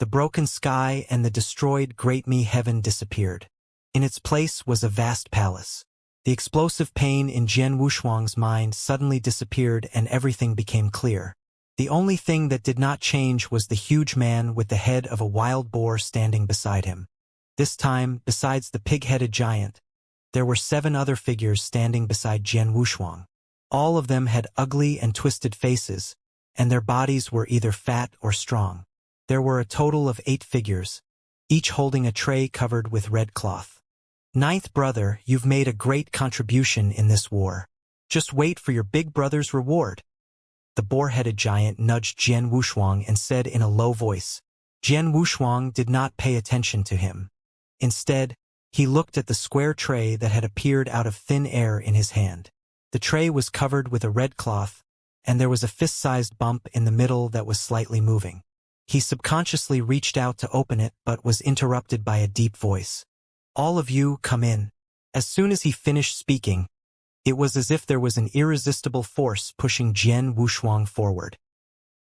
The broken sky and the destroyed Great Me heaven disappeared. In its place was a vast palace. The explosive pain in Jian Wushuang's mind suddenly disappeared and everything became clear. The only thing that did not change was the huge man with the head of a wild boar standing beside him. This time, besides the pig-headed giant, there were 7 other figures standing beside Jian Wushuang. All of them had ugly and twisted faces, and their bodies were either fat or strong. There were a total of 8 figures, each holding a tray covered with red cloth. "Ninth brother, you've made a great contribution in this war. Just wait for your big brother's reward." The boar-headed giant nudged Jian Wushuang and said in a low voice. Jian Wushuang did not pay attention to him. Instead, he looked at the square tray that had appeared out of thin air in his hand. The tray was covered with a red cloth, and there was a fist-sized bump in the middle that was slightly moving. He subconsciously reached out to open it but was interrupted by a deep voice. "All of you, come in." As soon as he finished speaking, it was as if there was an irresistible force pushing Jian Wushuang forward.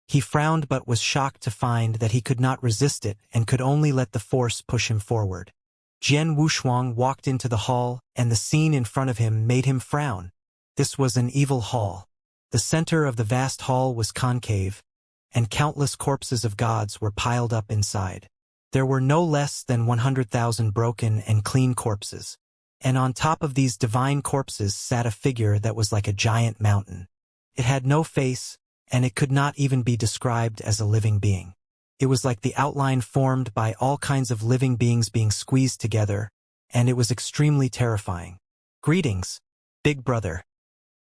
He frowned but was shocked to find that he could not resist it and could only let the force push him forward. Jian Wushuang walked into the hall, and the scene in front of him made him frown. This was an evil hall. The center of the vast hall was concave, and countless corpses of gods were piled up inside. There were no less than 100,000 broken and clean corpses. And on top of these divine corpses sat a figure that was like a giant mountain. It had no face, and it could not even be described as a living being. It was like the outline formed by all kinds of living beings being squeezed together, and it was extremely terrifying. "Greetings, big brother."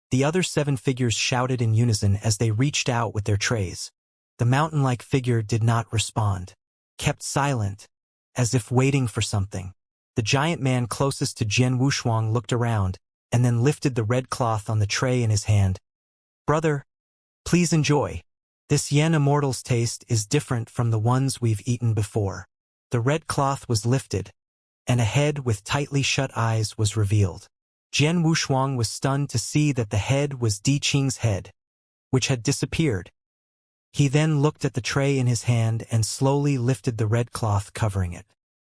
The other 7 figures shouted in unison as they reached out with their trays. The mountain-like figure did not respond, kept silent, as if waiting for something. The giant man closest to Jian Wushuang looked around, and then lifted the red cloth on the tray in his hand. "Brother, please enjoy. This Yen Immortal's taste is different from the ones we've eaten before." The red cloth was lifted, and a head with tightly shut eyes was revealed. Jian Wushuang was stunned to see that the head was Di Qing's head, which had disappeared. He then looked at the tray in his hand and slowly lifted the red cloth covering it.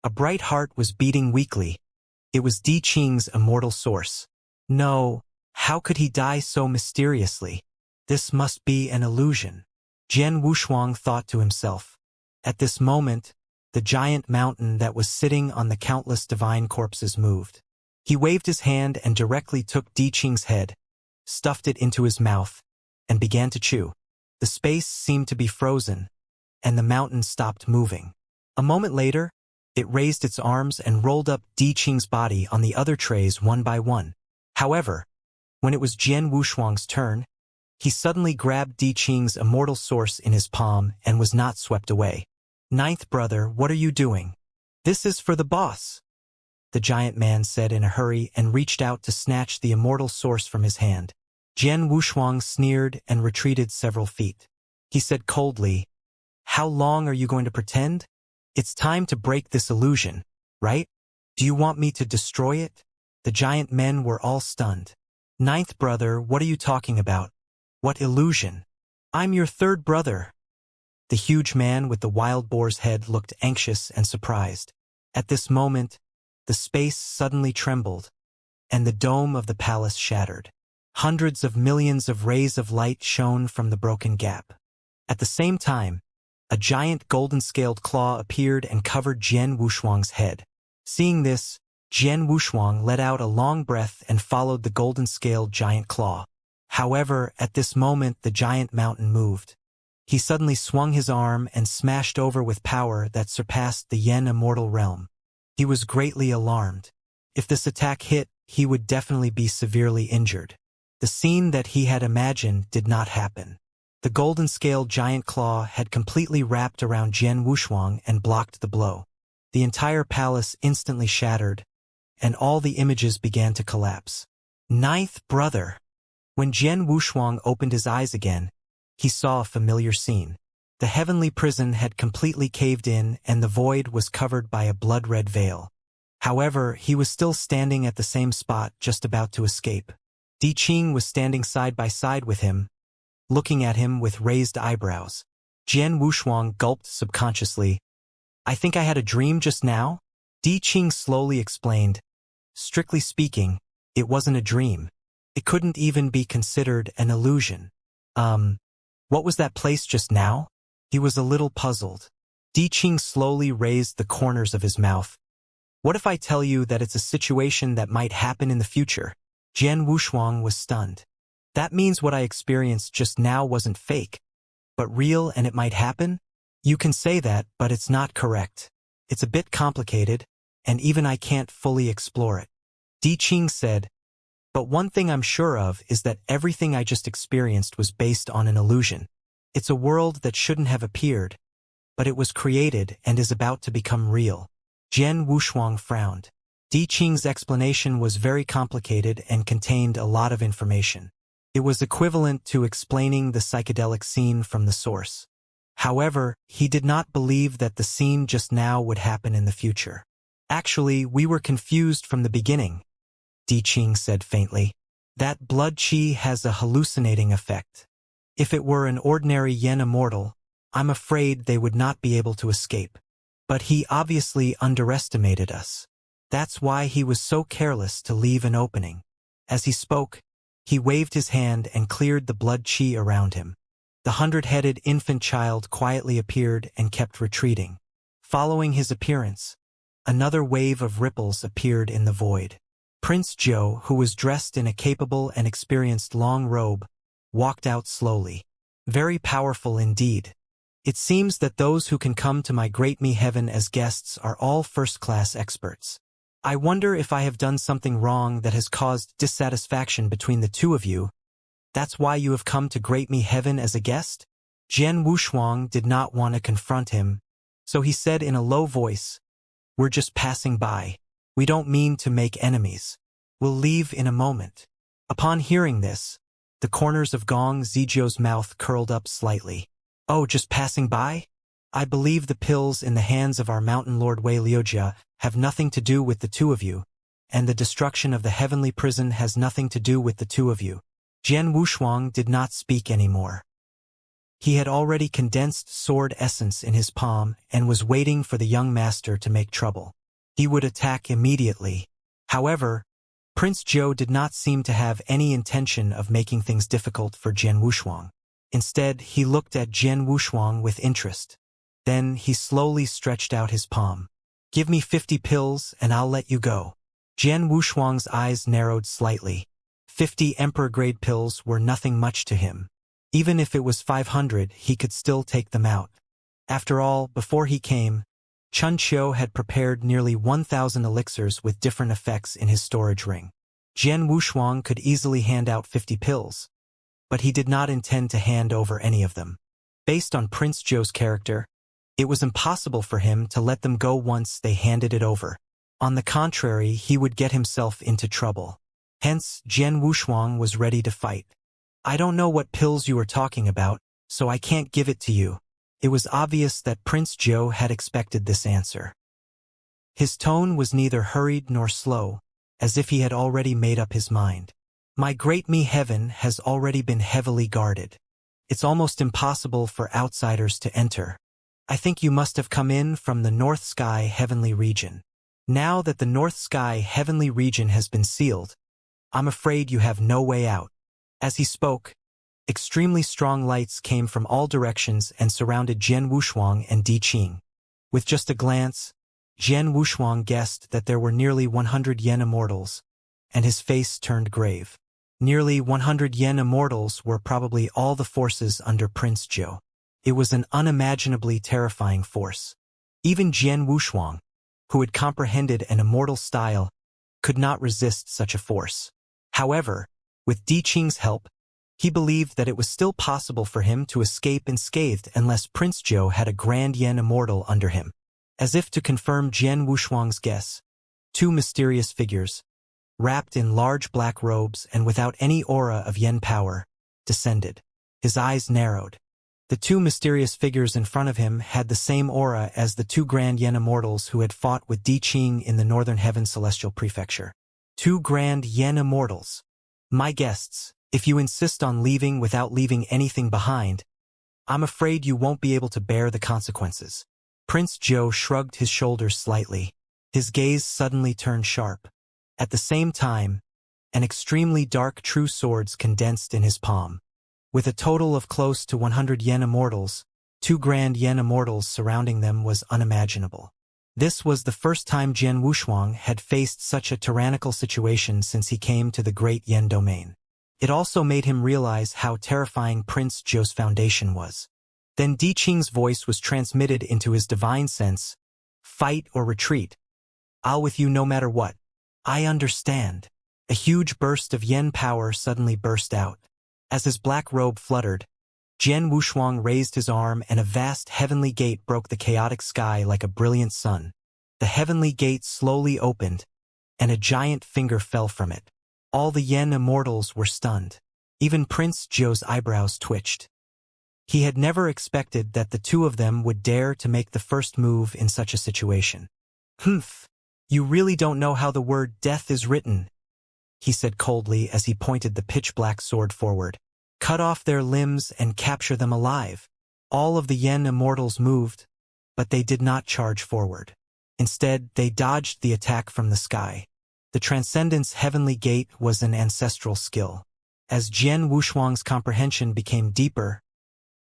A bright heart was beating weakly. It was Di Qing's immortal source. No, how could he die so mysteriously? This must be an illusion, Jian Wushuang thought to himself. At this moment, the giant mountain that was sitting on the countless divine corpses moved. He waved his hand and directly took Di Qing's head, stuffed it into his mouth, and began to chew. The space seemed to be frozen, and the mountain stopped moving. A moment later, it raised its arms and rolled up Di Qing's body on the other trays one by one. However, when it was Jian Wushuang's turn, he suddenly grabbed Di Qing's immortal source in his palm and was not swept away. "Ninth brother, what are you doing?" "This is for the boss," the giant man said in a hurry and reached out to snatch the immortal source from his hand. Jian Wushuang sneered and retreated several feet. He said coldly, "How long are you going to pretend? It's time to break this illusion, right? Do you want me to destroy it?" The giant men were all stunned. "Ninth brother, what are you talking about? What illusion? I'm your 3rd brother." The huge man with the wild boar's head looked anxious and surprised. At this moment, the space suddenly trembled, and the dome of the palace shattered. Hundreds of millions of rays of light shone from the broken gap. At the same time, a giant golden-scaled claw appeared and covered Jian Wushuang's head. Seeing this, Jian Wushuang let out a long breath and followed the golden-scaled giant claw. However, at this moment the giant mountain moved. He suddenly swung his arm and smashed over with power that surpassed the Yen immortal realm. He was greatly alarmed. If this attack hit, he would definitely be severely injured. The scene that he had imagined did not happen. The golden-scaled giant claw had completely wrapped around Jian Wushuang and blocked the blow. The entire palace instantly shattered, and all the images began to collapse. "Ninth brother." When Jian Wushuang opened his eyes again, he saw a familiar scene. The heavenly prison had completely caved in and the void was covered by a blood-red veil. However, he was still standing at the same spot, just about to escape. Di Qing was standing side by side with him, looking at him with raised eyebrows. Jian Wushuang gulped subconsciously, I think I had a dream just now? Di Qing slowly explained. Strictly speaking, it wasn't a dream. It couldn't even be considered an illusion. What was that place just now? He was a little puzzled. Di Qing slowly raised the corners of his mouth. What if I tell you that it's a situation that might happen in the future? Jian Wushuang was stunned. That means what I experienced just now wasn't fake, but real, and it might happen? You can say that, but it's not correct. It's a bit complicated, and even I can't fully explore it. Di Qing said, but one thing I'm sure of is that everything I just experienced was based on an illusion. It's a world that shouldn't have appeared, but it was created and is about to become real. Jian Wushuang frowned. Di Qing's explanation was very complicated and contained a lot of information. It was equivalent to explaining the psychedelic scene from the source. However, he did not believe that the scene just now would happen in the future. Actually, we were confused from the beginning, Di Qing said faintly. That blood qi has a hallucinating effect. If it were an ordinary yen immortal, I'm afraid they would not be able to escape. But he obviously underestimated us. That's why he was so careless to leave an opening. As he spoke, he waved his hand and cleared the blood qi around him. The 100-headed infant child quietly appeared and kept retreating. Following his appearance, another wave of ripples appeared in the void. Prince Zhou, who was dressed in a capable and experienced long robe, walked out slowly. Very powerful indeed. It seems that those who can come to my great me heaven as guests are all first-class experts. I wonder if I have done something wrong that has caused dissatisfaction between the two of you. That's why you have come to great me heaven as a guest? Jian Wushuang did not want to confront him, so he said in a low voice, we're just passing by. We don't mean to make enemies. We'll leave in a moment. Upon hearing this, the corners of Gong Zizhou's mouth curled up slightly. Oh, just passing by? I believe the pills in the hands of our mountain lord Wei Liujia have nothing to do with the two of you, and the destruction of the heavenly prison has nothing to do with the two of you. Jian Wushuang did not speak anymore. He had already condensed sword essence in his palm and was waiting for the young master to make trouble. He would attack immediately. However, Prince Zhou did not seem to have any intention of making things difficult for Jian Wushuang. Instead, he looked at Jian Wushuang with interest. Then he slowly stretched out his palm. Give me 50 pills and I'll let you go. Jian Wushuang's eyes narrowed slightly. 50 emperor-grade pills were nothing much to him. Even if it was 500, he could still take them out. After all, before he came, Chun Qiu had prepared nearly 1,000 elixirs with different effects in his storage ring. Jian Wushuang could easily hand out 50 pills, but he did not intend to hand over any of them. Based on Prince Zhou's character, it was impossible for him to let them go once they handed it over. On the contrary, he would get himself into trouble. Hence, Jian Wushuang was ready to fight. I don't know what pills you are talking about, so I can't give it to you. It was obvious that Prince Zhou had expected this answer. His tone was neither hurried nor slow, as if he had already made up his mind. My great me heaven has already been heavily guarded. It's almost impossible for outsiders to enter. I think you must have come in from the North Sky Heavenly Region. Now that the North Sky Heavenly Region has been sealed, I'm afraid you have no way out. As he spoke, extremely strong lights came from all directions and surrounded Jian Wushuang and Di Qing. With just a glance, Jian Wushuang guessed that there were nearly 100 yen immortals, and his face turned grave. Nearly 100 yen immortals were probably all the forces under Prince Zhou. It was an unimaginably terrifying force. Even Jian Wushuang, who had comprehended an immortal style, could not resist such a force. However, with Di Qing's help, he believed that it was still possible for him to escape unscathed unless Prince Zhou had a grand yen immortal under him. As if to confirm Jian Wushuang's guess, two mysterious figures, wrapped in large black robes and without any aura of yen power, descended. His eyes narrowed. The two mysterious figures in front of him had the same aura as the two grand yen immortals who had fought with Di Qing in the Northern Heaven Celestial Prefecture. Two grand yen immortals. My guests, if you insist on leaving without leaving anything behind, I'm afraid you won't be able to bear the consequences. Prince Zhou shrugged his shoulders slightly. His gaze suddenly turned sharp. At the same time, an extremely dark true swords condensed in his palm. With a total of close to 100 yen immortals, 2 grand yen immortals surrounding them was unimaginable. This was the first time Jian Wushuang had faced such a tyrannical situation since he came to the Great Yen Domain. It also made him realize how terrifying Prince Zhou's foundation was. Then Di Qing's voice was transmitted into his divine sense. Fight or retreat. I'll with you no matter what. I understand. A huge burst of yen power suddenly burst out. As his black robe fluttered, Jian Wushuang raised his arm and a vast heavenly gate broke the chaotic sky like a brilliant sun. The heavenly gate slowly opened, and a giant finger fell from it. All the yen immortals were stunned. Even Prince Zhou's eyebrows twitched. He had never expected that the two of them would dare to make the first move in such a situation. "Humph! You really don't know how the word death is written," he said coldly as he pointed the pitch-black sword forward. "Cut off their limbs and capture them alive." All of the yen immortals moved, but they did not charge forward. Instead, they dodged the attack from the sky. The Transcendence Heavenly Gate was an ancestral skill. As Jian Wushuang's comprehension became deeper,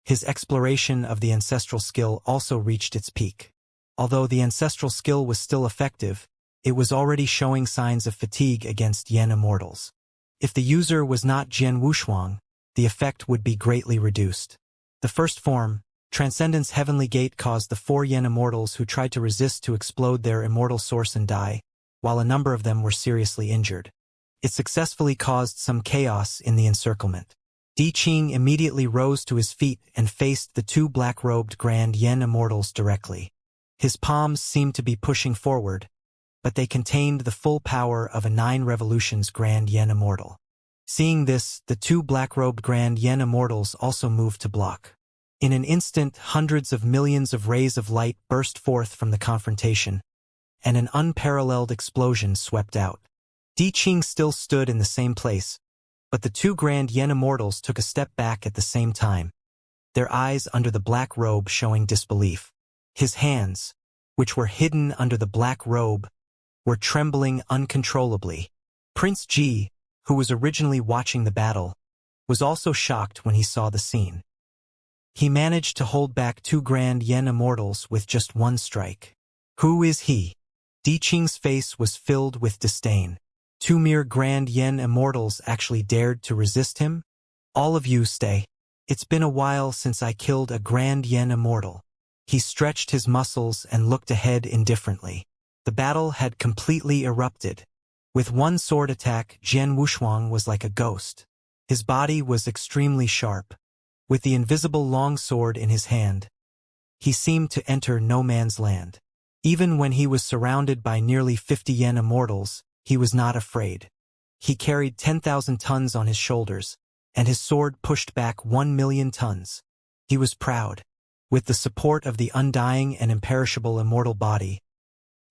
his exploration of the ancestral skill also reached its peak. Although the ancestral skill was still effective, it was already showing signs of fatigue against yen immortals. If the user was not Jian Wushuang, the effect would be greatly reduced. The first form, Transcendence Heavenly Gate, caused the 4 yen immortals who tried to resist to explode their immortal source and die, while a number of them were seriously injured. It successfully caused some chaos in the encirclement. Di Qing immediately rose to his feet and faced the 2 black-robed grand yen immortals directly. His palms seemed to be pushing forward, but they contained the full power of a 9 revolutions grand yen immortal. Seeing this, the 2 black-robed grand yen immortals also moved to block. In an instant, hundreds of millions of rays of light burst forth from the confrontation, and an unparalleled explosion swept out. Di Qing still stood in the same place, but the 2 grand yen immortals took a step back at the same time, their eyes under the black robe showing disbelief. His hands, which were hidden under the black robe, were trembling uncontrollably. Prince Ji, who was originally watching the battle, was also shocked when he saw the scene. He managed to hold back 2 grand yen immortals with just 1 strike. Who is he? Di Qing's face was filled with disdain. 2 mere grand yen immortals actually dared to resist him? All of you stay. It's been a while since I killed a grand yen immortal. He stretched his muscles and looked ahead indifferently. The battle had completely erupted. With 1 sword attack, Jian Wushuang was like a ghost. His body was extremely sharp. With the invisible long sword in his hand, he seemed to enter no man's land. Even when he was surrounded by nearly 50 yen immortals, he was not afraid. He carried 10,000 tons on his shoulders, and his sword pushed back 1,000,000 tons. He was proud. With the support of the undying and imperishable immortal body,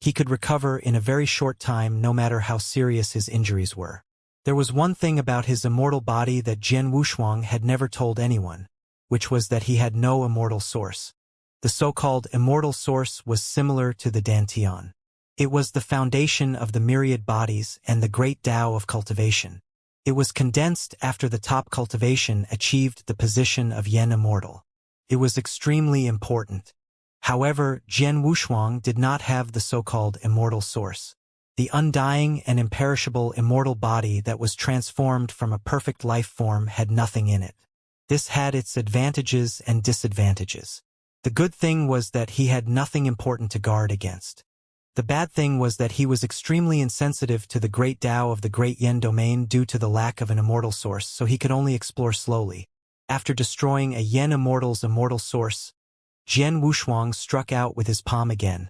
he could recover in a very short time no matter how serious his injuries were. There was one thing about his immortal body that Jian Wushuang had never told anyone, which was that he had no immortal source. The so-called immortal source was similar to the Dantian. It was the foundation of the myriad bodies and the great Tao of cultivation. It was condensed after the top cultivation achieved the position of yen immortal. It was extremely important. However, Jian Wushuang did not have the so-called immortal source. The undying and imperishable immortal body that was transformed from a perfect life form had nothing in it. This had its advantages and disadvantages. The good thing was that he had nothing important to guard against. The bad thing was that he was extremely insensitive to the great Tao of the Great Yen Domain due to the lack of an immortal source, so he could only explore slowly. After destroying a yen immortal's immortal source, Jian Wushuang struck out with his palm again,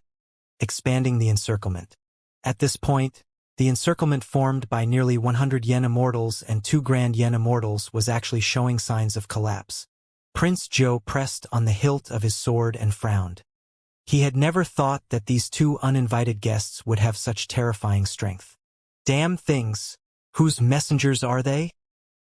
expanding the encirclement. At this point, the encirclement formed by nearly 100 yen immortals and 2 grand yen immortals was actually showing signs of collapse. Prince Zhou pressed on the hilt of his sword and frowned. He had never thought that these 2 uninvited guests would have such terrifying strength. Damn things! Whose messengers are they?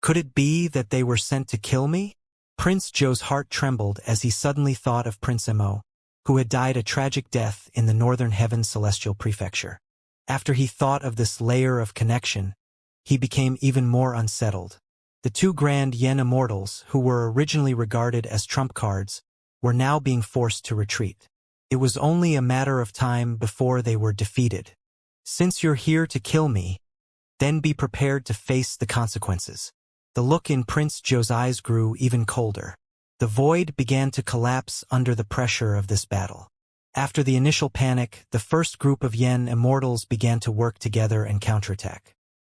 Could it be that they were sent to kill me? Prince Zhou's heart trembled as he suddenly thought of Prince Mo. who had died a tragic death in the Northern Heaven Celestial Prefecture. After he thought of this layer of connection, he became even more unsettled. The two Grand Yen Immortals, who were originally regarded as trump cards, were now being forced to retreat. It was only a matter of time before they were defeated. Since you're here to kill me, then be prepared to face the consequences. The look in Prince Zhou's eyes grew even colder. The void began to collapse under the pressure of this battle. After the initial panic, the first group of Yen Immortals began to work together and counterattack.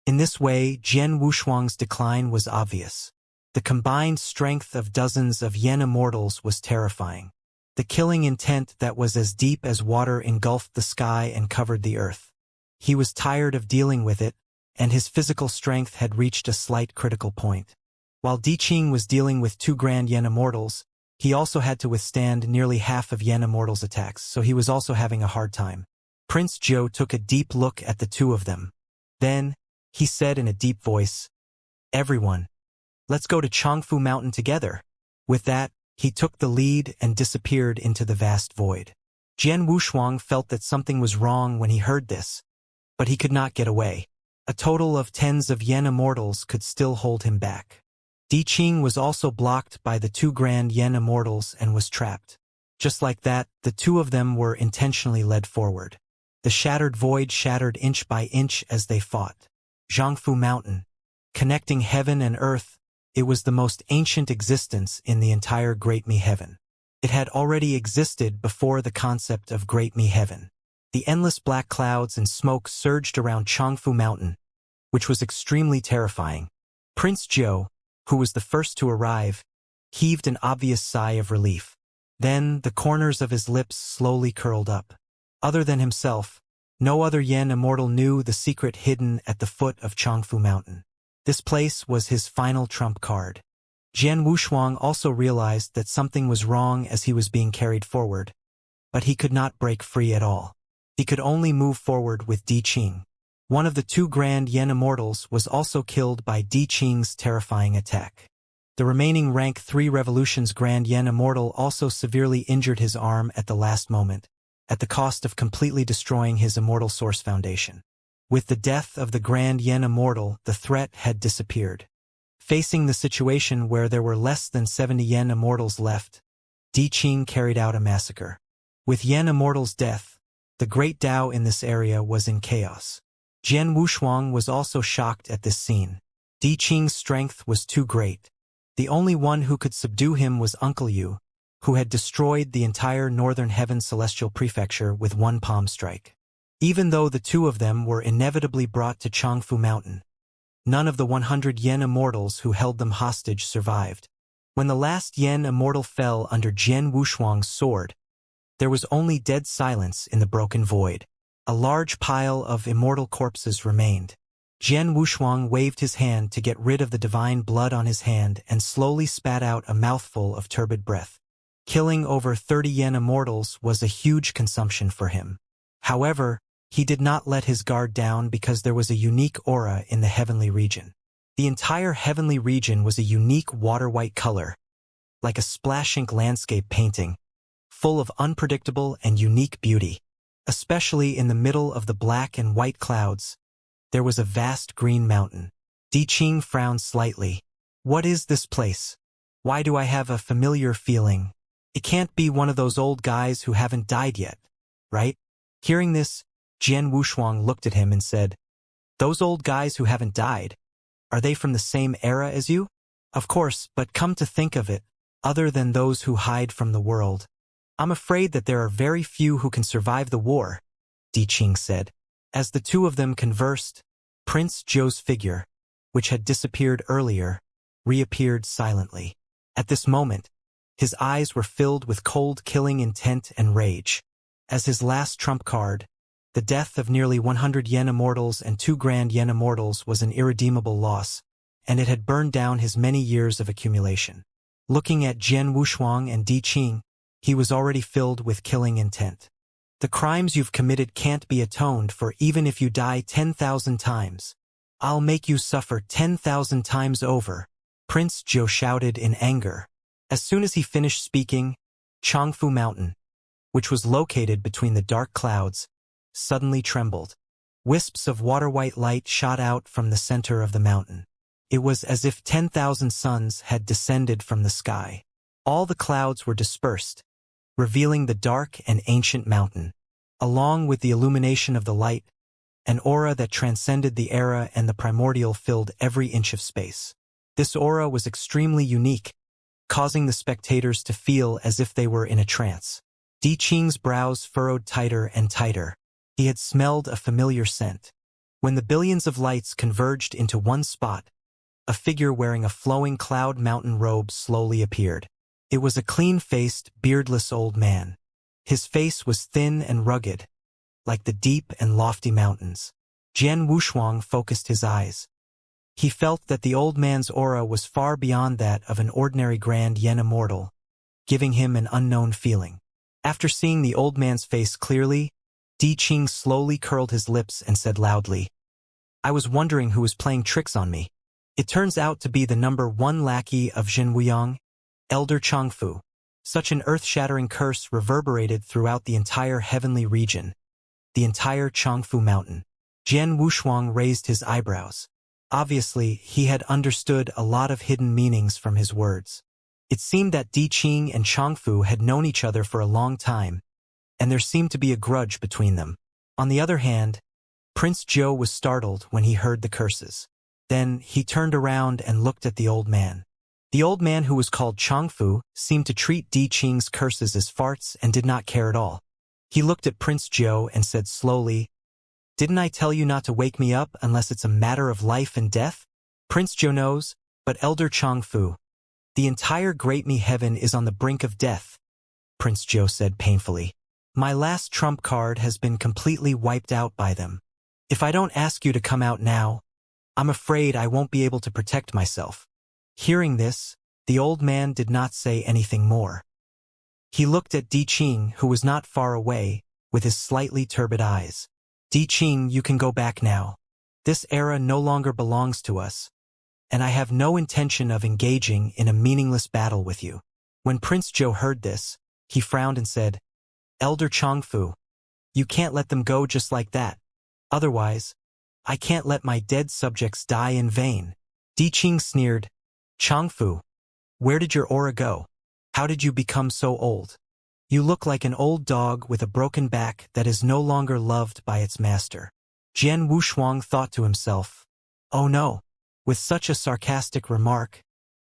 In this way, Jian Wushuang's decline was obvious. The combined strength of dozens of Yen Immortals was terrifying. The killing intent that was as deep as water engulfed the sky and covered the earth. He was tired of dealing with it, and his physical strength had reached a slight critical point. While Di Qing was dealing with two Grand Yen Immortals, he also had to withstand nearly half of Yen Immortals' attacks, so he was also having a hard time. Prince Zhou took a deep look at the two of them. Then, he said in a deep voice, "Everyone, let's go to Changfu Mountain together." With that, he took the lead and disappeared into the vast void. Jian Wushuang felt that something was wrong when he heard this, but he could not get away. A total of tens of Yen Immortals could still hold him back. Di Qing was also blocked by the two Grand Yen Immortals and was trapped. Just like that, the two of them were intentionally led forward. The shattered void shattered inch by inch as they fought. Zhangfu Mountain, connecting heaven and earth, it was the most ancient existence in the entire Great Mi Heaven. It had already existed before the concept of Great Mi Heaven. The endless black clouds and smoke surged around Changfu Mountain, which was extremely terrifying. Prince Zhou, who was the first to arrive, heaved an obvious sigh of relief. Then the corners of his lips slowly curled up. Other than himself, no other Yen Immortal knew the secret hidden at the foot of Changfu Mountain. This place was his final trump card. Jian Wushuang also realized that something was wrong as he was being carried forward, but he could not break free at all. He could only move forward with Di Qing. One of the two Grand Yen Immortals was also killed by Di Qing's terrifying attack. The remaining Rank 3 Revolution's Grand Yen Immortal also severely injured his arm at the last moment, at the cost of completely destroying his Immortal Source Foundation. With the death of the Grand Yen Immortal, the threat had disappeared. Facing the situation where there were less than 70 Yen Immortals left, Di Qing carried out a massacre. With Yen Immortal's death, the Great Tao in this area was in chaos. Jian Wushuang was also shocked at this scene. Di Qing's strength was too great. The only one who could subdue him was Uncle Yu, who had destroyed the entire Northern Heaven Celestial Prefecture with one palm strike. Even though the two of them were inevitably brought to Changfu Mountain, none of the 100 Yen Immortals who held them hostage survived. When the last Yen Immortal fell under Jian Wushuang's sword, there was only dead silence in the broken void. A large pile of immortal corpses remained. Jian Wushuang waved his hand to get rid of the divine blood on his hand and slowly spat out a mouthful of turbid breath. Killing over 30 Yen Immortals was a huge consumption for him. However, he did not let his guard down because there was a unique aura in the heavenly region. The entire heavenly region was a unique water-white color, like a splash-ink landscape painting, full of unpredictable and unique beauty. Especially in the middle of the black and white clouds, there was a vast green mountain. Di Qing frowned slightly. What is this place? Why do I have a familiar feeling? It can't be one of those old guys who haven't died yet, right? Hearing this, Jian Wushuang looked at him and said, "Those old guys who haven't died, are they from the same era as you?" "Of course, but come to think of it, other than those who hide from the world, I'm afraid that there are very few who can survive the war," Di Qing said. As the two of them conversed, Prince Zhou's figure, which had disappeared earlier, reappeared silently. At this moment, his eyes were filled with cold killing intent and rage. As his last trump card, the death of nearly 100 Yen Immortals and 2 Grand Yen Immortals was an irredeemable loss, and it had burned down his many years of accumulation. Looking at Jian Wushuang and Di Qing, he was already filled with killing intent. "The crimes you've committed can't be atoned for even if you die 10,000 times. I'll make you suffer 10,000 times over," Prince Zhou shouted in anger. As soon as he finished speaking, Changfu Mountain, which was located between the dark clouds, suddenly trembled. Wisps of water-white light shot out from the center of the mountain. It was as if 10,000 suns had descended from the sky. All the clouds were dispersed, revealing the dark and ancient mountain. Along with the illumination of the light, an aura that transcended the era and the primordial filled every inch of space. This aura was extremely unique, causing the spectators to feel as if they were in a trance. Di Qing's brows furrowed tighter and tighter. He had smelled a familiar scent. When the billions of lights converged into one spot, a figure wearing a flowing cloud mountain robe slowly appeared. It was a clean-faced, beardless old man. His face was thin and rugged, like the deep and lofty mountains. Jian Wushuang focused his eyes. He felt that the old man's aura was far beyond that of an ordinary Grand Yen Immortal, giving him an unknown feeling. After seeing the old man's face clearly, Di Qing slowly curled his lips and said loudly, "I was wondering who was playing tricks on me. It turns out to be the number 1 lackey of Jin Wuyang, Elder Changfu." Such an earth-shattering curse reverberated throughout the entire heavenly region, the entire Changfu mountain. Jian Wushuang raised his eyebrows. Obviously, he had understood a lot of hidden meanings from his words. It seemed that Di Qing and Changfu had known each other for a long time, and there seemed to be a grudge between them. On the other hand, Prince Zhou was startled when he heard the curses. Then he turned around and looked at the old man. The old man, who was called Changfu, seemed to treat Di Qing's curses as farts and did not care at all. He looked at Prince Zhou and said slowly, "Didn't I tell you not to wake me up unless it's a matter of life and death?" Prince Zhou knows, but Elder Changfu, the entire Great Me Heaven is on the brink of death, Prince Zhou said painfully. My last trump card has been completely wiped out by them. If I don't ask you to come out now, I'm afraid I won't be able to protect myself. Hearing this, the old man did not say anything more. He looked at Di Qing, who was not far away, with his slightly turbid eyes. Di Qing, you can go back now. This era no longer belongs to us, and I have no intention of engaging in a meaningless battle with you. When Prince Zhou heard this, he frowned and said, Elder Changfu, you can't let them go just like that. Otherwise, I can't let my dead subjects die in vain. Di Qing sneered, Changfu, where did your aura go? How did you become so old? You look like an old dog with a broken back that is no longer loved by its master. Jian Wushuang thought to himself, oh no, with such a sarcastic remark,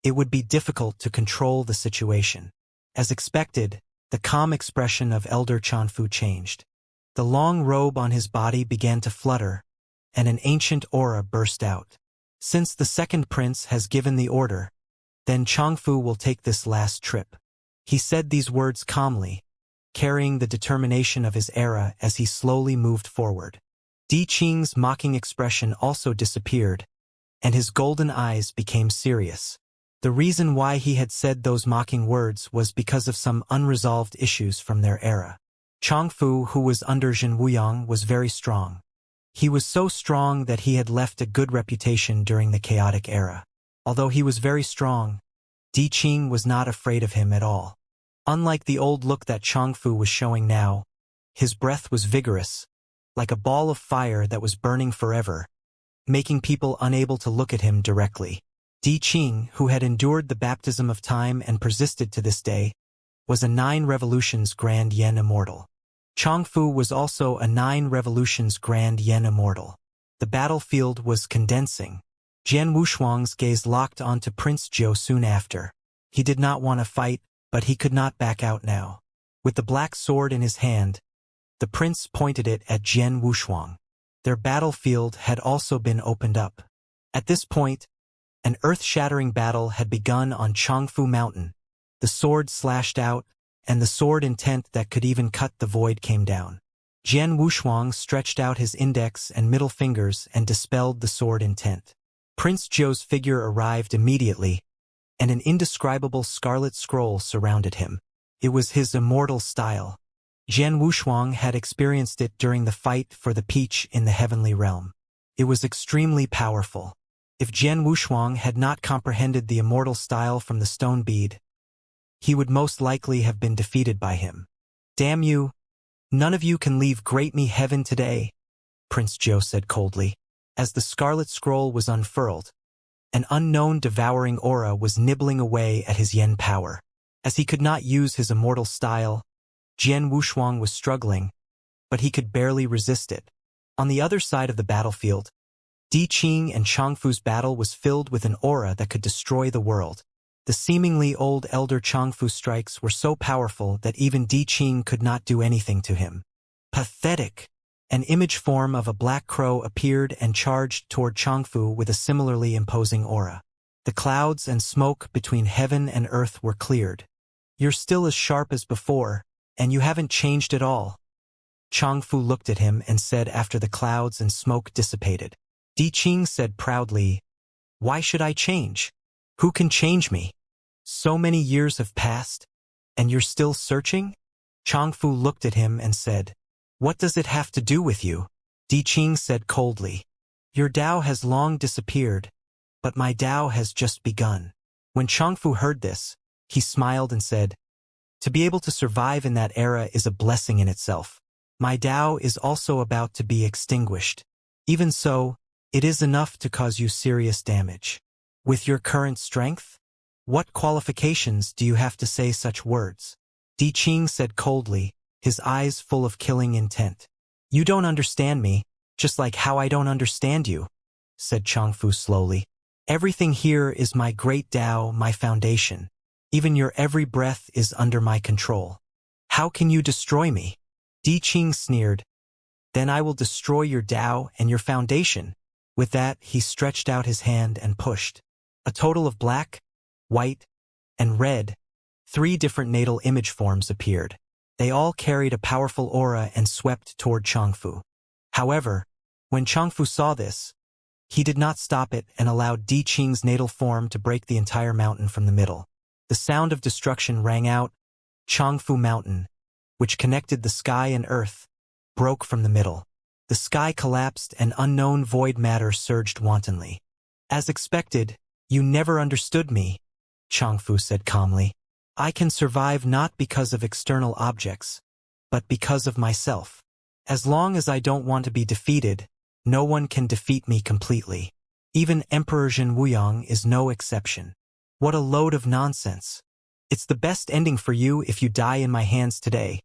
it would be difficult to control the situation. As expected, the calm expression of Elder Changfu changed. The long robe on his body began to flutter, and an ancient aura burst out. Since the second prince has given the order, then Changfu will take this last trip. He said these words calmly, carrying the determination of his era as he slowly moved forward. Di Qing's mocking expression also disappeared, and his golden eyes became serious. The reason why he had said those mocking words was because of some unresolved issues from their era. Changfu, who was under Jin Wuyang, was very strong. He was so strong that he had left a good reputation during the chaotic era. Although he was very strong, Di Qing was not afraid of him at all. Unlike the old look that Changfu was showing now, his breath was vigorous, like a ball of fire that was burning forever, making people unable to look at him directly. Di Qing, who had endured the baptism of time and persisted to this day, was a 9 revolutions Grand Yen Immortal. Changfu was also a 9 revolutions Grand Yen Immortal. The battlefield was condensing. Jian Wushuang's gaze locked onto Prince Zhou soon after. He did not want to fight, but he could not back out now. With the black sword in his hand, the prince pointed it at Jian Wushuang. Their battlefield had also been opened up. At this point, an earth-shattering battle had begun on Changfu Mountain. The sword slashed out, and the sword intent that could even cut the void came down. Jian Wushuang stretched out his index and middle fingers and dispelled the sword intent. Prince Zhou's figure arrived immediately, and an indescribable scarlet scroll surrounded him. It was his immortal style. Jian Wushuang had experienced it during the fight for the peach in the heavenly realm. It was extremely powerful. If Jian Wushuang had not comprehended the immortal style from the stone bead, he would most likely have been defeated by him. Damn you! None of you can leave Great Me Heaven today, Prince Zhou said coldly. As the scarlet scroll was unfurled, an unknown devouring aura was nibbling away at his yen power. As he could not use his immortal style, Jian Wushuang was struggling, but he could barely resist it. On the other side of the battlefield, Di Qing and Changfu's battle was filled with an aura that could destroy the world. The seemingly old elder Changfu strikes were so powerful that even Di Qing could not do anything to him. Pathetic! An image form of a black crow appeared and charged toward Changfu with a similarly imposing aura. The clouds and smoke between heaven and earth were cleared. You're still as sharp as before, and you haven't changed at all. Changfu looked at him and said after the clouds and smoke dissipated. Di Qing said proudly, "Why should I change? Who can change me? So many years have passed, and you're still searching?" Changfu looked at him and said, "What does it have to do with you?" Di Qing said coldly, "Your Tao has long disappeared, but my Tao has just begun." When Changfu heard this, he smiled and said, "To be able to survive in that era is a blessing in itself. My Tao is also about to be extinguished. Even so, it is enough to cause you serious damage. With your current strength, what qualifications do you have to say such words?" Di Qing said coldly, his eyes full of killing intent. "You don't understand me, just like how I don't understand you," said Changfu slowly. "Everything here is my great Tao, my foundation. Even your every breath is under my control. How can you destroy me?" Di Qing sneered. "Then I will destroy your Tao and your foundation." With that, he stretched out his hand and pushed. A total of black, white, and red, 3 different natal image forms appeared. They all carried a powerful aura and swept toward Changfu. However, when Changfu saw this, he did not stop it and allowed Di Qing's natal form to break the entire mountain from the middle. The sound of destruction rang out. Changfu Mountain, which connected the sky and earth, broke from the middle. The sky collapsed and unknown void matter surged wantonly. "As expected, you never understood me," Changfu said calmly. "I can survive not because of external objects, but because of myself. As long as I don't want to be defeated, no one can defeat me completely. Even Emperor Zhen Wuyang is no exception." "What a load of nonsense. It's the best ending for you if you die in my hands today,"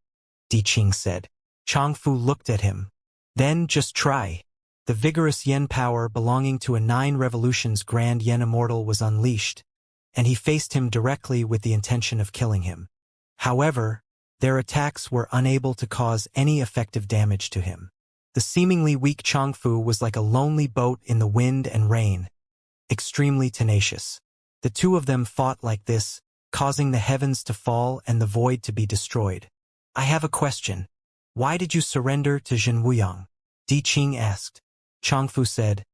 Di Qing said. Changfu looked at him. "Then just try." The vigorous yen power belonging to a 9 revolutions grand yen immortal was unleashed, and he faced him directly with the intention of killing him. However, their attacks were unable to cause any effective damage to him. The seemingly weak Changfu was like a lonely boat in the wind and rain, extremely tenacious. The two of them fought like this, causing the heavens to fall and the void to be destroyed. "I have a question. Why did you surrender to Zhen Wuyang?" Di Qing asked. Changfu said,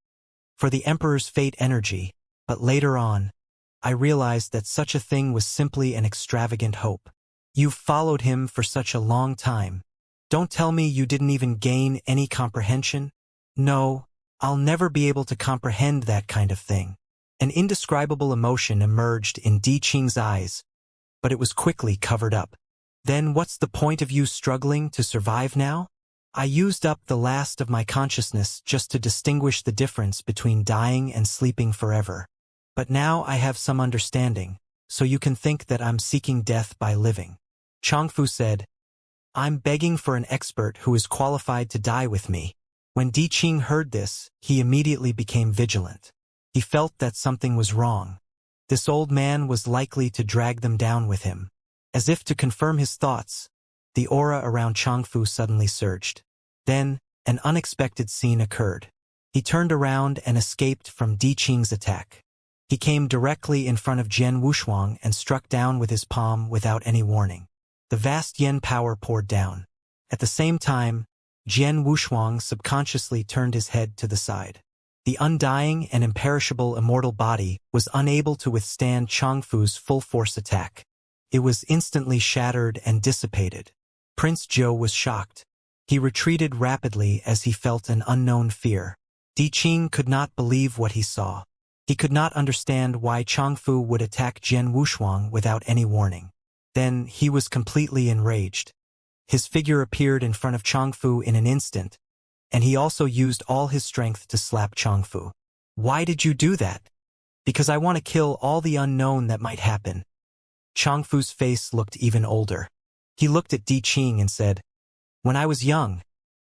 "For the Emperor's fate energy, but later on, I realized that such a thing was simply an extravagant hope." "You've followed him for such a long time. Don't tell me you didn't even gain any comprehension?" "No, I'll never be able to comprehend that kind of thing." An indescribable emotion emerged in Di Qing's eyes, but it was quickly covered up. "Then what's the point of you struggling to survive now? I used up the last of my consciousness just to distinguish the difference between dying and sleeping forever. But now I have some understanding, so you can think that I'm seeking death by living." Changfu said, "I'm begging for an expert who is qualified to die with me." When Di Qing heard this, he immediately became vigilant. He felt that something was wrong. This old man was likely to drag them down with him. As if to confirm his thoughts, the aura around Changfu suddenly surged. Then, an unexpected scene occurred. He turned around and escaped from Di Qing's attack. He came directly in front of Jian Wushuang and struck down with his palm without any warning. The vast yen power poured down. At the same time, Jian Wushuang subconsciously turned his head to the side. The undying and imperishable immortal body was unable to withstand Changfu's full-force attack. It was instantly shattered and dissipated. Prince Zhou was shocked. He retreated rapidly as he felt an unknown fear. Di Qing could not believe what he saw. He could not understand why Changfu would attack Jian Wushuang without any warning. Then he was completely enraged. His figure appeared in front of Changfu in an instant, and he also used all his strength to slap Changfu. Why did you do that? Because I want to kill all the unknown that might happen. Changfu's face looked even older. He looked at Di Qing and said, when I was young,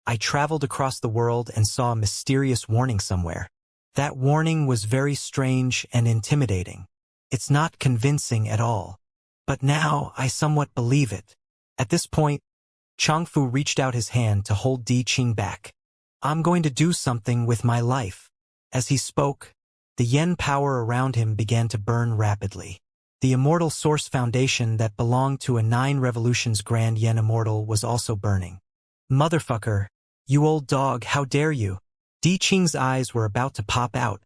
I traveled across the world and saw a mysterious warning somewhere. That warning was very strange and intimidating. It's not convincing at all. But now I somewhat believe it. At this point, Changfu reached out his hand to hold Di Qing back. I'm going to do something with my life. As he spoke, the yen power around him began to burn rapidly. The immortal source foundation that belonged to a 9 revolutions grand yen immortal was also burning. Motherfucker, you old dog, how dare you? Di Qing's eyes were about to pop out,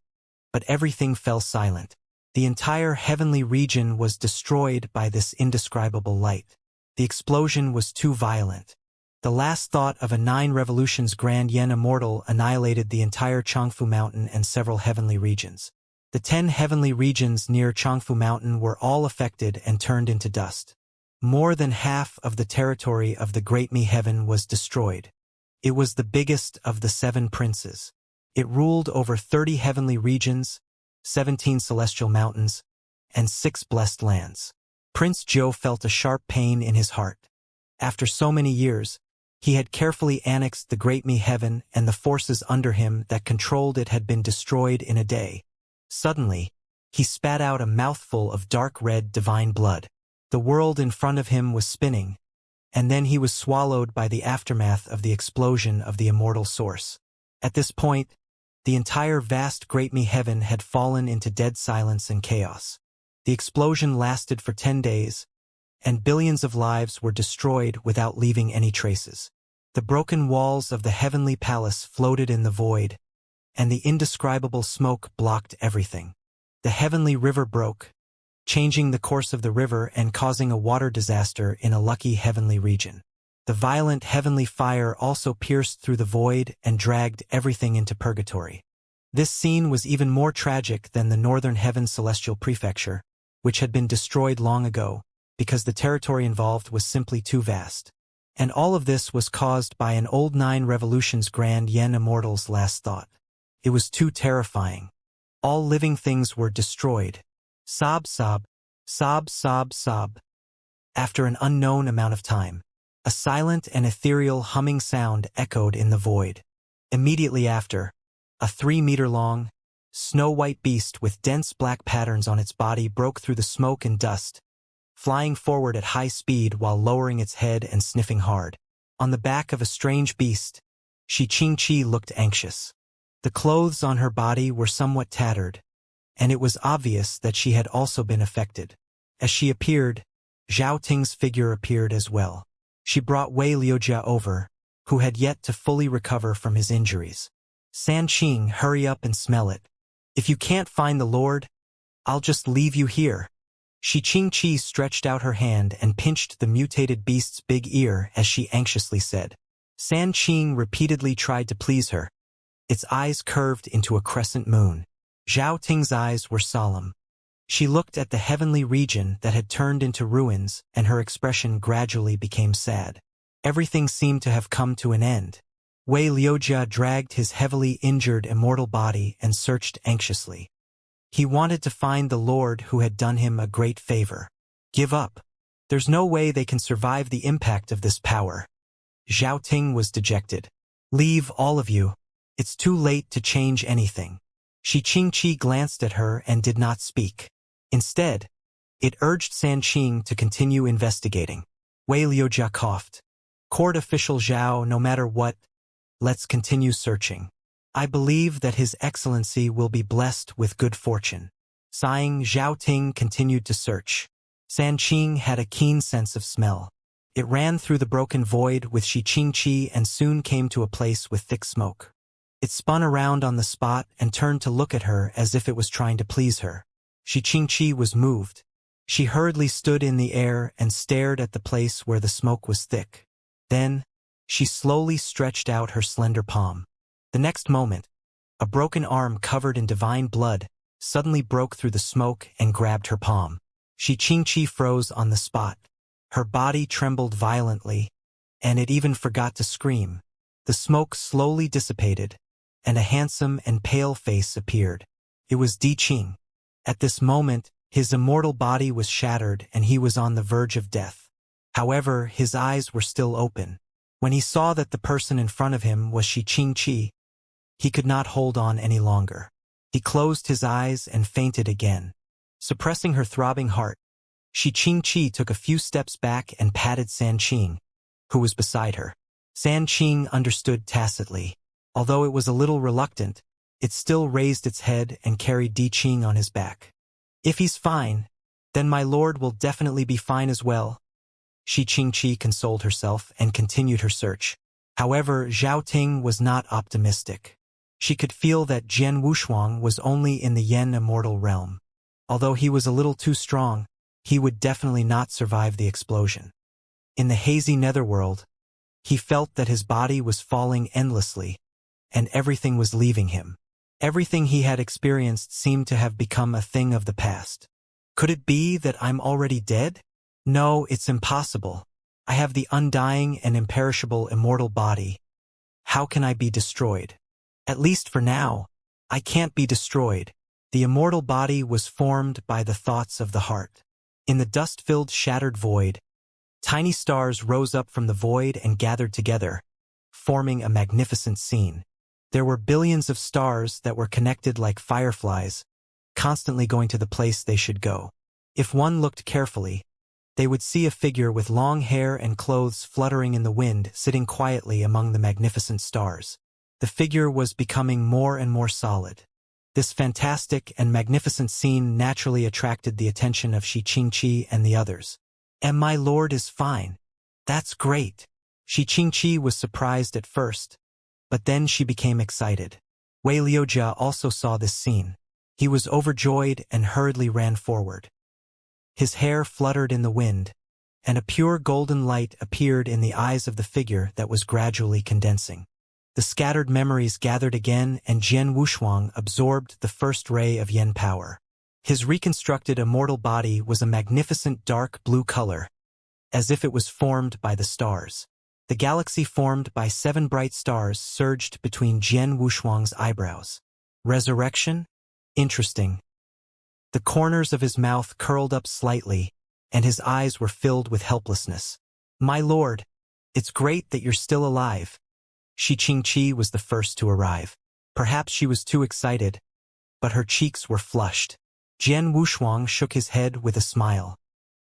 but everything fell silent. The entire heavenly region was destroyed by this indescribable light. The explosion was too violent. The last thought of a 9 revolutions grand yen immortal annihilated the entire Changfu Mountain and several heavenly regions. The 10 heavenly regions near Changfu Mountain were all affected and turned into dust. More than half of the territory of the Great Mi Heaven was destroyed. It was the biggest of the 7 princes. It ruled over 30 heavenly regions, 17 celestial mountains, and 6 blessed lands. Prince Zhou felt a sharp pain in his heart. After so many years, he had carefully annexed the Great Mi Heaven, and the forces under him that controlled it had been destroyed in a day. Suddenly, he spat out a mouthful of dark red divine blood. The world in front of him was spinning, and then he was swallowed by the aftermath of the explosion of the immortal source. At this point, the entire vast Great Mi Heaven had fallen into dead silence and chaos. The explosion lasted for 10 days, and billions of lives were destroyed without leaving any traces. The broken walls of the heavenly palace floated in the void, and the indescribable smoke blocked everything. The heavenly river broke, changing the course of the river and causing a water disaster in a lucky heavenly region. The violent heavenly fire also pierced through the void and dragged everything into purgatory. This scene was even more tragic than the Northern Heaven Celestial Prefecture, which had been destroyed long ago, because the territory involved was simply too vast. And all of this was caused by an old 9 revolutions grand yen immortal's last thought. It was too terrifying. All living things were destroyed. Sob, sob, sob, sob, sob. After an unknown amount of time, a silent and ethereal humming sound echoed in the void. Immediately after, a 3-meter-long, snow-white beast with dense black patterns on its body broke through the smoke and dust, flying forward at high speed while lowering its head and sniffing hard. On the back of a strange beast, Xianxia looked anxious. The clothes on her body were somewhat tattered, and it was obvious that she had also been affected. As she appeared, Zhao Ting's figure appeared as well. She brought Wei Liujia over, who had yet to fully recover from his injuries. San Qing, hurry up and smell it. If you can't find the Lord, I'll just leave you here. Xianxia stretched out her hand and pinched the mutated beast's big ear as she anxiously said. San Qing repeatedly tried to please her. Its eyes curved into a crescent moon. Zhao Ting's eyes were solemn. She looked at the heavenly region that had turned into ruins, and her expression gradually became sad. Everything seemed to have come to an end. Wei Liujia dragged his heavily injured immortal body and searched anxiously. He wanted to find the Lord who had done him a great favor. Give up. There's no way they can survive the impact of this power. Zhao Ting was dejected. Leave, all of you. It's too late to change anything. Xianxia glanced at her and did not speak. Instead, it urged San Qing to continue investigating. Wei Liujia coughed. Court official Zhao, no matter what, let's continue searching. I believe that His Excellency will be blessed with good fortune. Sighing, Zhao Ting continued to search. San Qing had a keen sense of smell. It ran through the broken void with Xianxia and soon came to a place with thick smoke. It spun around on the spot and turned to look at her as if it was trying to please her. Xianxia was moved. She hurriedly stood in the air and stared at the place where the smoke was thick. Then, she slowly stretched out her slender palm. The next moment, a broken arm covered in divine blood suddenly broke through the smoke and grabbed her palm. Xianxia froze on the spot. Her body trembled violently, and it even forgot to scream. The smoke slowly dissipated, and a handsome and pale face appeared. It was Di Qing. At this moment, his immortal body was shattered and he was on the verge of death. However, his eyes were still open. When he saw that the person in front of him was Xianxia, he could not hold on any longer. He closed his eyes and fainted again. Suppressing her throbbing heart, Xianxia took a few steps back and patted Sanqing, who was beside her. Sanqing understood tacitly. Although it was a little reluctant, it still raised its head and carried Di Qing on his back. If he's fine, then my lord will definitely be fine as well. Xianxia consoled herself and continued her search. However, Zhao Ting was not optimistic. She could feel that Jian Wushuang was only in the Yen immortal realm. Although he was a little too strong, he would definitely not survive the explosion. In the hazy netherworld, he felt that his body was falling endlessly, and everything was leaving him. Everything he had experienced seemed to have become a thing of the past. Could it be that I'm already dead? No, it's impossible. I have the undying and imperishable immortal body. How can I be destroyed? At least for now, I can't be destroyed. The immortal body was formed by the thoughts of the heart. In the dust-filled shattered void, tiny stars rose up from the void and gathered together, forming a magnificent scene. There were billions of stars that were connected like fireflies, constantly going to the place they should go. If one looked carefully, they would see a figure with long hair and clothes fluttering in the wind, sitting quietly among the magnificent stars. The figure was becoming more and more solid. This fantastic and magnificent scene naturally attracted the attention of Xianxia and the others. And my lord is fine. That's great. Xianxia was surprised at first, but then she became excited. Wei Liujia also saw this scene. He was overjoyed and hurriedly ran forward. His hair fluttered in the wind, and a pure golden light appeared in the eyes of the figure that was gradually condensing. The scattered memories gathered again, and Jian Wushuang absorbed the first ray of yen power. His reconstructed immortal body was a magnificent dark blue color, as if it was formed by the stars. The galaxy formed by 7 bright stars surged between Jian Wushuang's eyebrows. Resurrection? Interesting. The corners of his mouth curled up slightly, and his eyes were filled with helplessness. My lord, it's great that you're still alive. Xianxia was the first to arrive. Perhaps she was too excited, but her cheeks were flushed. Jian Wushuang shook his head with a smile.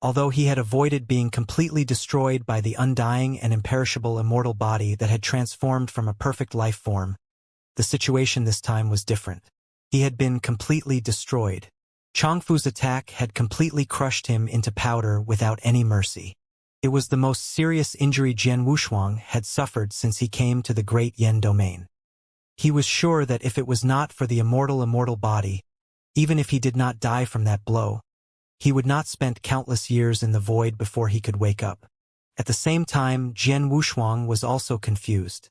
Although he had avoided being completely destroyed by the undying and imperishable immortal body that had transformed from a perfect life form, the situation this time was different. He had been completely destroyed. Changfu's attack had completely crushed him into powder without any mercy. It was the most serious injury Jian Wushuang had suffered since he came to the great Yen domain. He was sure that if it was not for the immortal body, even if he did not die from that blow, he would not spend countless years in the void before he could wake up. At the same time, Jian Wushuang was also confused.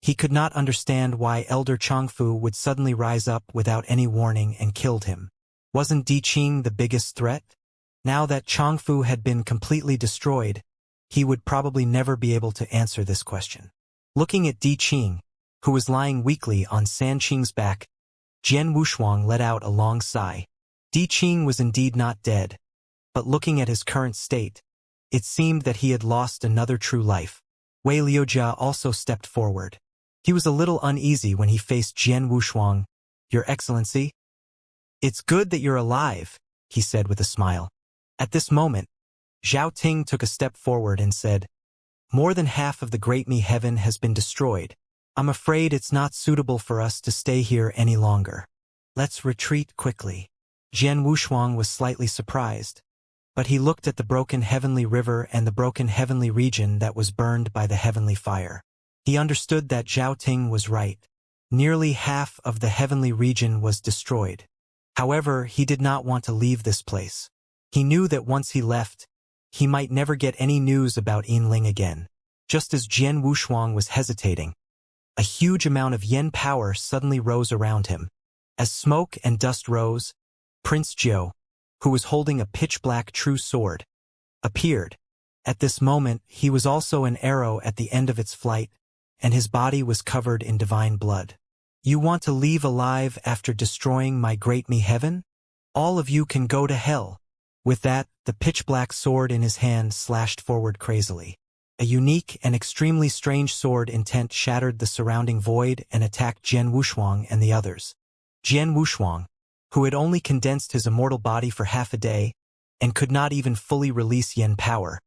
He could not understand why Elder Changfu would suddenly rise up without any warning and killed him. Wasn't Di Qing the biggest threat? Now that Changfu had been completely destroyed, he would probably never be able to answer this question. Looking at Di Qing, who was lying weakly on Sanqing's back, Jian Wushuang let out a long sigh. Di Qing was indeed not dead, but looking at his current state, it seemed that he had lost another true life. Wei Liujia also stepped forward. He was a little uneasy when he faced Jian Wushuang. Your Excellency? It's good that you're alive, he said with a smile. At this moment, Zhao Ting took a step forward and said, more than half of the Great Mi Heaven has been destroyed. I'm afraid it's not suitable for us to stay here any longer. Let's retreat quickly. Jian Wushuang was slightly surprised, but he looked at the broken heavenly river and the broken heavenly region that was burned by the heavenly fire. He understood that Zhao Ting was right. Nearly half of the heavenly region was destroyed. However, he did not want to leave this place. He knew that once he left, he might never get any news about Yinling again. Just as Jian Wushuang was hesitating, a huge amount of yen power suddenly rose around him. As smoke and dust rose, Prince Jiu, who was holding a pitch-black true sword, appeared. At this moment, he was also an arrow at the end of its flight, and his body was covered in divine blood. You want to leave alive after destroying my great me heaven? All of you can go to hell. With that, the pitch-black sword in his hand slashed forward crazily. A unique and extremely strange sword intent shattered the surrounding void and attacked Jian Wushuang and the others. Jian Wushuang, who had only condensed his immortal body for half a day and could not even fully release yen power,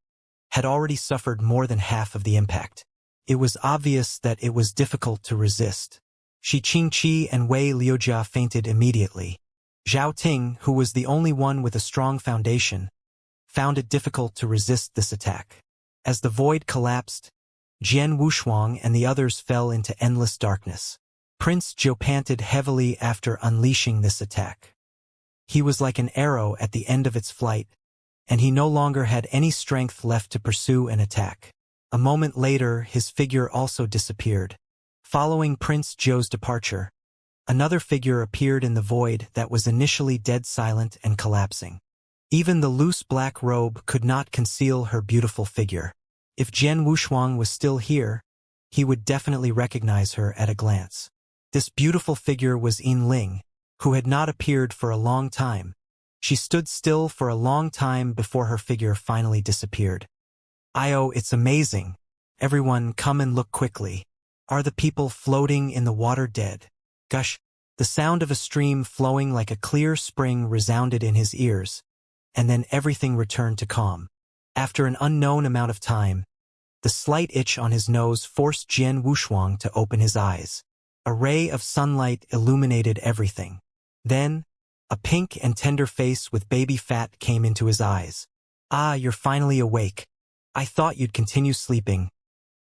had already suffered more than half of the impact. It was obvious that it was difficult to resist. Xianxia and Wei Liujia fainted immediately. Zhao Ting, who was the only one with a strong foundation, found it difficult to resist this attack. As the void collapsed, Jian Wushuang and the others fell into endless darkness. Prince Zhou panted heavily after unleashing this attack. He was like an arrow at the end of its flight, and he no longer had any strength left to pursue an attack. A moment later, his figure also disappeared. Following Prince Zhou's departure, another figure appeared in the void that was initially dead silent and collapsing. Even the loose black robe could not conceal her beautiful figure. If Jian Wushuang was still here, he would definitely recognize her at a glance. This beautiful figure was Yin Ling, who had not appeared for a long time. She stood still for a long time before her figure finally disappeared. It's amazing. Everyone, come and look quickly. Are the people floating in the water dead? Gush! The sound of a stream flowing like a clear spring resounded in his ears, and then everything returned to calm. After an unknown amount of time, the slight itch on his nose forced Jian Wushuang to open his eyes. A ray of sunlight illuminated everything. Then, a pink and tender face with baby fat came into his eyes. You're finally awake. I thought you'd continue sleeping.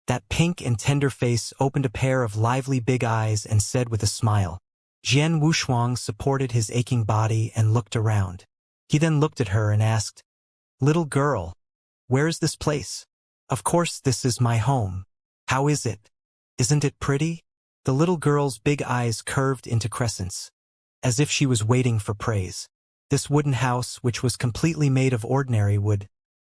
That pink and tender face opened a pair of lively big eyes and said with a smile. Jian Wushuang supported his aching body and looked around. He then looked at her and asked, "Little girl, where is this place?" "Of course this is my home. How is it? Isn't it pretty?" The little girl's big eyes curved into crescents, as if she was waiting for praise. This wooden house, which was completely made of ordinary wood,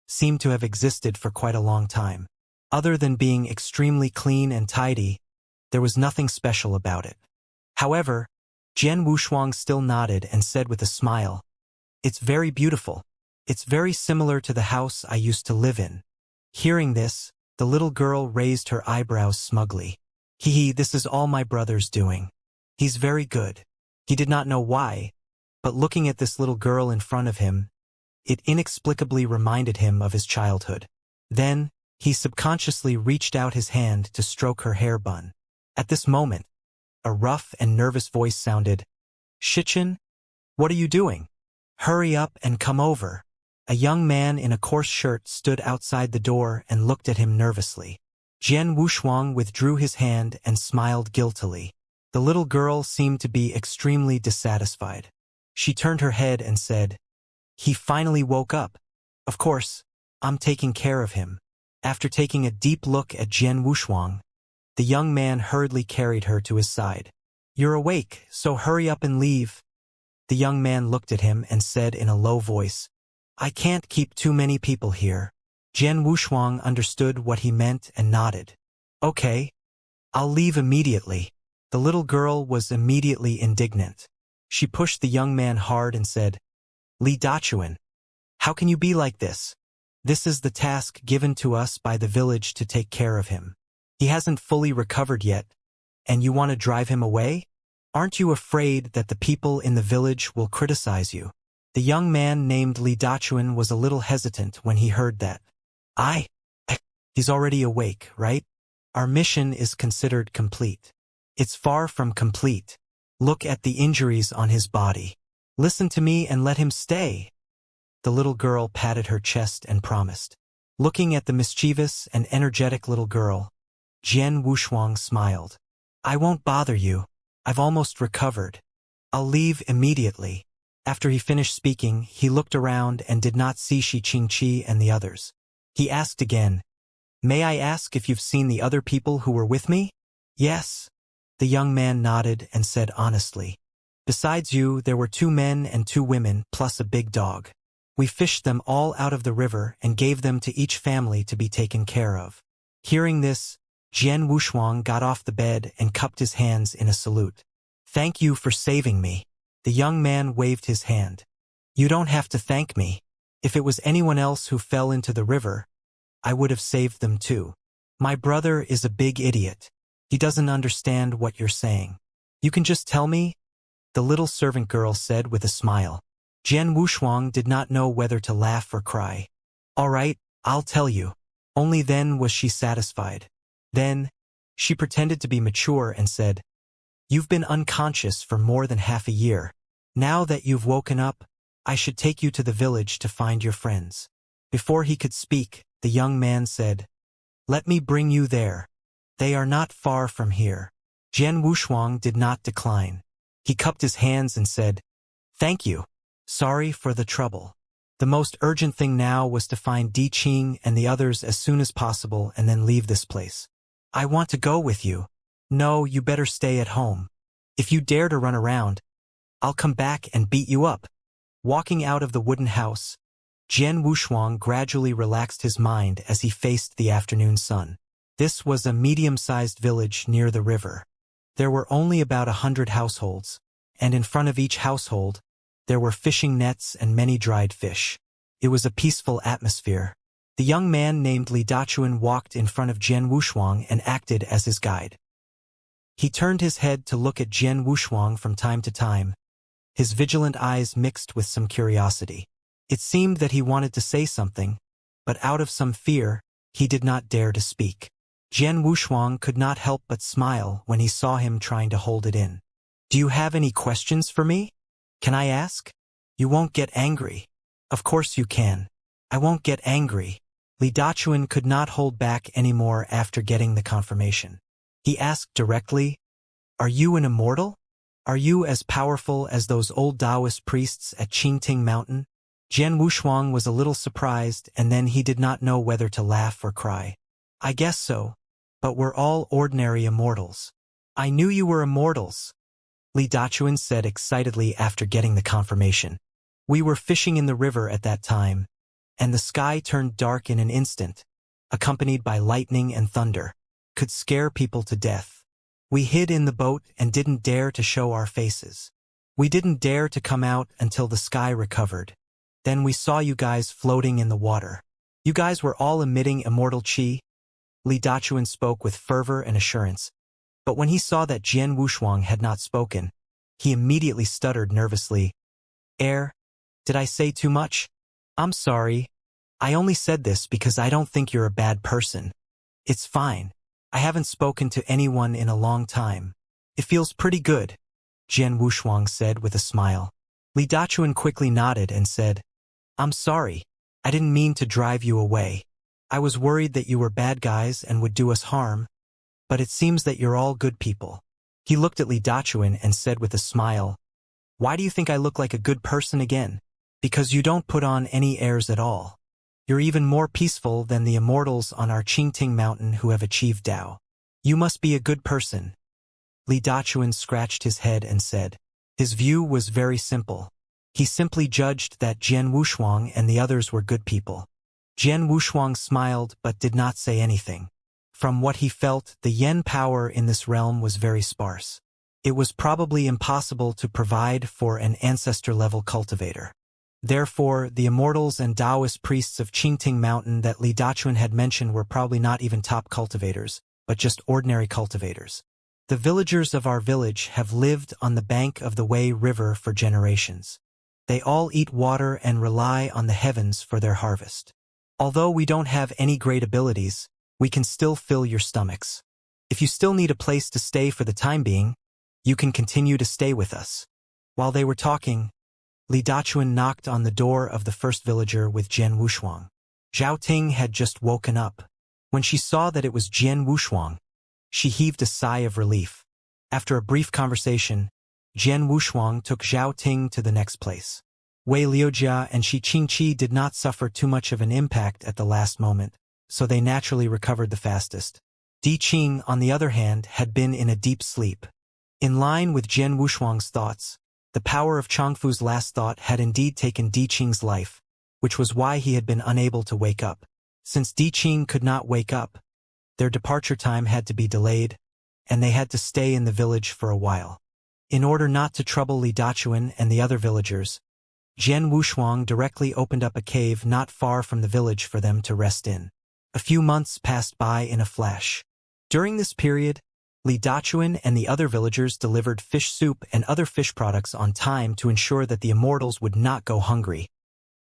seemed to have existed for quite a long time. Other than being extremely clean and tidy, there was nothing special about it. However, Jian Wushuang still nodded and said with a smile, "It's very beautiful. It's very similar to the house I used to live in." Hearing this, the little girl raised her eyebrows smugly. This is all my brother's doing. He's very good." He did not know why, but looking at this little girl in front of him, it inexplicably reminded him of his childhood. Then, he subconsciously reached out his hand to stroke her hair bun. At this moment, a rough and nervous voice sounded, "Shichen, what are you doing? Hurry up and come over." A young man in a coarse shirt stood outside the door and looked at him nervously. Jian Wushuang withdrew his hand and smiled guiltily. The little girl seemed to be extremely dissatisfied. She turned her head and said, "He finally woke up. Of course, I'm taking care of him." After taking a deep look at Jian Wushuang, the young man hurriedly carried her to his side. "You're awake, so hurry up and leave." The young man looked at him and said in a low voice, "I can't keep too many people here." Jian Wushuang understood what he meant and nodded. "Okay, I'll leave immediately." The little girl was immediately indignant. She pushed the young man hard and said, "Li Dachuan, how can you be like this? This is the task given to us by the village to take care of him. He hasn't fully recovered yet, and you want to drive him away? Aren't you afraid that the people in the village will criticize you?" The young man named Li Dachuan was a little hesitant when he heard that. He's already awake, right? Our mission is considered complete." "It's far from complete. Look at the injuries on his body. Listen to me and let him stay." The little girl patted her chest and promised. Looking at the mischievous and energetic little girl, Jian Wushuang smiled. "I won't bother you. I've almost recovered. I'll leave immediately." After he finished speaking, he looked around and did not see Xianxia and the others. He asked again, "May I ask if you've seen the other people who were with me?" "Yes." The young man nodded and said honestly, "Besides you, there were 2 men and 2 women, plus a big dog." We fished them all out of the river and gave them to each family to be taken care of. Hearing this, Jian Wushuang got off the bed and cupped his hands in a salute. Thank you for saving me. The young man waved his hand. You don't have to thank me. If it was anyone else who fell into the river, I would have saved them too. My brother is a big idiot. He doesn't understand what you're saying. You can just tell me? The little servant girl said with a smile. Jian Wushuang did not know whether to laugh or cry. All right, I'll tell you. Only then was she satisfied. Then, she pretended to be mature and said, You've been unconscious for more than half a year. Now that you've woken up, I should take you to the village to find your friends. Before he could speak, the young man said, Let me bring you there. They are not far from here. Jian Wushuang did not decline. He cupped his hands and said, Thank you. Sorry for the trouble. The most urgent thing now was to find Di Qing and the others as soon as possible and then leave this place. I want to go with you. No, you better stay at home. If you dare to run around, I'll come back and beat you up. Walking out of the wooden house, Jian Wushuang gradually relaxed his mind as he faced the afternoon sun. This was a medium-sized village near the river. There were only about 100 households, and in front of each household, there were fishing nets and many dried fish. It was a peaceful atmosphere. The young man named Li Dachuan walked in front of Jian Wushuang and acted as his guide. He turned his head to look at Jian Wushuang from time to time, his vigilant eyes mixed with some curiosity. It seemed that he wanted to say something, but out of some fear, he did not dare to speak. Jian Wushuang could not help but smile when he saw him trying to hold it in. Do you have any questions for me? Can I ask? You won't get angry. Of course you can. I won't get angry. Li Dachuan could not hold back anymore after getting the confirmation. He asked directly, Are you an immortal? Are you as powerful as those old Taoist priests at Qingting Mountain? Jian Wushuang was a little surprised, and then he did not know whether to laugh or cry. I guess so, but we're all ordinary immortals. I knew you were immortals, Li Dachuan said excitedly after getting the confirmation. We were fishing in the river at that time, and the sky turned dark in an instant, accompanied by lightning and thunder. Could scare people to death. We hid in the boat and didn't dare to show our faces. We didn't dare to come out until the sky recovered. Then we saw you guys floating in the water. You guys were all emitting immortal qi. Li Dachuan spoke with fervor and assurance. But when he saw that Jian Wushuang had not spoken, he immediately stuttered nervously. Did I say too much? I'm sorry. I only said this because I don't think you're a bad person. It's fine. I haven't spoken to anyone in a long time. It feels pretty good, Jian Wushuang said with a smile. Li Dachuan quickly nodded and said, I'm sorry. I didn't mean to drive you away. I was worried that you were bad guys and would do us harm, but it seems that you're all good people. He looked at Li Dachuan and said with a smile, Why do you think I look like a good person again? Because you don't put on any airs at all. You're even more peaceful than the immortals on our Qingting Mountain who have achieved Tao. You must be a good person. Li Dachuan scratched his head and said. His view was very simple. He simply judged that Jian Wushuang and the others were good people. Jian Wushuang smiled but did not say anything. From what he felt, the yen power in this realm was very sparse. It was probably impossible to provide for an ancestor-level cultivator. Therefore, the immortals and Taoist priests of Qingting Mountain that Li Dachuan had mentioned were probably not even top cultivators, but just ordinary cultivators. The villagers of our village have lived on the bank of the Wei River for generations. They all eat water and rely on the heavens for their harvest. Although we don't have any great abilities, we can still fill your stomachs. If you still need a place to stay for the time being, you can continue to stay with us. While they were talking, Li Dachuan knocked on the door of the first villager with Jian Wushuang. Zhao Ting had just woken up. When she saw that it was Jian Wushuang, she heaved a sigh of relief. After a brief conversation, Jian Wushuang took Zhao Ting to the next place. Wei Liujia and Shi Qingqi did not suffer too much of an impact at the last moment, so they naturally recovered the fastest. Di Qing, on the other hand, had been in a deep sleep. In line with Jian Wushuang's thoughts, the power of Changfu's last thought had indeed taken Di Qing's life, which was why he had been unable to wake up. Since Di Qing could not wake up, their departure time had to be delayed, and they had to stay in the village for a while. In order not to trouble Li Dachuan and the other villagers, Jian Wushuang directly opened up a cave not far from the village for them to rest in. A few months passed by in a flash. During this period, Li Dachuan and the other villagers delivered fish soup and other fish products on time to ensure that the immortals would not go hungry,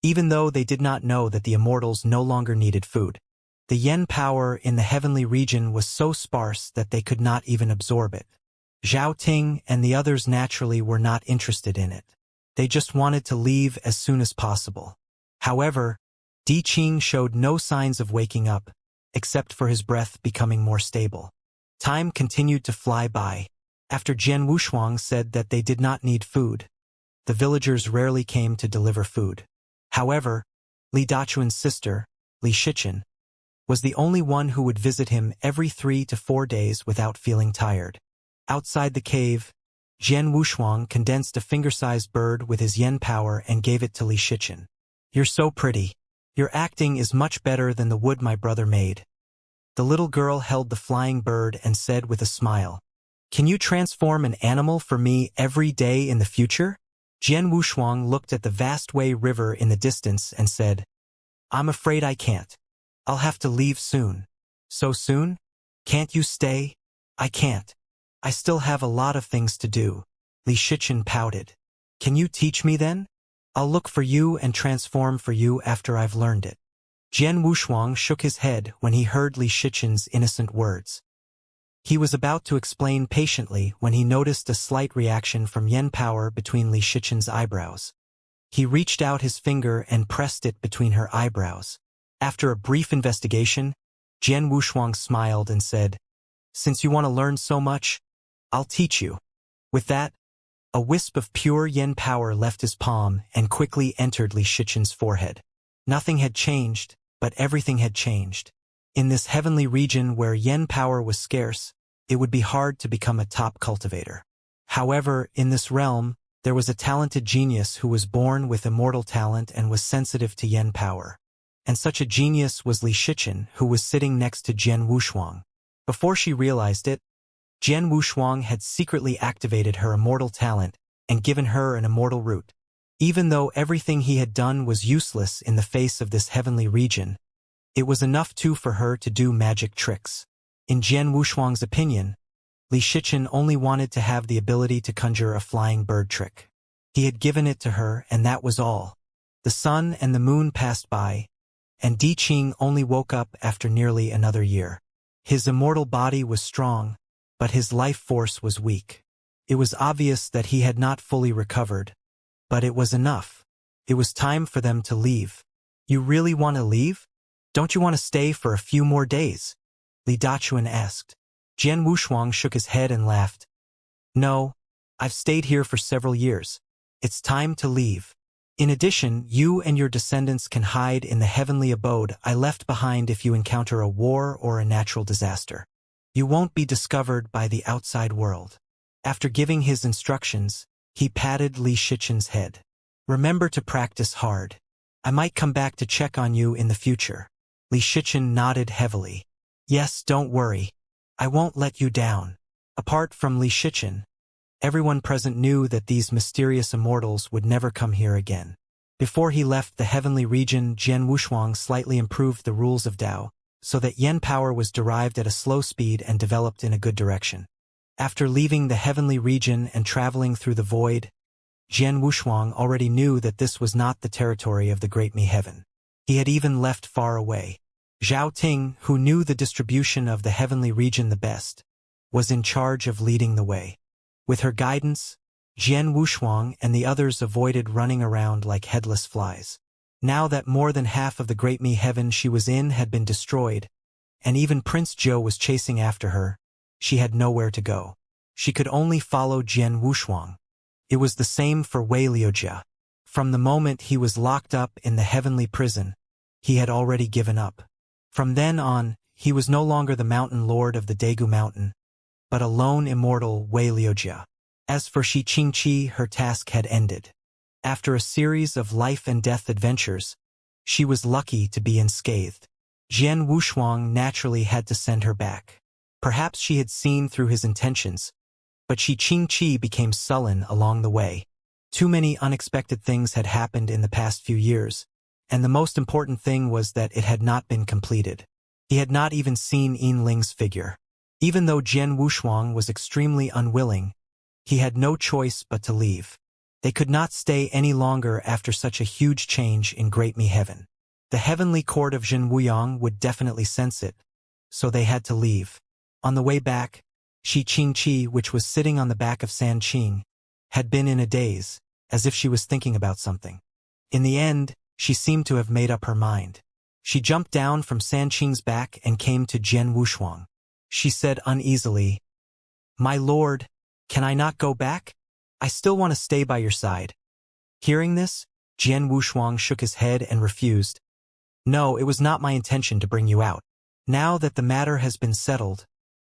even though they did not know that the immortals no longer needed food. The yen power in the heavenly region was so sparse that they could not even absorb it. Zhao Ting and the others naturally were not interested in it. They just wanted to leave as soon as possible. However, Di Qing showed no signs of waking up, except for his breath becoming more stable. Time continued to fly by. After Jian Wushuang said that they did not need food, the villagers rarely came to deliver food. However, Li Dachuan's sister, Li Shichen, was the only one who would visit him every 3 to 4 days without feeling tired. Outside the cave, Jian Wushuang condensed a finger-sized bird with his yen power and gave it to Li Shichen. "You're so pretty. Your acting is much better than the wood my brother made." The little girl held the flying bird and said with a smile, "Can you transform an animal for me every day in the future?" Jian Wushuang looked at the vast Wei River in the distance and said, "I'm afraid I can't. I'll have to leave soon." "So soon? Can't you stay?" "I can't. I still have a lot of things to do." Li Shichen pouted. "Can you teach me then? I'll look for you and transform for you after I've learned it." Jian Wushuang shook his head when he heard Li Shichen's innocent words. He was about to explain patiently when he noticed a slight reaction from yen power between Li Shichen's eyebrows. He reached out his finger and pressed it between her eyebrows. After a brief investigation, Jian Wushuang smiled and said, "Since you want to learn so much, I'll teach you." With that, a wisp of pure yen power left his palm and quickly entered Li Shichen's forehead. Nothing had changed, but everything had changed. In this heavenly region where yen power was scarce, it would be hard to become a top cultivator. However, in this realm, there was a talented genius who was born with immortal talent and was sensitive to yen power. And such a genius was Li Shichen, who was sitting next to Jian Wushuang. Before she realized it, Jian Wushuang had secretly activated her immortal talent and given her an immortal root. Even though everything he had done was useless in the face of this heavenly region, it was enough too for her to do magic tricks. In Jian Wushuang's opinion, Li Shichen only wanted to have the ability to conjure a flying bird trick. He had given it to her, and that was all. The sun and the moon passed by, and Di Qing only woke up after nearly another year. His immortal body was strong, but his life force was weak. It was obvious that he had not fully recovered, but it was enough. It was time for them to leave. "You really want to leave? Don't you want to stay for a few more days?" Li Dachuan asked. Jian Wushuang shook his head and laughed. "No, I've stayed here for several years. It's time to leave. In addition, you and your descendants can hide in the heavenly abode I left behind if you encounter a war or a natural disaster. You won't be discovered by the outside world." After giving his instructions, he patted Li Shichen's head. "Remember to practice hard. I might come back to check on you in the future." Li Shichen nodded heavily. "Yes, don't worry. I won't let you down." Apart from Li Shichen, everyone present knew that these mysterious immortals would never come here again. Before he left the heavenly region, Jian Wushuang slightly improved the rules of Tao, so that yen power was derived at a slow speed and developed in a good direction. After leaving the heavenly region and traveling through the void, Jian Wushuang already knew that this was not the territory of the Great Mi Heaven. He had even left far away. Zhao Ting, who knew the distribution of the heavenly region the best, was in charge of leading the way. With her guidance, Jian Wushuang and the others avoided running around like headless flies. Now that more than half of the Great Mi Heaven she was in had been destroyed, and even Prince Zhou was chasing after her, she had nowhere to go. She could only follow Jian Wushuang. It was the same for Wei Liujia. From the moment he was locked up in the heavenly prison, he had already given up. From then on, he was no longer the mountain lord of the Daegu Mountain, but a lone immortal Wei Liujia. As for Shi Qingqi, her task had ended. After a series of life-and-death adventures, She was lucky to be unscathed. Jian Wushuang naturally had to send her back. Perhaps she had seen through his intentions, but Qingqi became sullen along the way. Too many unexpected things had happened in the past few years, and the most important thing was that it had not been completed. He had not even seen Yin Ling's figure. Even though Jian Wushuang was extremely unwilling, he had no choice but to leave. They could not stay any longer after such a huge change in Great Mi Heaven. The heavenly court of Jin Wuyang would definitely sense it, so they had to leave. On the way back, Qingqi, which was sitting on the back of San Qing, had been in a daze, as if she was thinking about something. In the end, she seemed to have made up her mind. She jumped down from San Qing's back and came to Jian Wushuang. She said uneasily, "My lord, can I not go back? I still want to stay by your side." Hearing this, Jian Wushuang shook his head and refused. "No, it was not my intention to bring you out. Now that the matter has been settled,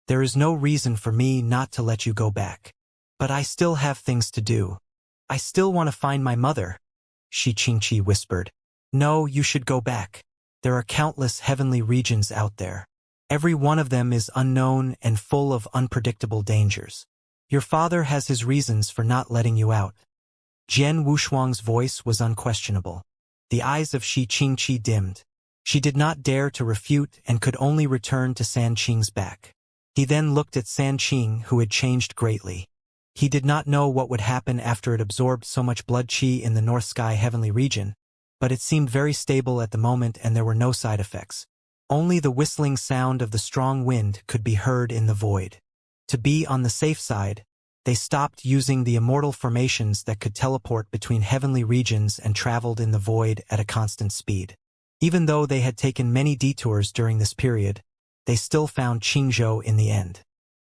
there is no reason for me not to let you go back. But I still have things to do. I still want to find my mother," Qingqi whispered. "No, you should go back. There are countless heavenly regions out there. Every one of them is unknown and full of unpredictable dangers. Your father has his reasons for not letting you out." Jian Wushuang's voice was unquestionable. The eyes of Qingqi dimmed. She did not dare to refute and could only return to San Qing's back. He then looked at San Qing, who had changed greatly. He did not know what would happen after it absorbed so much blood qi in the North Sky heavenly region, but it seemed very stable at the moment and there were no side effects. Only the whistling sound of the strong wind could be heard in the void. To be on the safe side, they stopped using the immortal formations that could teleport between heavenly regions and traveled in the void at a constant speed. Even though they had taken many detours during this period, they still found Qingzhou in the end.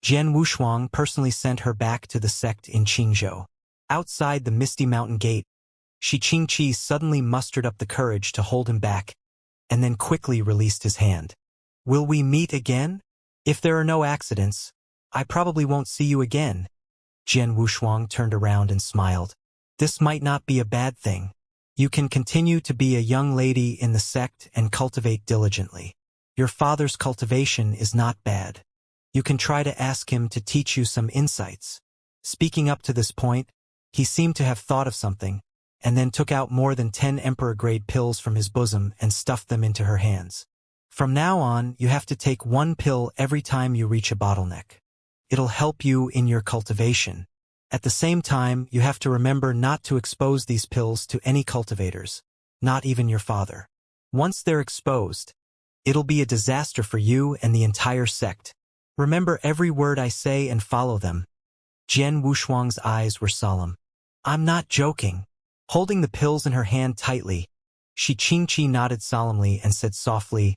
Jian Wushuang personally sent her back to the sect in Qingzhou. Outside the misty mountain gate, Qingqi suddenly mustered up the courage to hold him back, and then quickly released his hand. "Will we meet again? If there are no accidents, I probably won't see you again." Jian Wushuang turned around and smiled. "This might not be a bad thing. You can continue to be a young lady in the sect and cultivate diligently. Your father's cultivation is not bad. You can try to ask him to teach you some insights." Speaking up to this point, he seemed to have thought of something, and then took out more than 10 emperor-grade pills from his bosom and stuffed them into her hands. "From now on, you have to take 1 pill every time you reach a bottleneck. It'll help you in your cultivation. At the same time, you have to remember not to expose these pills to any cultivators, not even your father. Once they're exposed, it'll be a disaster for you and the entire sect. Remember every word I say and follow them." Jian Wushuang's eyes were solemn. "I'm not joking." Holding the pills in her hand tightly, Qingqi nodded solemnly and said softly,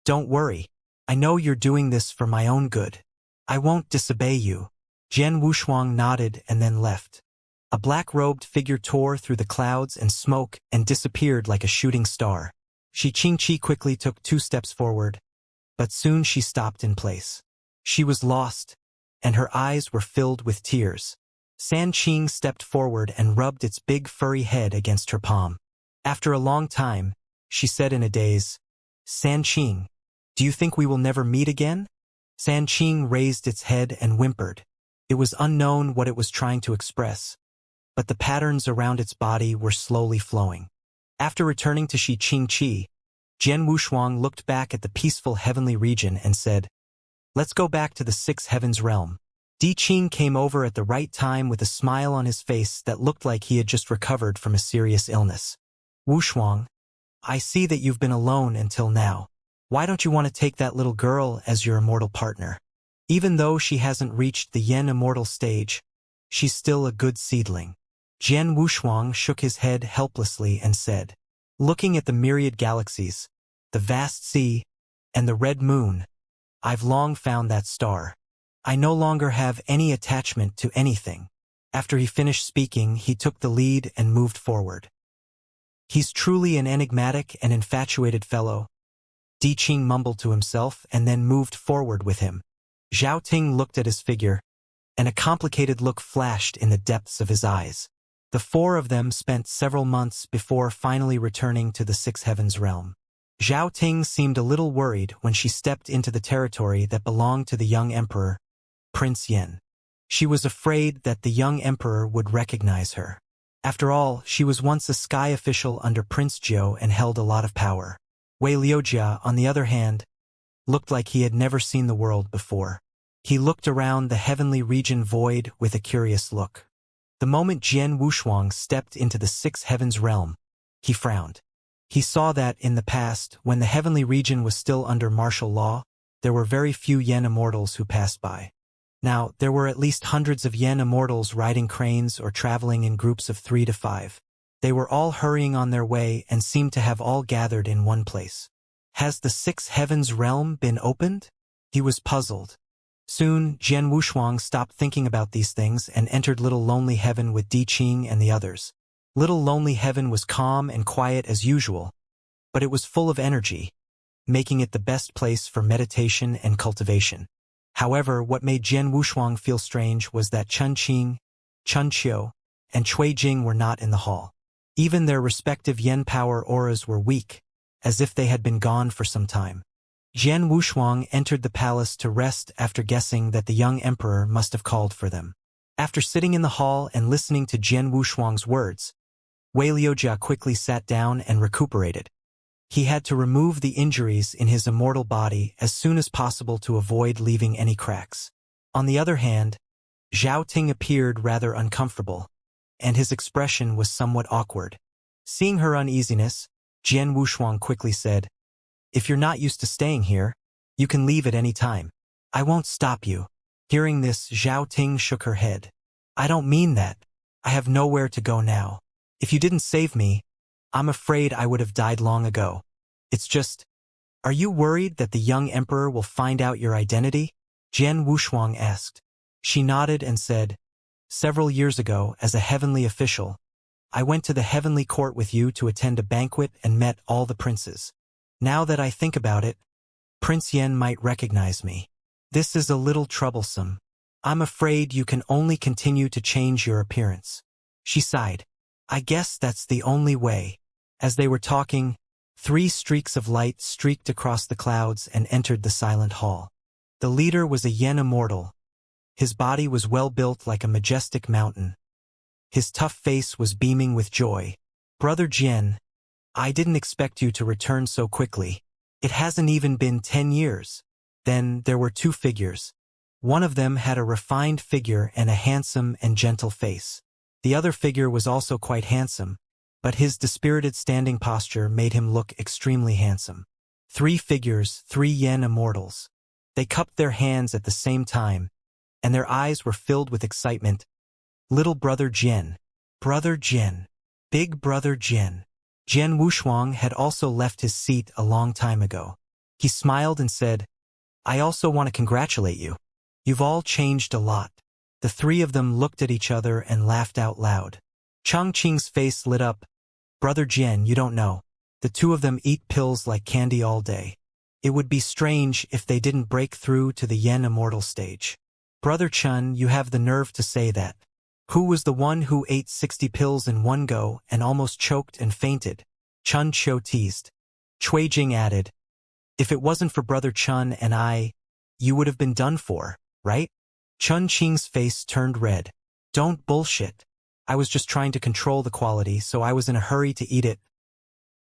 "Don't worry. I know you're doing this for my own good. I won't disobey you." Jian Wushuang nodded and then left. A black-robed figure tore through the clouds and smoke and disappeared like a shooting star. Qingqi quickly took 2 steps forward, but soon she stopped in place. She was lost, and her eyes were filled with tears. San Qing stepped forward and rubbed its big furry head against her palm. After a long time, she said in a daze, "San Qing, do you think we will never meet again?" San Qing raised its head and whimpered. It was unknown what it was trying to express, but the patterns around its body were slowly flowing. After returning to Qingqi, Jian Wushuang looked back at the peaceful heavenly region and said, "Let's go back to the 6th heavens realm." Di Qing came over at the right time with a smile on his face that looked like he had just recovered from a serious illness. "Wushuang, I see that you've been alone until now. Why don't you want to take that little girl as your immortal partner? Even though she hasn't reached the Yen immortal stage, she's still a good seedling." Jian Wushuang shook his head helplessly and said, "Looking at the myriad galaxies, the vast sea, and the red moon, I've long found that star. I no longer have any attachment to anything." After he finished speaking, he took the lead and moved forward. "He's truly an enigmatic and infatuated fellow," Di Qing mumbled to himself and then moved forward with him. Zhao Ting looked at his figure, and a complicated look flashed in the depths of his eyes. The four of them spent several months before finally returning to the Six Heavens realm. Zhao Ting seemed a little worried when she stepped into the territory that belonged to the young emperor, Prince Yen. She was afraid that the young emperor would recognize her. After all, she was once a sky official under Prince Jiu and held a lot of power. Wei Liujia, on the other hand, looked like he had never seen the world before. He looked around the heavenly region void with a curious look. The moment Jian Wushuang stepped into the Six Heavens realm, he frowned. He saw that, in the past, when the heavenly region was still under martial law, there were very few Yen immortals who passed by. Now, there were at least hundreds of Yen immortals riding cranes or traveling in groups of 3 to 5. They were all hurrying on their way and seemed to have all gathered in one place. Has the Six Heavens realm been opened? He was puzzled. Soon, Jian Wushuang stopped thinking about these things and entered Little Lonely Heaven with Di Qing and the others. Little Lonely Heaven was calm and quiet as usual, but it was full of energy, making it the best place for meditation and cultivation. However, what made Jian Wushuang feel strange was that Chun Qing, Chun Qiu, and Cui Jing were not in the hall. Even their respective yen power auras were weak, as if they had been gone for some time. Jian Wushuang entered the palace to rest after guessing that the young emperor must have called for them. After sitting in the hall and listening to Jian Wushuang's words, Wei Liujia quickly sat down and recuperated. He had to remove the injuries in his immortal body as soon as possible to avoid leaving any cracks. On the other hand, Zhao Ting appeared rather uncomfortable, and his expression was somewhat awkward. Seeing her uneasiness, Jian Wushuang quickly said, "If you're not used to staying here, you can leave at any time. I won't stop you." Hearing this, Zhao Ting shook her head. "I don't mean that. I have nowhere to go now. If you didn't save me, I'm afraid I would have died long ago. It's just, are you worried that the young emperor will find out your identity?" Jian Wushuang asked. She nodded and said, "Several years ago, as a heavenly official, I went to the heavenly court with you to attend a banquet and met all the princes. Now that I think about it, Prince Yen might recognize me. This is a little troublesome. I'm afraid you can only continue to change your appearance." She sighed. "I guess that's the only way." As they were talking, 3 streaks of light streaked across the clouds and entered the silent hall. The leader was a Yen immortal. His body was well built like a majestic mountain. His tough face was beaming with joy. "Brother Jian, I didn't expect you to return so quickly. It hasn't even been 10 years. Then there were 2 figures. One of them had a refined figure and a handsome and gentle face. The other figure was also quite handsome, but his dispirited standing posture made him look extremely handsome. 3 figures, 3 Yen immortals. They cupped their hands at the same time, and their eyes were filled with excitement. Little brother Jian. Brother Jian. Big brother Jian. Jian Wushuang had also left his seat a long time ago. He smiled and said, "I also want to congratulate you. You've all changed a lot." The 3 of them looked at each other and laughed out loud. Changqing's face lit up. "Brother Jian, you don't know. The 2 of them eat pills like candy all day. It would be strange if they didn't break through to the Yen immortal stage." "Brother Chun, you have the nerve to say that. Who was the one who ate 60 pills in one go and almost choked and fainted?" Chun Qiu teased. Cui Jing added, "If it wasn't for Brother Chun and I, you would have been done for, right?" Chun Qing's face turned red. "Don't bullshit. I was just trying to control the quality, so I was in a hurry to eat it."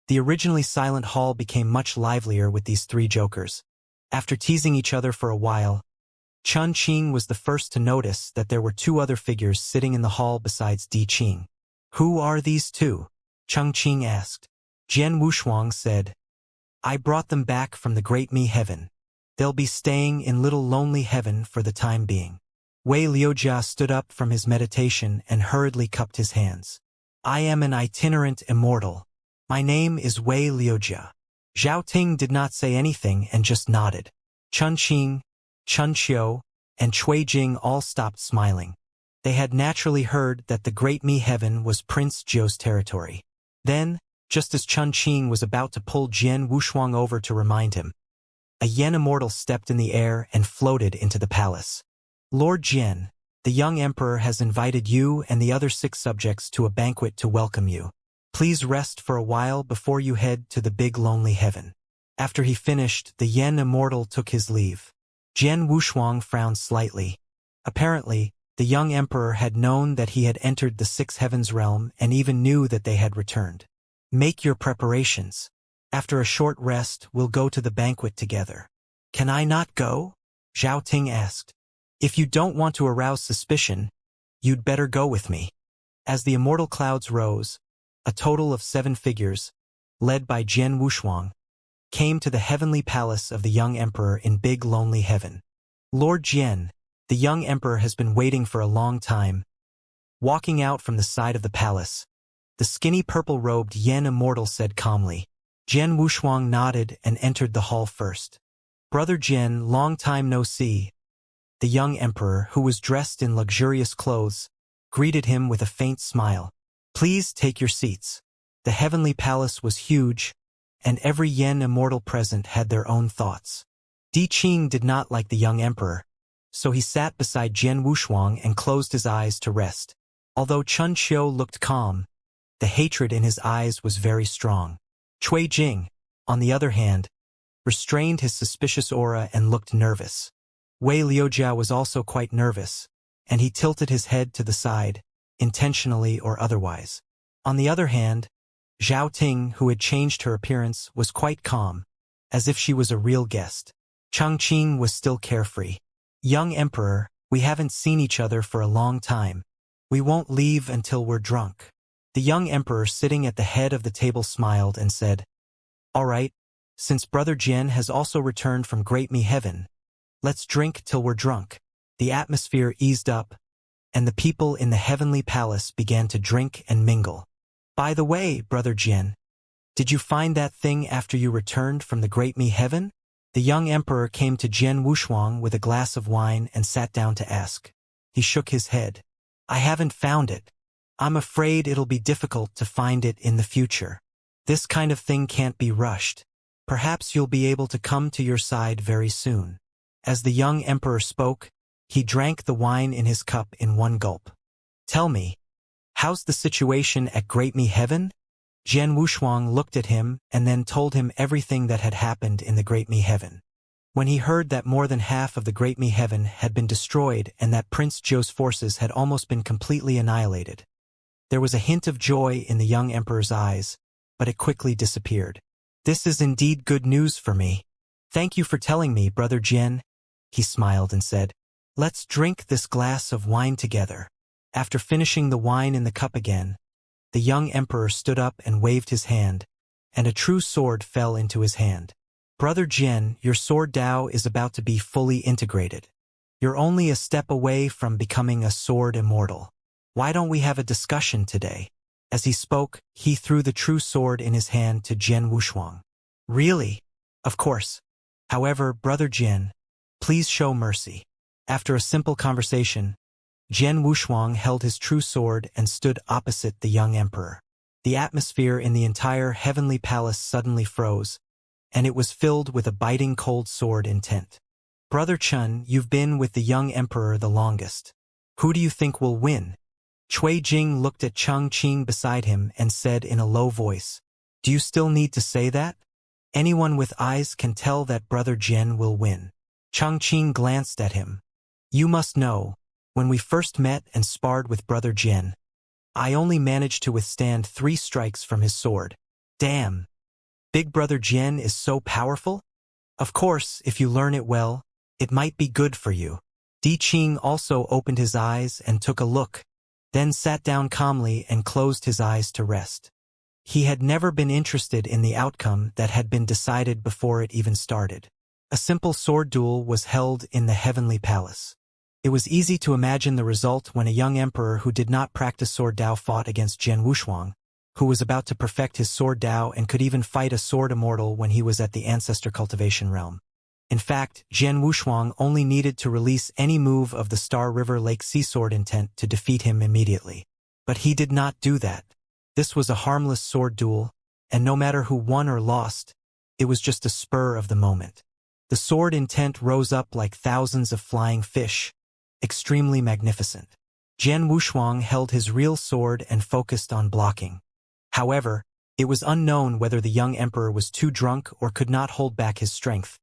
The originally silent hall became much livelier with these 3 jokers. After teasing each other for a while, Chun Qing was the first to notice that there were 2 other figures sitting in the hall besides Di Qing. "Who are these 2? Chun Qing asked. Jian Wushuang said, "I brought them back from the Great Me Heaven. They'll be staying in Little Lonely Heaven for the time being." Wei Liujia stood up from his meditation and hurriedly cupped his hands. "I am an itinerant immortal. My name is Wei Liujia." Zhao Ting did not say anything and just nodded. Chun Qing, Chun Qiu, and Cui Jing all stopped smiling. They had naturally heard that the Great Me Heaven was Prince Jiu's territory. Then, just as Chun Qing was about to pull Jian Wushuang over to remind him, a Yen immortal stepped in the air and floated into the palace. "Lord Jian, The young emperor has invited you and the other 6 subjects to a banquet to welcome you. Please rest for a while before you head to the big lonely heaven." After he finished, the Yen Immortal took his leave. Jian Wushuang frowned slightly. Apparently, the young emperor had known that he had entered the 6 heavens realm and even knew that they had returned. "Make your preparations. After a short rest, we'll go to the banquet together." "Can I not go?" Zhao Ting asked. "If you don't want to arouse suspicion, you'd better go with me." As the immortal clouds rose, a total of 7 figures, led by Jian Wushuang, came to the heavenly palace of the young emperor in big lonely heaven. "Lord Jian, the young emperor has been waiting for a long time." Walking out from the side of the palace, the skinny purple-robed Yen Immortal said calmly. Jian Wushuang nodded and entered the hall first. "Brother Jian, long time no see." The young emperor, who was dressed in luxurious clothes, greeted him with a faint smile. "Please take your seats." The heavenly palace was huge, and every Yen Immortal present had their own thoughts. Di Qing did not like the young emperor, so he sat beside Jian Wushuang and closed his eyes to rest. Although Chun Qiu looked calm, the hatred in his eyes was very strong. Cui Jing, on the other hand, restrained his suspicious aura and looked nervous. Wei Liujia was also quite nervous, and he tilted his head to the side, intentionally or otherwise. On the other hand, Zhao Ting, who had changed her appearance, was quite calm, as if she was a real guest. Changqing was still carefree. "Young Emperor, we haven't seen each other for a long time. We won't leave until we're drunk." The young emperor sitting at the head of the table smiled and said, "All right, since Brother Jian has also returned from Great Mi Heaven, let's drink till we're drunk." The atmosphere eased up, and the people in the heavenly palace began to drink and mingle. "By the way, Brother Jian, did you find that thing after you returned from the Great Mi Heaven?" The young emperor came to Jian Wushuang with a glass of wine and sat down to ask. He shook his head. "I haven't found it. I'm afraid it'll be difficult to find it in the future. This kind of thing can't be rushed. Perhaps you'll be able to come to your side very soon." As the young emperor spoke, he drank the wine in his cup in one gulp. "Tell me, how's the situation at Great Mi Heaven?" Jian Wushuang looked at him and then told him everything that had happened in the Great Mi Heaven. When he heard that more than half of the Great Mi Heaven had been destroyed and that Prince Zhou's forces had almost been completely annihilated, there was a hint of joy in the young emperor's eyes, but it quickly disappeared. "This is indeed good news for me. Thank you for telling me, Brother Jian." He smiled and said, "Let's drink this glass of wine together." After finishing the wine in the cup again, the young emperor stood up and waved his hand, and a true sword fell into his hand. "Brother Jian, your sword Dao is about to be fully integrated. You're only a step away from becoming a sword immortal. Why don't we have a discussion today?" As he spoke, he threw the true sword in his hand to Jian Wushuang. "Really? Of course. However, Brother Jian, please show mercy." After a simple conversation, Jian Wushuang held his true sword and stood opposite the young emperor. The atmosphere in the entire heavenly palace suddenly froze, and it was filled with a biting cold sword intent. "Brother Chun, you've been with the young emperor the longest. Who do you think will win?" Cui Jing looked at Changqing beside him and said in a low voice, "Do you still need to say that? Anyone with eyes can tell that Brother Jian will win." Changqing glanced at him. "You must know, when we first met and sparred with Brother Jian, I only managed to withstand 3 strikes from his sword. Damn! Big Brother Jian is so powerful? Of course, if you learn it well, it might be good for you." Di Qing also opened his eyes and took a look, then sat down calmly and closed his eyes to rest. He had never been interested in the outcome that had been decided before it even started. A simple sword duel was held in the heavenly palace. It was easy to imagine the result when a young emperor who did not practice sword Dao fought against Jian Wushuang, who was about to perfect his sword Dao and could even fight a sword immortal when he was at the ancestor cultivation realm. In fact, Jian Wushuang only needed to release any move of the Star River Lake Sea Sword intent to defeat him immediately. But he did not do that. This was a harmless sword duel, and no matter who won or lost, it was just a spur of the moment. The sword intent rose up like thousands of flying fish, extremely magnificent. Jian Wushuang held his real sword and focused on blocking. However, it was unknown whether the young emperor was too drunk or could not hold back his strength.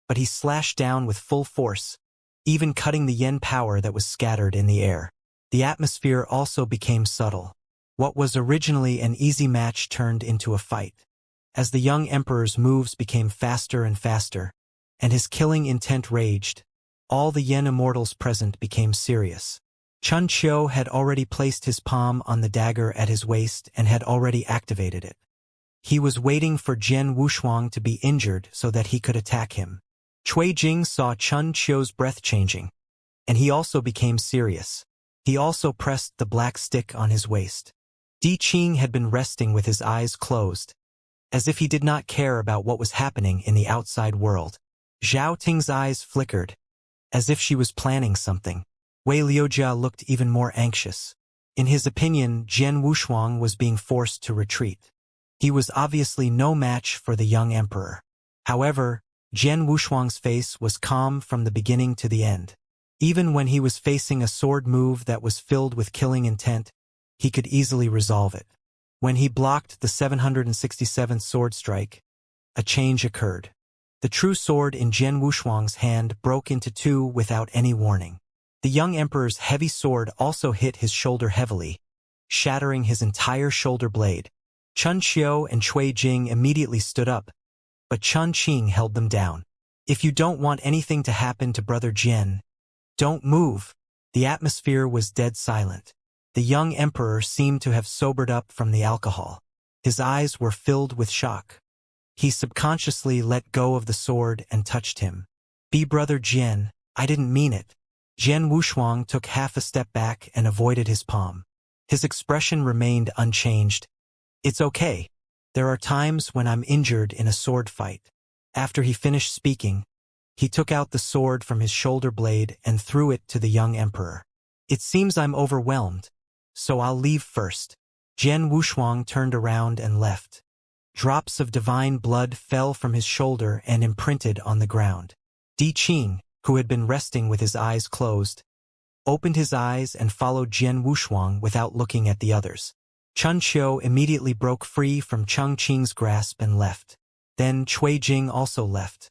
But he slashed down with full force, even cutting the yen power that was scattered in the air. The atmosphere also became subtle. What was originally an easy match turned into a fight. As the young emperor's moves became faster and faster, and his killing intent raged, all the yen immortals present became serious. Chun Qiu had already placed his palm on the dagger at his waist and had already activated it. He was waiting for Jian Wushuang to be injured so that he could attack him. Cui Jing saw Chun Qiu's breath changing, and he also became serious. He also pressed the black stick on his waist. Di Qing had been resting with his eyes closed, as if he did not care about what was happening in the outside world. Zhao Ting's eyes flickered, as if she was planning something. Wei Liujia looked even more anxious. In his opinion, Jian Wushuang was being forced to retreat. He was obviously no match for the young emperor. However, Jian Wushuang's face was calm from the beginning to the end. Even when he was facing a sword move that was filled with killing intent, he could easily resolve it. When he blocked the 767th sword strike, a change occurred. The true sword in Jian Wushuang's hand broke into two without any warning. The young emperor's heavy sword also hit his shoulder heavily, shattering his entire shoulder blade. Chun Qiu and Cui Jing immediately stood up, but Chun Qing held them down. If you don't want anything to happen to Brother Jian, don't move. The atmosphere was dead silent. The young emperor seemed to have sobered up from the alcohol. His eyes were filled with shock. He subconsciously let go of the sword and touched him. Be Brother Jian, I didn't mean it. Jian Wushuang took half a step back and avoided his palm. His expression remained unchanged. It's okay. There are times when I'm injured in a sword fight. After he finished speaking, he took out the sword from his shoulder blade and threw it to the young emperor. It seems I'm overwhelmed, so I'll leave first. Jian Wushuang turned around and left. Drops of divine blood fell from his shoulder and imprinted on the ground. Di Qing, who had been resting with his eyes closed, opened his eyes and followed Jian Wushuang without looking at the others. Chun Qiu immediately broke free from Chun Qing's grasp and left. Then Cui Jing also left.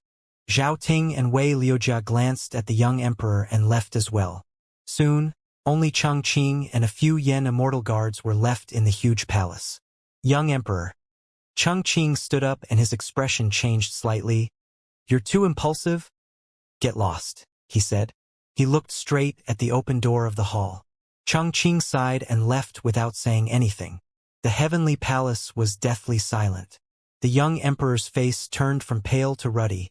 Zhao Ting and Wei Liujia glanced at the young emperor and left as well. Soon, only Chun Qing and a few yen immortal guards were left in the huge palace. Young emperor. Chun Qing stood up and his expression changed slightly. You're too impulsive? Get lost, he said. He looked straight at the open door of the hall. Chun Qing sighed and left without saying anything. The heavenly palace was deathly silent. The young emperor's face turned from pale to ruddy,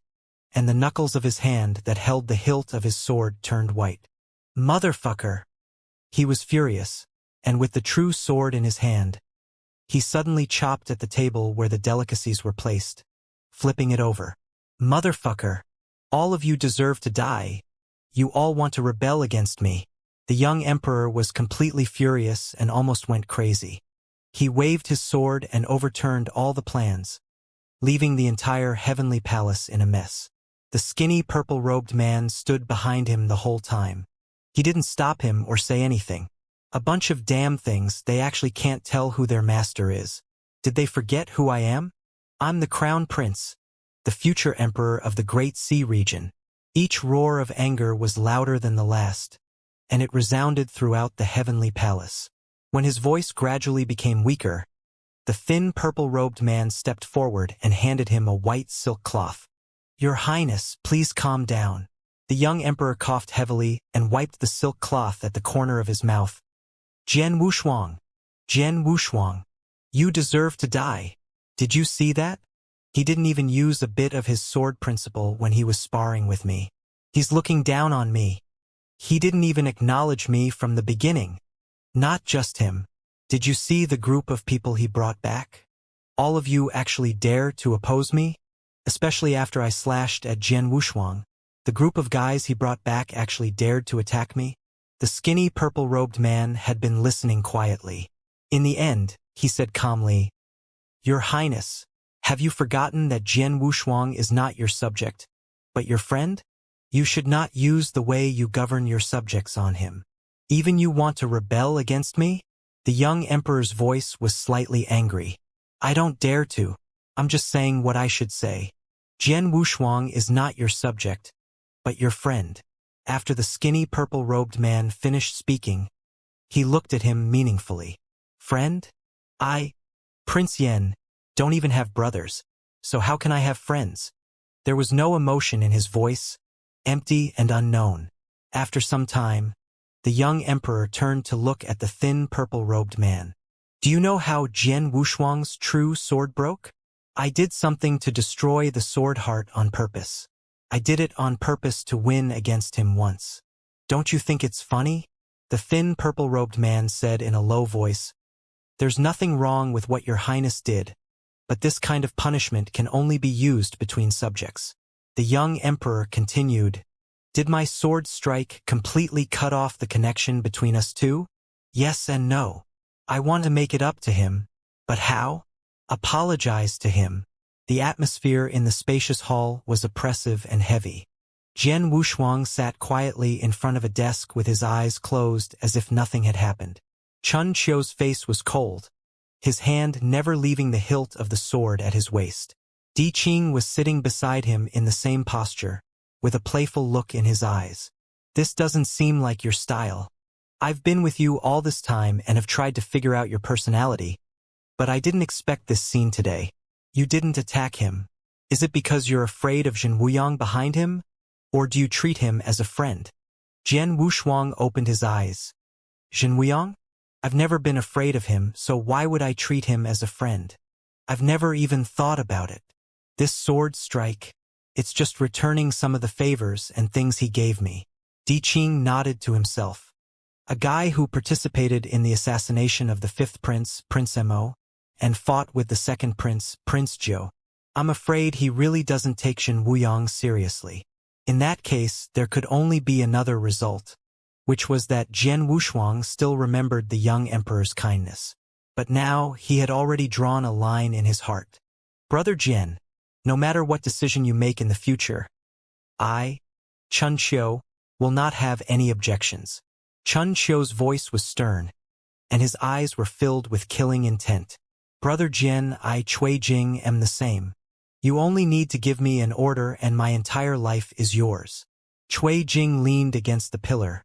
and the knuckles of his hand that held the hilt of his sword turned white. Motherfucker! He was furious, and with the true sword in his hand, he suddenly chopped at the table where the delicacies were placed, flipping it over. Motherfucker! All of you deserve to die. You all want to rebel against me. The young emperor was completely furious and almost went crazy. He waved his sword and overturned all the plans, leaving the entire heavenly palace in a mess. The skinny purple-robed man stood behind him the whole time. He didn't stop him or say anything. A bunch of damn things, they actually can't tell who their master is. Did they forget who I am? I'm the crown prince, the future emperor of the Great Sea region. Each roar of anger was louder than the last, and it resounded throughout the heavenly palace. When his voice gradually became weaker, the thin purple-robed man stepped forward and handed him a white silk cloth. Your Highness, please calm down. The young emperor coughed heavily and wiped the silk cloth at the corner of his mouth. Jian Wushuang, you deserve to die. Did you see that? He didn't even use a bit of his sword principle when he was sparring with me. He's looking down on me. He didn't even acknowledge me from the beginning. Not just him. Did you see the group of people he brought back? All of you actually dare to oppose me? Especially after I slashed at Jian Wushuang. The group of guys he brought back actually dared to attack me? The skinny purple-robed man had been listening quietly. In the end, he said calmly, Your Highness, have you forgotten that Jian Wushuang is not your subject, but your friend? You should not use the way you govern your subjects on him. Even you want to rebel against me? The young emperor's voice was slightly angry. I don't dare to. I'm just saying what I should say. Jian Wushuang is not your subject, but your friend. After the skinny purple-robed man finished speaking, he looked at him meaningfully. Friend? Prince Yen, don't even have brothers, so how can I have friends? There was no emotion in his voice, empty and unknown. After some time, the young emperor turned to look at the thin purple-robed man. Do you know how Jian Wushuang's true sword broke? I did something to destroy the sword heart on purpose. I did it on purpose to win against him once. Don't you think it's funny? The thin purple-robed man said in a low voice, There's nothing wrong with what your highness did, but this kind of punishment can only be used between subjects. The young emperor continued, Did my sword strike completely cut off the connection between us two? Yes and no. I want to make it up to him, but how? Apologize to him. The atmosphere in the spacious hall was oppressive and heavy. Jian Wushuang sat quietly in front of a desk with his eyes closed as if nothing had happened. Chun Qiu's face was cold, his hand never leaving the hilt of the sword at his waist. Di Qing was sitting beside him in the same posture, with a playful look in his eyes. This doesn't seem like your style. I've been with you all this time and have tried to figure out your personality, but I didn't expect this scene today. You didn't attack him. Is it because you're afraid of Zhen Wuyang behind him? Or do you treat him as a friend? Jian Wushuang opened his eyes. Zhen Wuyang? I've never been afraid of him, so why would I treat him as a friend? I've never even thought about it. This sword strike, it's just returning some of the favors and things he gave me. Di Qing nodded to himself. A guy who participated in the assassination of the fifth prince, Prince Mo, and fought with the second prince, Prince Zhou. I'm afraid he really doesn't take Zhen Wuyang seriously. In that case, there could only be another result, which was that Jian Wushuang still remembered the young emperor's kindness. But now he had already drawn a line in his heart. Brother Jian, no matter what decision you make in the future, I, Chun Qiu, will not have any objections. Chun Qiu's voice was stern, and his eyes were filled with killing intent. Brother Jian, I Cui Jing am the same. You only need to give me an order and my entire life is yours. Cui Jing leaned against the pillar,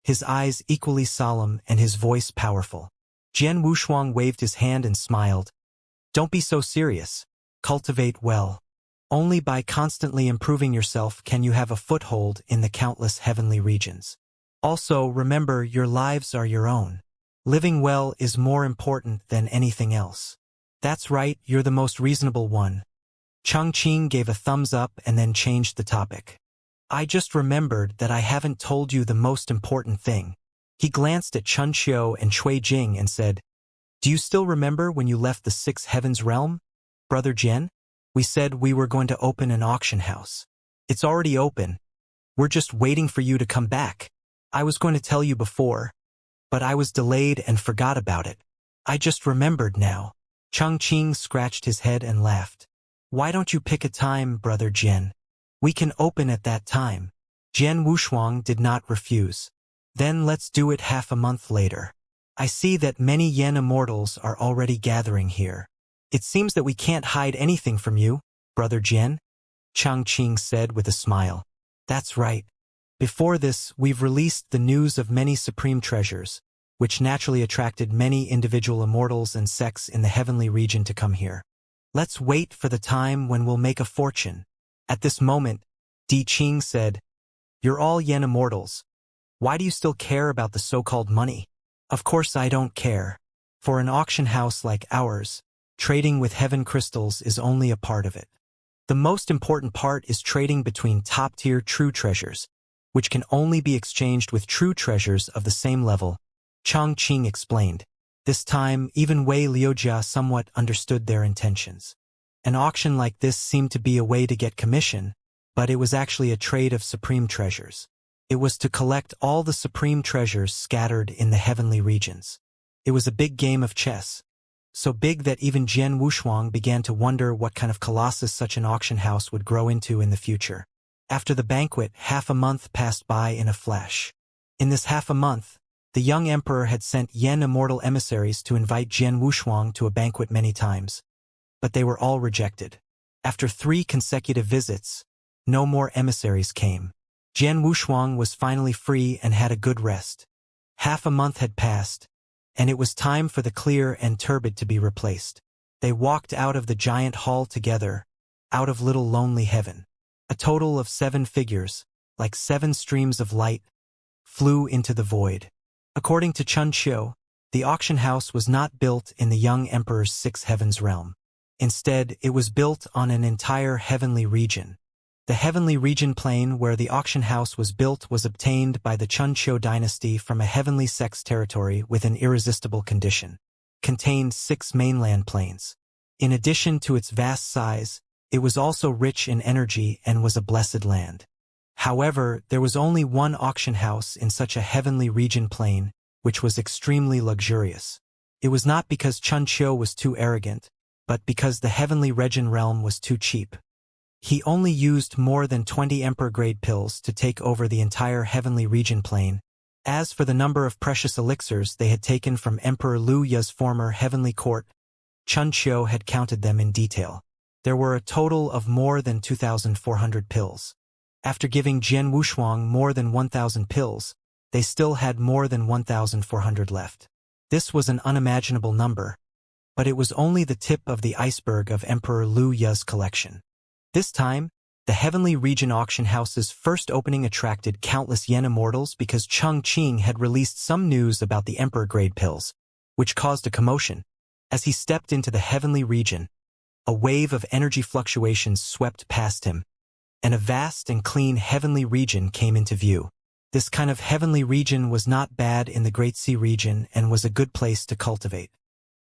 his eyes equally solemn and his voice powerful. Jian Wushuang waved his hand and smiled. Don't be so serious. Cultivate well. Only by constantly improving yourself can you have a foothold in the countless heavenly regions. Also, remember your lives are your own. Living well is more important than anything else. That's right, you're the most reasonable one. Chongqing gave a thumbs up and then changed the topic. I just remembered that I haven't told you the most important thing. He glanced at Chun Qiu and Cui Jing and said, Do you still remember when you left the Sixth Heavens realm? Brother Jian? We said we were going to open an auction house. It's already open. We're just waiting for you to come back. I was going to tell you before, but I was delayed and forgot about it. I just remembered now. Chongqing scratched his head and laughed. Why don't you pick a time, Brother Jian? We can open at that time. Jian Wushuang did not refuse. Then let's do it half a month later. I see that many Yen immortals are already gathering here. It seems that we can't hide anything from you, Brother Jian, Chongqing said with a smile. That's right. Before this, we've released the news of many supreme treasures, which naturally attracted many individual immortals and sects in the heavenly region to come here. Let's wait for the time when we'll make a fortune. At this moment, Di Qing said, You're all Yen immortals. Why do you still care about the so-called money? Of course I don't care. For an auction house like ours, trading with heaven crystals is only a part of it. The most important part is trading between top-tier true treasures, which can only be exchanged with true treasures of the same level, Chongqing explained. This time, even Wei Liujia somewhat understood their intentions. An auction like this seemed to be a way to get commission, but it was actually a trade of supreme treasures. It was to collect all the supreme treasures scattered in the heavenly regions. It was a big game of chess, so big that even Jian Wushuang began to wonder what kind of colossus such an auction house would grow into in the future. After the banquet, half a month passed by in a flash. In this half a month, the young emperor had sent Immortal emissaries to invite Jian Wushuang to a banquet many times, but they were all rejected. After 3 consecutive visits, no more emissaries came. Jian Wushuang was finally free and had a good rest. Half a month had passed, and it was time for the clear and turbid to be replaced. They walked out of the giant hall together, out of little lonely heaven. A total of 7 figures, like 7 streams of light, flew into the void. According to Chun Qiu, the auction house was not built in the young emperor's 6 heavens realm. Instead, it was built on an entire heavenly region. The heavenly region plane where the auction house was built was obtained by the Chun Qiu dynasty from a heavenly sex territory with an irresistible condition. Contained 6 mainland planes. In addition to its vast size, it was also rich in energy and was a blessed land. However, there was only one auction house in such a heavenly region plane, which was extremely luxurious. It was not because Chun Qiu was too arrogant, but because the heavenly region realm was too cheap. He only used more than 20 emperor-grade pills to take over the entire heavenly region plane. As for the number of precious elixirs they had taken from Emperor Liu Ya's former heavenly court, Chun Qiu had counted them in detail. There were a total of more than 2,400 pills. After giving Jian Wushuang more than 1,000 pills, they still had more than 1,400 left. This was an unimaginable number, but it was only the tip of the iceberg of Emperor Liu Ya's collection. This time, the heavenly region auction house's first opening attracted countless yen immortals because Cheng Qing had released some news about the emperor-grade pills, which caused a commotion. As he stepped into the heavenly region, a wave of energy fluctuations swept past him, and a vast and clean heavenly region came into view. This kind of heavenly region was not bad in the Great Sea region and was a good place to cultivate.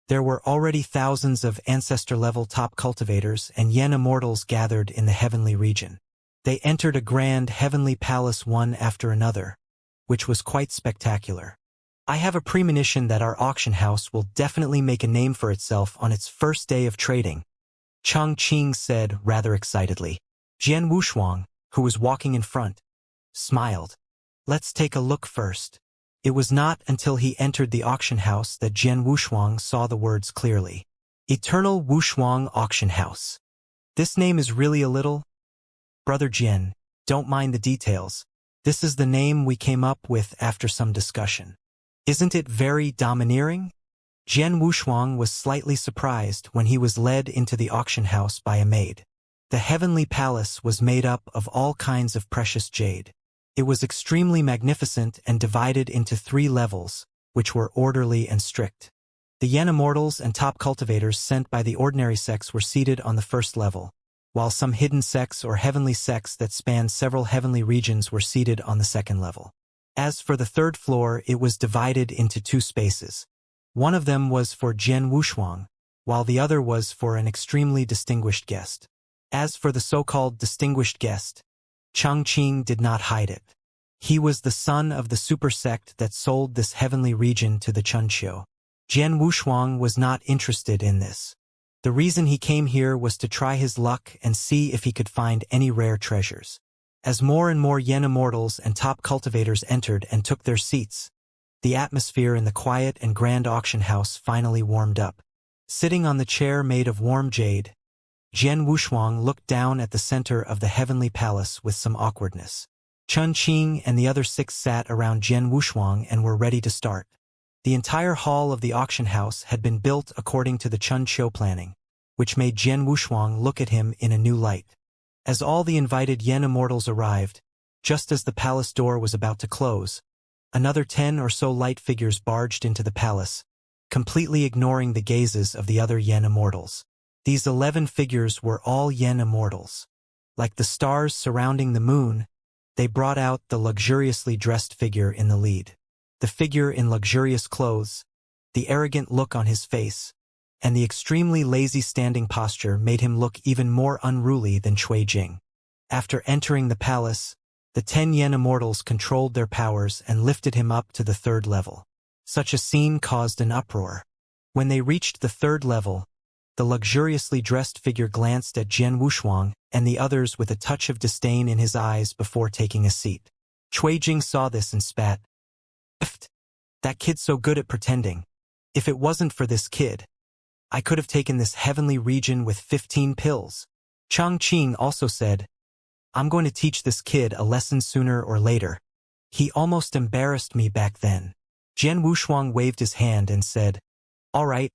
There were already thousands of ancestor-level top cultivators and yen immortals gathered in the heavenly region. They entered a grand heavenly palace one after another, which was quite spectacular. I have a premonition that our auction house will definitely make a name for itself on its first day of trading, Cheng Qing said rather excitedly. Jian Wushuang, who was walking in front, smiled. Let's take a look first. It was not until he entered the auction house that Jian Wushuang saw the words clearly. Eternal Wushuang Auction House. This name is really a little... Brother Jian, don't mind the details. This is the name we came up with after some discussion. Isn't it very domineering? Jian Wushuang was slightly surprised when he was led into the auction house by a maid. The heavenly palace was made up of all kinds of precious jade. It was extremely magnificent and divided into 3 levels, which were orderly and strict. The yen immortals and top cultivators sent by the ordinary sects were seated on the first level, while some hidden sects or heavenly sects that spanned several heavenly regions were seated on the second level. As for the 3rd floor, it was divided into 2 spaces. One of them was for Jian Wushuang, while the other was for an extremely distinguished guest. As for the so-called distinguished guest, Cheng Qing did not hide it. He was the son of the super sect that sold this heavenly region to the Chun Qiu. Jian Wushuang was not interested in this. The reason he came here was to try his luck and see if he could find any rare treasures. As more and more yen immortals and top cultivators entered and took their seats, the atmosphere in the quiet and grand auction house finally warmed up. Sitting on the chair made of warm jade, Jian Wushuang looked down at the center of the heavenly palace with some awkwardness. Chun Qing and the other 6 sat around Jian Wushuang and were ready to start. The entire hall of the auction house had been built according to the Chun Qiu planning, which made Jian Wushuang look at him in a new light. As all the invited yen immortals arrived, just as the palace door was about to close, another 10 or so light figures barged into the palace, completely ignoring the gazes of the other yen immortals. These 11 figures were all yen immortals. Like the stars surrounding the moon, they brought out the luxuriously dressed figure in the lead. The figure in luxurious clothes, the arrogant look on his face, and the extremely lazy standing posture made him look even more unruly than Cui Jing. After entering the palace, the 10 yen immortals controlled their powers and lifted him up to the 3rd level. Such a scene caused an uproar. When they reached the 3rd level, The luxuriously dressed figure glanced at Jian Wushuang and the others with a touch of disdain in his eyes before taking a seat. Cui Jing saw this and spat. "Pfft, that kid's so good at pretending. If it wasn't for this kid, I could have taken this heavenly region with 15 pills." Chang Qing also said, "I'm going to teach this kid a lesson sooner or later. He almost embarrassed me back then." Jian Wushuang waved his hand and said, "All right,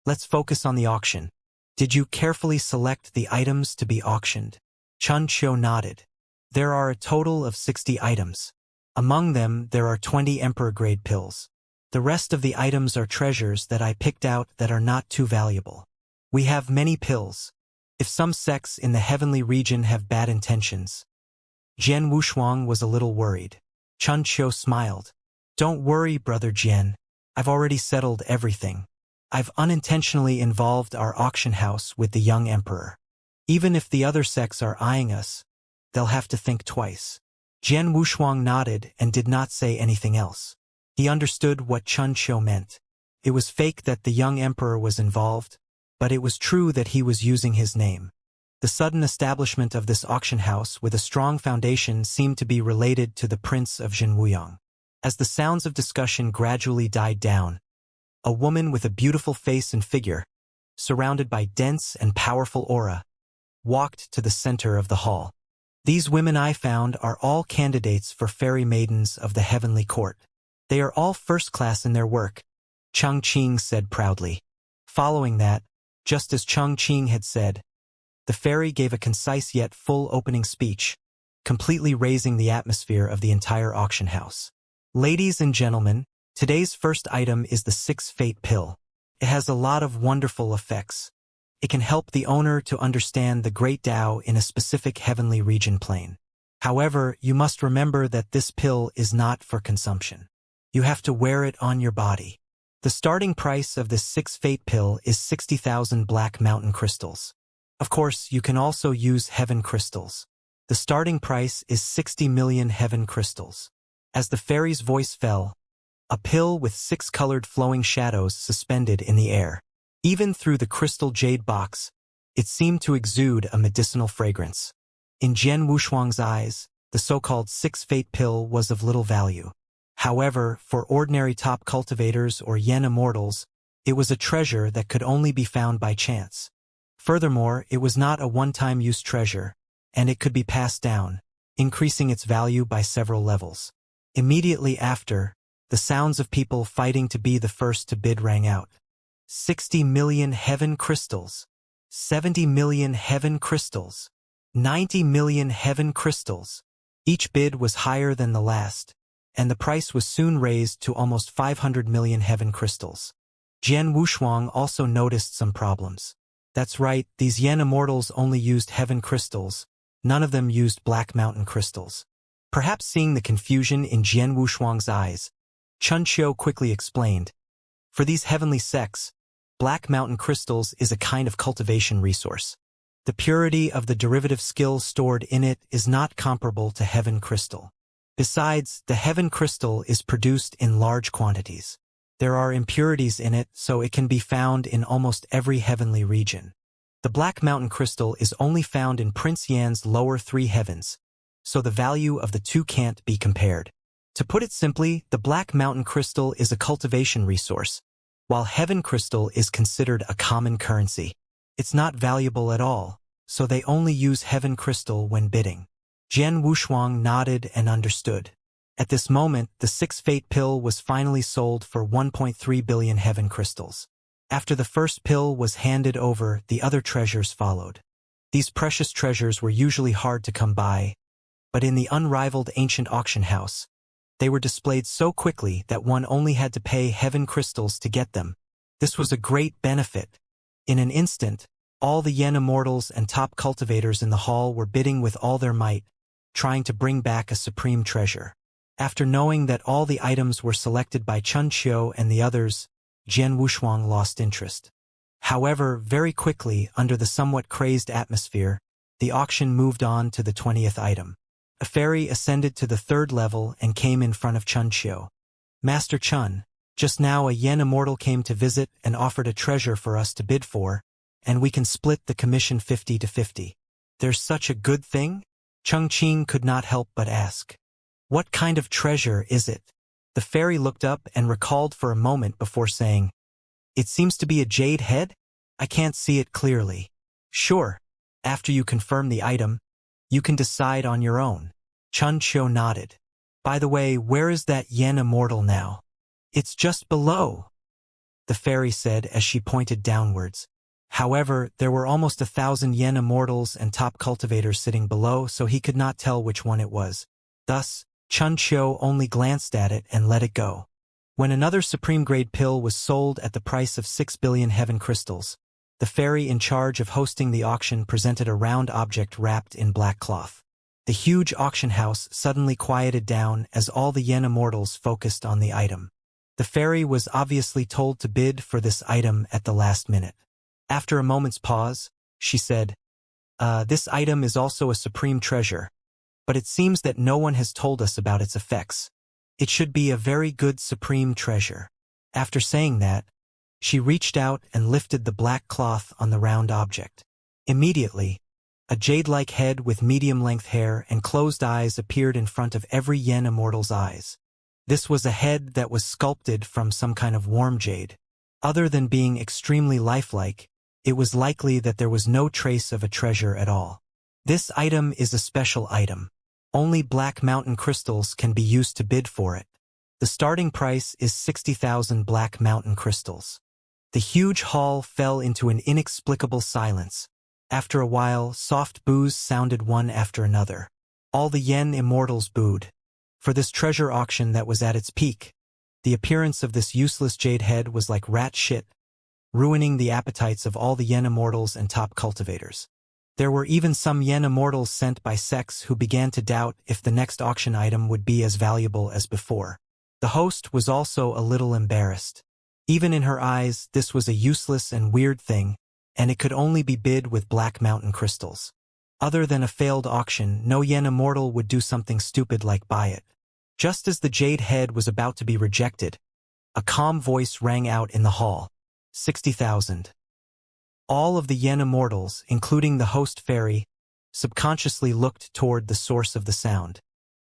let's focus on the auction. Did you carefully select the items to be auctioned?" Chun Qiu nodded. "There are a total of 60 items. Among them, there are 20 emperor-grade pills. The rest of the items are treasures that I picked out that are not too valuable. We have many pills. If some sects in the heavenly region have bad intentions." Jian Wushuang was a little worried. Chun Qiu smiled. "Don't worry, Brother Jian. I've already settled everything. I've unintentionally involved our auction house with the young emperor. Even if the other sects are eyeing us, they'll have to think twice." Jian Wushuang nodded and did not say anything else. He understood what Chun Qiu meant. It was fake that the young emperor was involved, but it was true that he was using his name. The sudden establishment of this auction house with a strong foundation seemed to be related to the Prince of Jinwuyang. As the sounds of discussion gradually died down, a woman with a beautiful face and figure, surrounded by dense and powerful aura, walked to the center of the hall. "These women I found are all candidates for fairy maidens of the heavenly court. They are all first class in their work," Chang Qing said proudly. Following that, just as Chang Qing had said, the fairy gave a concise yet full opening speech, completely raising the atmosphere of the entire auction house. "Ladies and gentlemen, today's first item is the 6 Fate Pill. It has a lot of wonderful effects. It can help the owner to understand the great Tao in a specific heavenly region plane. However, you must remember that this pill is not for consumption. You have to wear it on your body. The starting price of this 6 Fate Pill is 60,000 Black Mountain crystals. Of course, you can also use heaven crystals. The starting price is 60 million heaven crystals." As the fairy's voice fell, a pill with 6 colored flowing shadows suspended in the air. Even through the crystal jade box, it seemed to exude a medicinal fragrance. In Jian Wushuang's eyes, the so-called 6 Fate Pill was of little value. However, for ordinary top cultivators or yen immortals, it was a treasure that could only be found by chance. Furthermore, it was not a one-time use treasure, and it could be passed down, increasing its value by several levels. Immediately after, the sounds of people fighting to be the first to bid rang out. 60 million heaven crystals, 70 million heaven crystals, 90 million heaven crystals. Each bid was higher than the last, and the price was soon raised to almost 500 million heaven crystals. Jian Wushuang also noticed some problems. That's right, these yen immortals only used heaven crystals, none of them used Black Mountain crystals. Perhaps seeing the confusion in Jian Wushuang's eyes, Chun Qiu quickly explained, "For these heavenly sects, Black Mountain crystals is a kind of cultivation resource. The purity of the derivative skills stored in it is not comparable to heaven crystal. Besides, the heaven crystal is produced in large quantities. There are impurities in it, so it can be found in almost every heavenly region. The Black Mountain crystal is only found in Prince Yan's lower 3 heavens, so the value of the two can't be compared. To put it simply, the Black Mountain crystal is a cultivation resource, while heaven crystal is considered a common currency. It's not valuable at all, so they only use heaven crystal when bidding." Jian Wushuang nodded and understood. At this moment, the 6 Fate Pill was finally sold for 1.3 billion heaven crystals. After the first pill was handed over, the other treasures followed. These precious treasures were usually hard to come by, but in the unrivaled ancient auction house, they were displayed so quickly that one only had to pay heaven crystals to get them. This was a great benefit. In an instant, all the yen immortals and top cultivators in the hall were bidding with all their might, trying to bring back a supreme treasure. After knowing that all the items were selected by Chun Qiu and the others, Jian Wushuang lost interest. However, very quickly, under the somewhat crazed atmosphere, the auction moved on to the 20th item. A fairy ascended to the 3rd level and came in front of Chun Qiu. "Master Chun, just now a yen immortal came to visit and offered a treasure for us to bid for, and we can split the commission 50 to 50. There's such a good thing? Chengqing could not help but ask. What kind of treasure is it? The fairy looked up and recalled for a moment before saying, It seems to be a jade head? I can't see it clearly. Sure. After you confirm the item, you can decide on your own. Chun Qiu nodded. By the way, where is that yen immortal now? It's just below, the fairy said as she pointed downwards. However, there were almost 1,000 yen immortals and top cultivators sitting below, so he could not tell which one it was. Thus, Chun Qiu only glanced at it and let it go. When another supreme-grade pill was sold at the price of 6 billion heaven crystals, the fairy in charge of hosting the auction presented a round object wrapped in black cloth. The huge auction house suddenly quieted down as all the yen immortals focused on the item. The fairy was obviously told to bid for this item at the last minute. After a moment's pause, she said, This item is also a supreme treasure, but it seems that no one has told us about its effects. It should be a very good supreme treasure. After saying that, she reached out and lifted the black cloth on the round object. Immediately, a jade-like head with medium-length hair and closed eyes appeared in front of every yen immortal's eyes. This was a head that was sculpted from some kind of warm jade. Other than being extremely lifelike, it was likely that there was no trace of a treasure at all. This item is a special item. Only black mountain crystals can be used to bid for it. The starting price is 60,000 black mountain crystals. The huge hall fell into an inexplicable silence. After a while, soft boos sounded one after another. All the yen immortals booed. For this treasure auction that was at its peak, the appearance of this useless jade head was like rat shit, ruining the appetites of all the yen immortals and top cultivators. There were even some yen immortals sent by sects who began to doubt if the next auction item would be as valuable as before. The host was also a little embarrassed. Even in her eyes, this was a useless and weird thing, and it could only be bid with black mountain crystals. Other than a failed auction, no yen immortal would do something stupid like buy it. Just as the jade head was about to be rejected, a calm voice rang out in the hall. 60,000. All of the yen immortals, including the host fairy, subconsciously looked toward the source of the sound.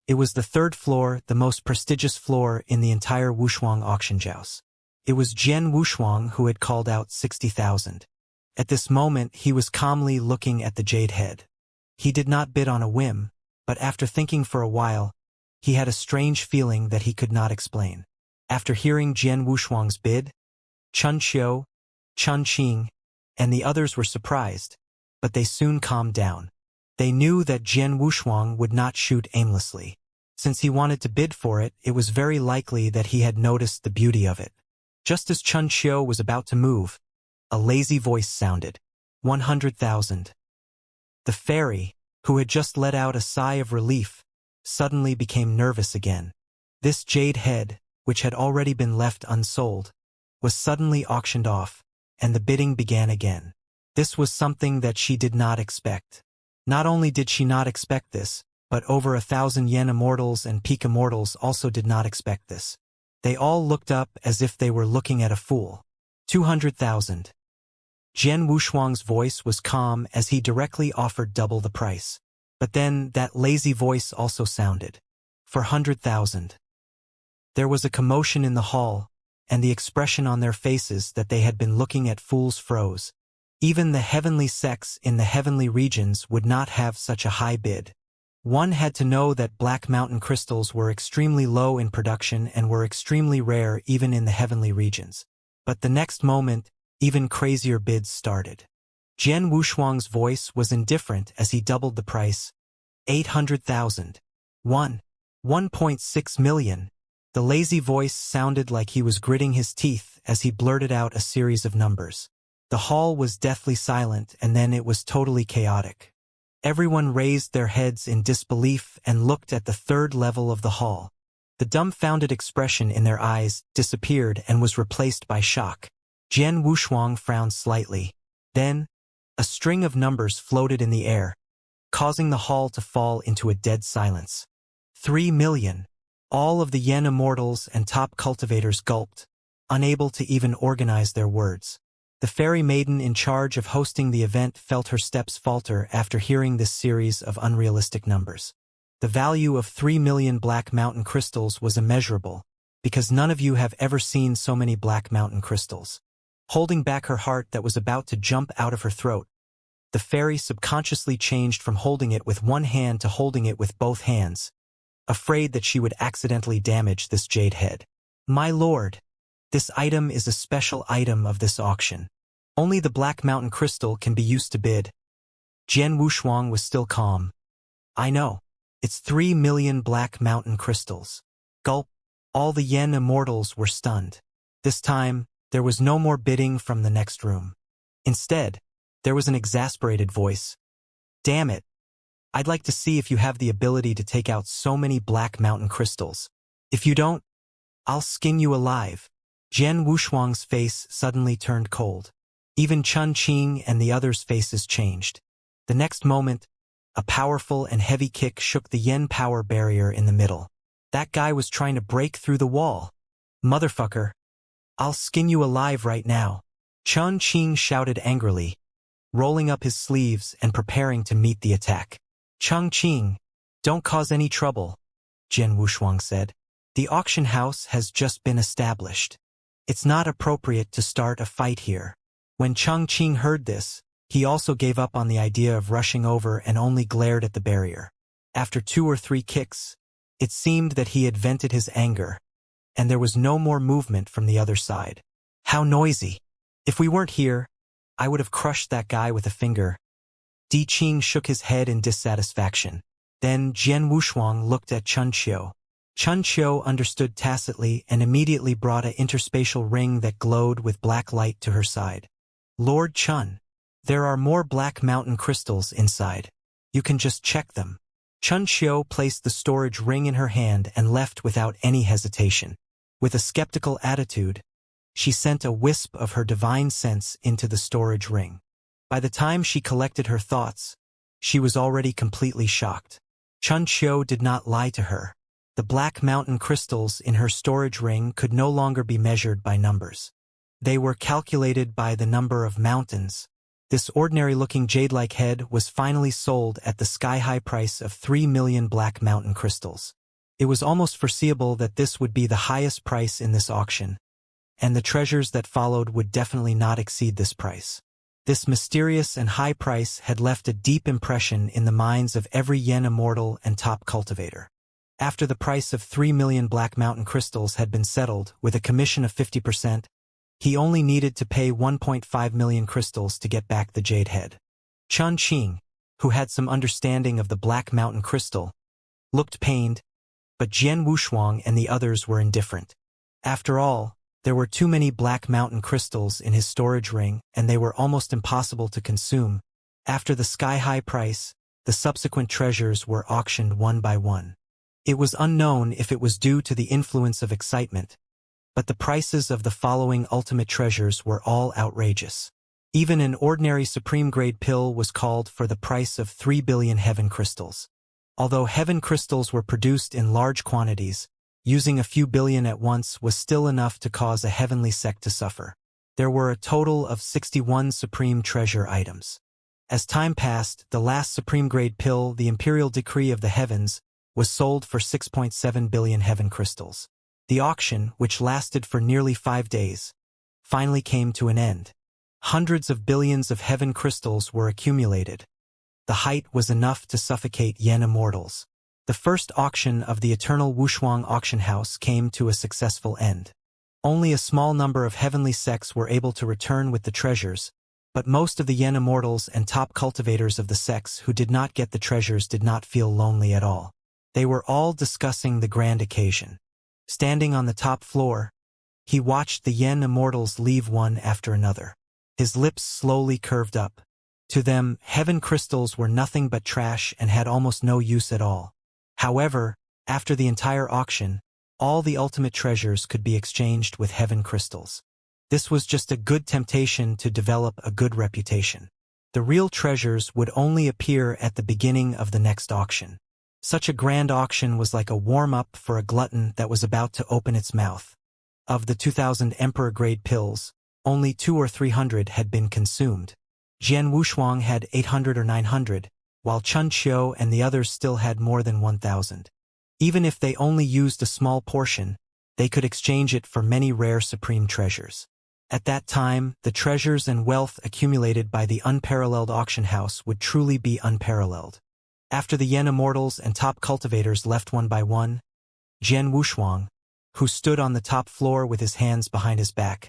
It was the third floor, the most prestigious floor in the entire Wushuang auction house. It was Jian Wushuang who had called out 60,000. At this moment, he was calmly looking at the jade head. He did not bid on a whim, but after thinking for a while, he had a strange feeling that he could not explain. After hearing Jian Wushuang's bid, Chun Qiu, Chun Qing, and the others were surprised, but they soon calmed down. They knew that Jian Wushuang would not shoot aimlessly. Since he wanted to bid for it, it was very likely that he had noticed the beauty of it. Just as Chun Qiu was about to move, a lazy voice sounded. 100,000. The fairy, who had just let out a sigh of relief, suddenly became nervous again. This jade head, which had already been left unsold, was suddenly auctioned off, and the bidding began again. This was something that she did not expect. Not only did she not expect this, but over 1,000 yen immortals and peak immortals also did not expect this. They all looked up as if they were looking at a fool. 200,000. Jian Wushuang's voice was calm as he directly offered double the price. But then that lazy voice also sounded. 400,000. There was a commotion in the hall, and the expression on their faces that they had been looking at fools froze. Even the heavenly sects in the heavenly regions would not have such a high bid. One had to know that black mountain crystals were extremely low in production and were extremely rare even in the heavenly regions. But the next moment, even crazier bids started. Jian Wushuang's voice was indifferent as he doubled the price. 800,000. 1.6 million. The lazy voice sounded like he was gritting his teeth as he blurted out a series of numbers. The hall was deathly silent, and then it was totally chaotic. Everyone raised their heads in disbelief and looked at the third level of the hall. The dumbfounded expression in their eyes disappeared and was replaced by shock. Jian Wushuang frowned slightly. Then, a string of numbers floated in the air, causing the hall to fall into a dead silence. 3 million. All of the yen immortals and top cultivators gulped, unable to even organize their words. The fairy maiden in charge of hosting the event felt her steps falter after hearing this series of unrealistic numbers. The value of 3 million black mountain crystals was immeasurable, because none of you have ever seen so many black mountain crystals. Holding back her heart that was about to jump out of her throat, the fairy subconsciously changed from holding it with one hand to holding it with both hands, afraid that she would accidentally damage this jade head. My lord, this item is a special item of this auction. Only the black mountain crystal can be used to bid. Jian Wushuang was still calm. I know. It's 3 million black mountain crystals. Gulp. All the Yen immortals were stunned. This time, there was no more bidding from the next room. Instead, there was an exasperated voice. Damn it. I'd like to see if you have the ability to take out so many black mountain crystals. If you don't, I'll skin you alive. Jian Wushuang's face suddenly turned cold. Even Chun Qing and the others' faces changed. The next moment, a powerful and heavy kick shook the Yen power barrier in the middle. That guy was trying to break through the wall. Motherfucker. I'll skin you alive right now. Chun Qing shouted angrily, rolling up his sleeves and preparing to meet the attack. Chun Qing, don't cause any trouble, Jian Wushuang said. The auction house has just been established. It's not appropriate to start a fight here. When Chun Qing heard this, he also gave up on the idea of rushing over and only glared at the barrier. After 2 or 3 kicks, it seemed that he had vented his anger, and there was no more movement from the other side. How noisy! If we weren't here, I would have crushed that guy with a finger. Di Qing shook his head in dissatisfaction. Then Jian Wushuang looked at Chun Qiu. Chun Qiu understood tacitly and immediately brought an interspatial ring that glowed with black light to her side. Lord Chun, there are more black mountain crystals inside. You can just check them. Chun Qiu placed the storage ring in her hand and left without any hesitation. With a skeptical attitude, she sent a wisp of her divine sense into the storage ring. By the time she collected her thoughts, she was already completely shocked. Chun Qiu did not lie to her. The black mountain crystals in her storage ring could no longer be measured by numbers. They were calculated by the number of mountains. This ordinary-looking jade-like head was finally sold at the sky-high price of 3 million black mountain crystals. It was almost foreseeable that this would be the highest price in this auction, and the treasures that followed would definitely not exceed this price. This mysterious and high price had left a deep impression in the minds of every Yen immortal and top cultivator. After the price of 3 million black mountain crystals had been settled with a commission of 50%, he only needed to pay 1.5 million crystals to get back the jade head. Chun Qing, who had some understanding of the black mountain crystal, looked pained, but Jian Wushuang and the others were indifferent. After all, there were too many black mountain crystals in his storage ring, and they were almost impossible to consume. After the sky-high price, the subsequent treasures were auctioned one by one. It was unknown if it was due to the influence of excitement, but the prices of the following ultimate treasures were all outrageous. Even an ordinary supreme-grade pill was called for the price of 3 billion heaven crystals. Although heaven crystals were produced in large quantities, using a few billion at once was still enough to cause a heavenly sect to suffer. There were a total of 61 supreme treasure items. As time passed, the last supreme-grade pill, the Imperial Decree of the Heavens, was sold for 6.7 billion heaven crystals. The auction, which lasted for nearly 5 days, finally came to an end. Hundreds of billions of heaven crystals were accumulated. The height was enough to suffocate Yen immortals. The first auction of the Eternal Wushuang auction house came to a successful end. Only a small number of heavenly sects were able to return with the treasures, but most of the Yen immortals and top cultivators of the sects who did not get the treasures did not feel lonely at all. They were all discussing the grand occasion. Standing on the top floor, he watched the Yen immortals leave one after another. His lips slowly curved up. To them, heaven crystals were nothing but trash and had almost no use at all. However, after the entire auction, all the ultimate treasures could be exchanged with heaven crystals. This was just a good temptation to develop a good reputation. The real treasures would only appear at the beginning of the next auction. Such a grand auction was like a warm-up for a glutton that was about to open its mouth. Of the 2,000 emperor-grade pills, only 200 or 300 had been consumed. Jian Wushuang had 800 or 900, while Chun Qiu and the others still had more than 1,000. Even if they only used a small portion, they could exchange it for many rare supreme treasures. At that time, the treasures and wealth accumulated by the unparalleled auction house would truly be unparalleled. After the Yen Immortals and top cultivators left one by one, Jian Wushuang, who stood on the top floor with his hands behind his back,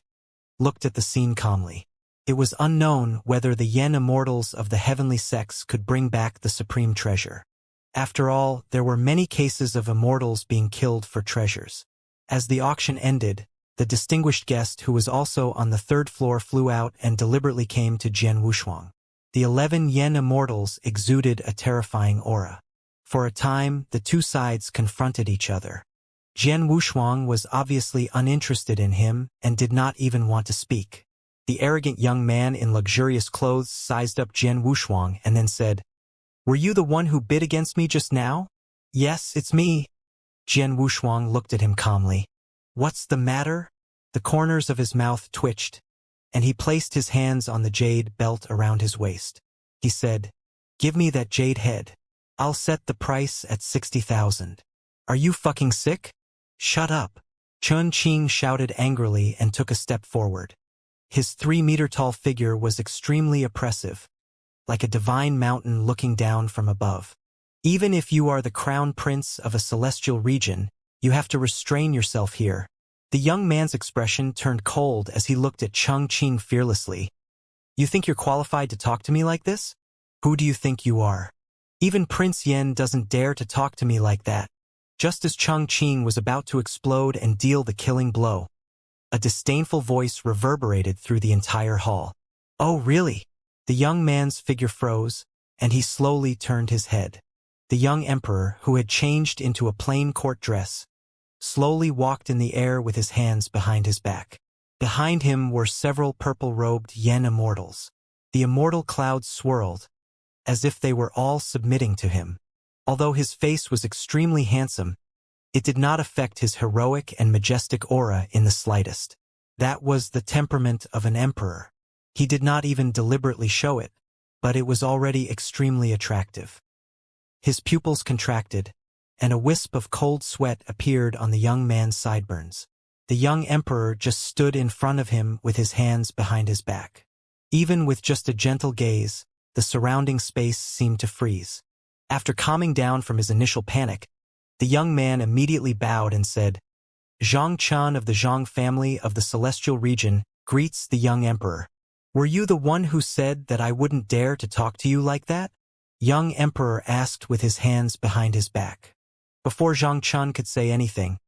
looked at the scene calmly. It was unknown whether the Yen Immortals of the heavenly sex could bring back the supreme treasure. After all, there were many cases of immortals being killed for treasures. As the auction ended, the distinguished guest who was also on the third floor flew out and deliberately came to Jian Wushuang. The 11 Yen Immortals exuded a terrifying aura. For a time, the two sides confronted each other. Jian Wushuang was obviously uninterested in him and did not even want to speak. The arrogant young man in luxurious clothes sized up Jian Wushuang and then said, "Were you the one who bid against me just now?" "Yes, it's me." Jian Wushuang looked at him calmly. "What's the matter?" The corners of his mouth twitched, and he placed his hands on the jade belt around his waist. He said, "Give me that jade head. I'll set the price at 60,000. "Are you fucking sick?" "Shut up." Chun Qing shouted angrily and took a step forward. His 3-meter-tall figure was extremely oppressive, like a divine mountain looking down from above. Even if you are the crown prince of a celestial region, you have to restrain yourself here. The young man's expression turned cold as he looked at Chun Qing fearlessly. "You think you're qualified to talk to me like this? Who do you think you are? Even Prince Yen doesn't dare to talk to me like that." Just as Chun Qing was about to explode and deal the killing blow, a disdainful voice reverberated through the entire hall. "Oh, really?" The young man's figure froze, and he slowly turned his head. The young emperor, who had changed into a plain court dress, slowly walked in the air with his hands behind his back. Behind him were several purple-robed Yen Immortals. The immortal clouds swirled, as if they were all submitting to him. Although his face was extremely handsome, it did not affect his heroic and majestic aura in the slightest. That was the temperament of an emperor. He did not even deliberately show it, but it was already extremely attractive. His pupils contracted, and a wisp of cold sweat appeared on the young man's sideburns. The young emperor just stood in front of him with his hands behind his back. Even with just a gentle gaze, the surrounding space seemed to freeze. After calming down from his initial panic, the young man immediately bowed and said, "Zhang Chun of the Zhang family of the celestial region greets the young emperor. Were you the one who said that I wouldn't dare to talk to you like that?" Young emperor asked with his hands behind his back. Before Zhang Chun could say anything,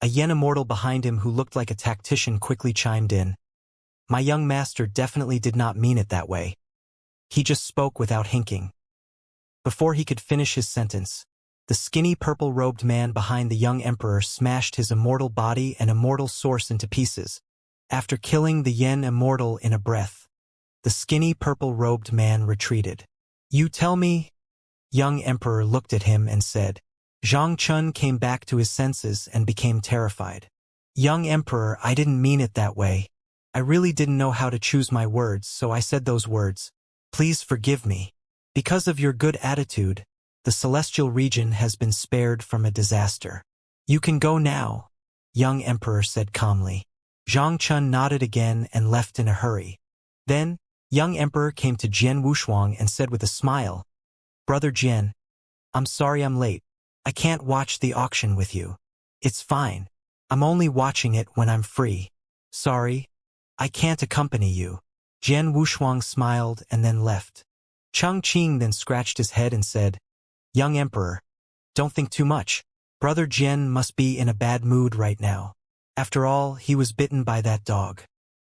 a Yen Immortal behind him who looked like a tactician quickly chimed in. "My young master definitely did not mean it that way. He just spoke without hinking." Before he could finish his sentence, the skinny purple-robed man behind the young emperor smashed his immortal body and immortal source into pieces. After killing the Yen Immortal in a breath, the skinny purple-robed man retreated. "You tell me?" Young emperor looked at him and said. Zhang Chun came back to his senses and became terrified. "Young emperor, I didn't mean it that way. I really didn't know how to choose my words, so I said those words. Please forgive me. Because of your good attitude, the celestial region has been spared from a disaster. You can go now," young emperor said calmly. Zhang Chun nodded again and left in a hurry. Then, young emperor came to Jian Wushuang and said with a smile, "Brother Jian, I'm sorry I'm late. I can't watch the auction with you." "It's fine. I'm only watching it when I'm free." "Sorry, I can't accompany you." Jian Wushuang smiled and then left. Chun Qing then scratched his head and said, "Young emperor, don't think too much. Brother Jian must be in a bad mood right now. After all, he was bitten by that dog.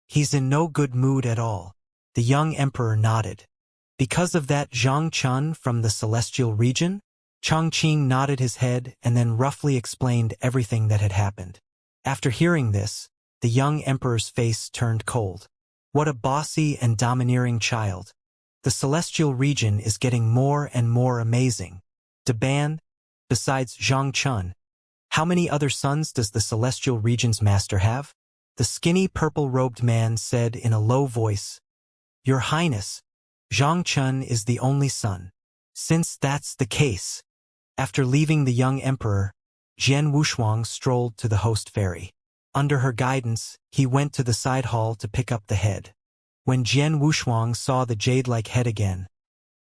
He's in no good mood at all." The young emperor nodded. "Because of that Zhang Chun from the celestial region?" Chun Qing nodded his head and then roughly explained everything that had happened. After hearing this, the young emperor's face turned cold. What a bossy and domineering child. The celestial region is getting more and more amazing. Deban, besides Zhang Chun, how many other sons does the celestial region's master have? The skinny purple-robed man said in a low voice, "Your Highness, Xianxia is the only son." "Since that's the case." After leaving the young emperor, Jian Wushuang strolled to the host fairy. Under her guidance, he went to the side hall to pick up the head. When Jian Wushuang saw the jade-like head again,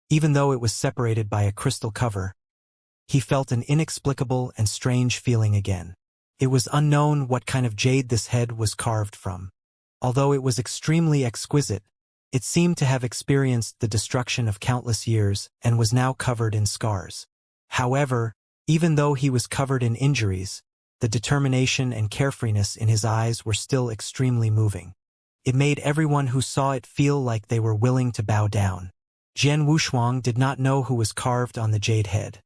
even though it was separated by a crystal cover, he felt an inexplicable and strange feeling again. It was unknown what kind of jade this head was carved from. Although it was extremely exquisite, it seemed to have experienced the destruction of countless years and was now covered in scars. However, even though he was covered in injuries, the determination and carefreeness in his eyes were still extremely moving. It made everyone who saw it feel like they were willing to bow down. Jian Wushuang did not know who was carved on the jade head,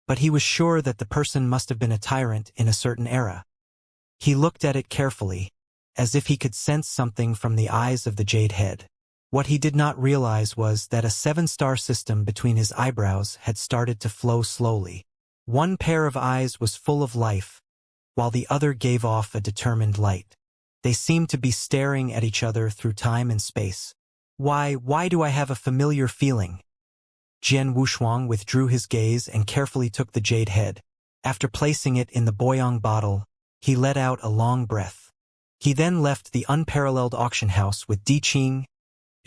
but he was sure that the person must have been a tyrant in a certain era. He looked at it carefully, as if he could sense something from the eyes of the jade head. What he did not realize was that a 7-star system between his eyebrows had started to flow slowly. One pair of eyes was full of life, while the other gave off a determined light. They seemed to be staring at each other through time and space. Why do I have a familiar feeling?" Jian Wushuang withdrew his gaze and carefully took the jade head. After placing it in the boyang bottle, he let out a long breath. He then left the unparalleled auction house with Di Qing,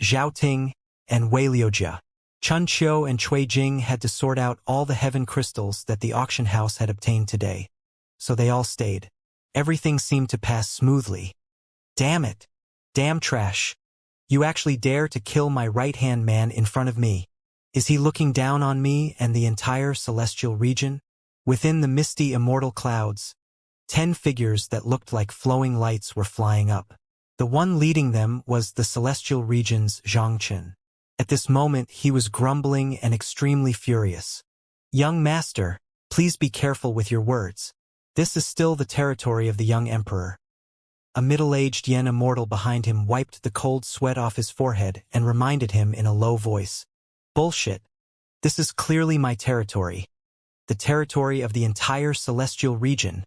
Zhao Ting, and Wei Liujia. Chun Qiu and Cui Jing had to sort out all the heaven crystals that the auction house had obtained today, so they all stayed. Everything seemed to pass smoothly. "Damn it! Damn trash! You actually dare to kill my right-hand man in front of me. Is he looking down on me and the entire celestial region?" Within the misty immortal clouds, 10 figures that looked like flowing lights were flying up. The one leading them was the celestial region's Xianxia. At this moment he was grumbling and extremely furious. "Young master, please be careful with your words. This is still the territory of the young emperor." A middle-aged Yen Immortal behind him wiped the cold sweat off his forehead and reminded him in a low voice, "Bullshit. This is clearly my territory. The territory of the entire celestial region."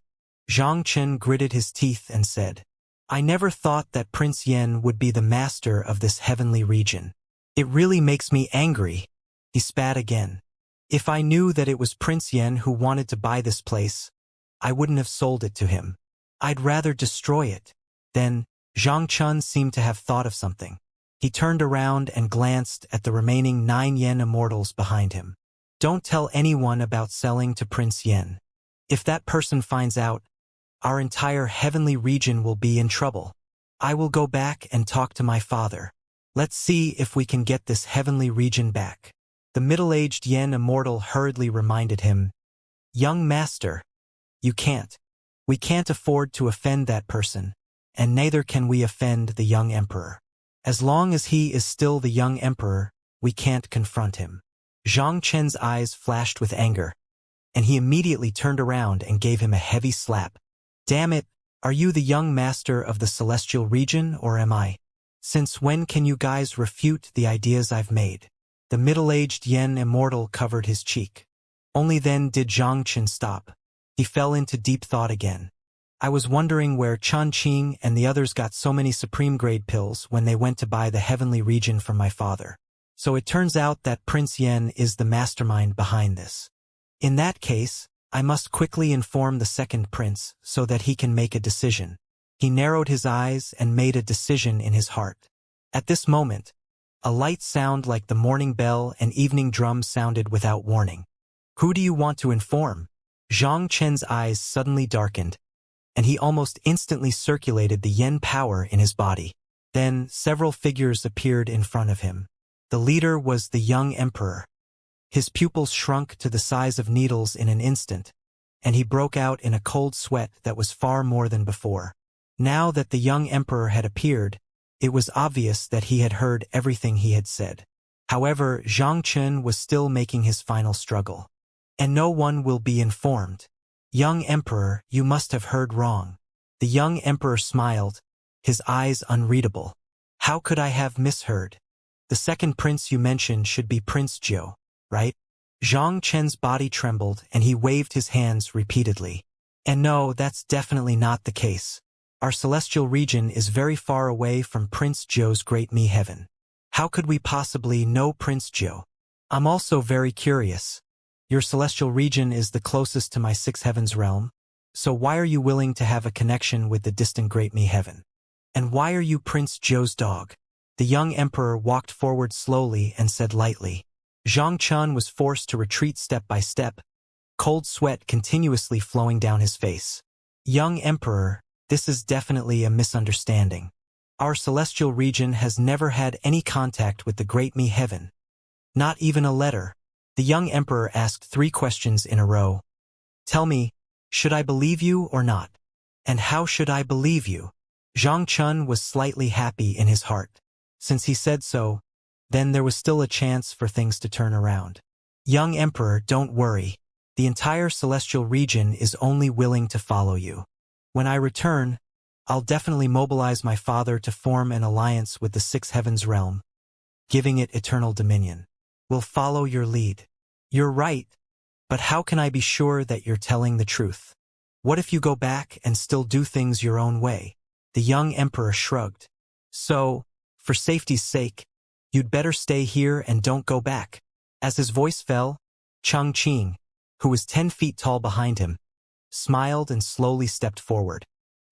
Zhang Chen gritted his teeth and said, "I never thought that Prince Yen would be the master of this heavenly region. It really makes me angry." He spat again. "If I knew that it was Prince Yen who wanted to buy this place, I wouldn't have sold it to him. I'd rather destroy it." Then, Zhang Chen seemed to have thought of something. He turned around and glanced at the remaining 9 Yen Immortals behind him. "Don't tell anyone about selling to Prince Yen. If that person finds out, our entire heavenly region will be in trouble. I will go back and talk to my father. Let's see if we can get this heavenly region back." The middle-aged Yen Immortal hurriedly reminded him, "Young master, you can't. We can't afford to offend that person, and neither can we offend the young emperor. As long as he is still the young emperor, we can't confront him." Zhang Chen's eyes flashed with anger, and he immediately turned around and gave him a heavy slap. "Damn it, are you the young master of the celestial region, or am I? Since when can you guys refute the ideas I've made?" The middle-aged Yen Immortal covered his cheek. Only then did Zhang Chen stop. He fell into deep thought again. "I was wondering where Chun Qing and the others got so many supreme-grade pills when they went to buy the heavenly region from my father. So it turns out that Prince Yen is the mastermind behind this. In that case, I must quickly inform the second prince so that he can make a decision." He narrowed his eyes and made a decision in his heart. At this moment, a light sound like the morning bell and evening drum sounded without warning. "Who do you want to inform?" Zhang Chen's eyes suddenly darkened, and he almost instantly circulated the yen power in his body. Then several figures appeared in front of him. The leader was the young emperor. His pupils shrunk to the size of needles in an instant, and he broke out in a cold sweat that was far more than before. Now that the young emperor had appeared, it was obvious that he had heard everything he had said. However, Zhang Chen was still making his final struggle. "And no one will be informed. Young emperor, you must have heard wrong." The young emperor smiled, his eyes unreadable. "How could I have misheard? The second prince you mentioned should be Prince Jiu, right?" Zhang Chen's body trembled and he waved his hands repeatedly. "And no, that's definitely not the case. Our celestial region is very far away from Prince Zhou's Great Me Heaven. How could we possibly know Prince Zhou? I'm also very curious. Your celestial region is the closest to my six heavens realm, so why are you willing to have a connection with the distant Great Me Heaven? And why are you Prince Zhou's dog? The young emperor walked forward slowly and said lightly. Xianxia was forced to retreat step by step, cold sweat continuously flowing down his face. Young emperor, this is definitely a misunderstanding. Our celestial region has never had any contact with the Great Me Heaven. Not even a letter. The young emperor asked 3 questions in a row. Tell me, should I believe you or not? And how should I believe you? Xianxia was slightly happy in his heart. Since he said so, then there was still a chance for things to turn around. Young emperor, don't worry. The entire celestial region is only willing to follow you. When I return, I'll definitely mobilize my father to form an alliance with the Six Heavens realm, giving it eternal dominion. We'll follow your lead. You're right, but how can I be sure that you're telling the truth? What if you go back and still do things your own way? The young emperor shrugged. So, for safety's sake, you'd better stay here and don't go back. As his voice fell, Changqing, who was 10 feet tall behind him, smiled and slowly stepped forward.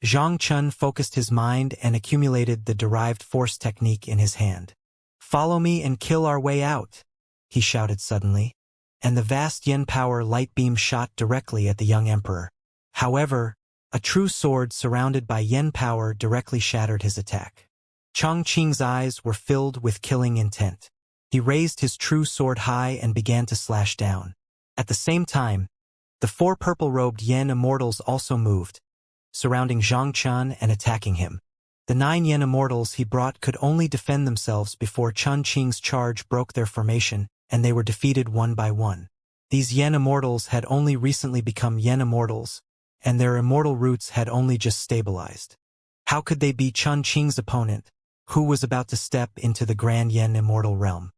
Xianxia focused his mind and accumulated the derived force technique in his hand. Follow me and kill our way out, he shouted suddenly, and the vast yen power light beam shot directly at the young emperor. However, a true sword surrounded by yen power directly shattered his attack. Changqing's eyes were filled with killing intent. He raised his true sword high and began to slash down. At the same time, the 4 purple-robed yen immortals also moved, surrounding Xianxia and attacking him. The 9 yen immortals he brought could only defend themselves before Changqing's charge broke their formation, and they were defeated one by one. These yen immortals had only recently become yen immortals, and their immortal roots had only just stabilized. How could they be Changqing's opponent, who was about to step into the Grand Yen Immortal realm?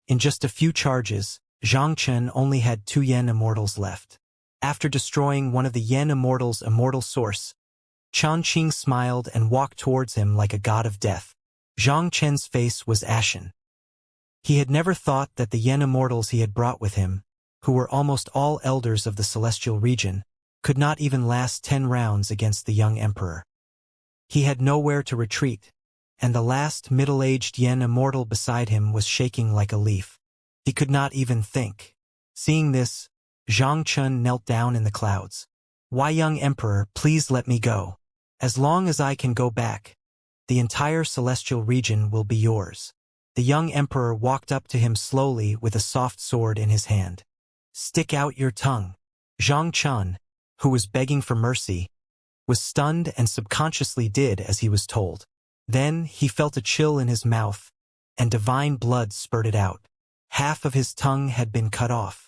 In just a few charges, Xianxia only had 2 yen immortals left. After destroying one of the yen immortals' immortal source, Changqing smiled and walked towards him like a god of death. Xianxia's face was ashen. He had never thought that the yen immortals he had brought with him, who were almost all elders of the celestial region, could not even last 10 rounds against the young emperor. He had nowhere to retreat, and the last middle-aged yen immortal beside him was shaking like a leaf. He could not even think. Seeing this, Xianxia knelt down in the clouds. Why, young emperor, please let me go. As long as I can go back, the entire celestial region will be yours. The young emperor walked up to him slowly with a soft sword in his hand. Stick out your tongue. Xianxia, who was begging for mercy, was stunned and subconsciously did as he was told. Then he felt a chill in his mouth, and divine blood spurted out. Half of his tongue had been cut off.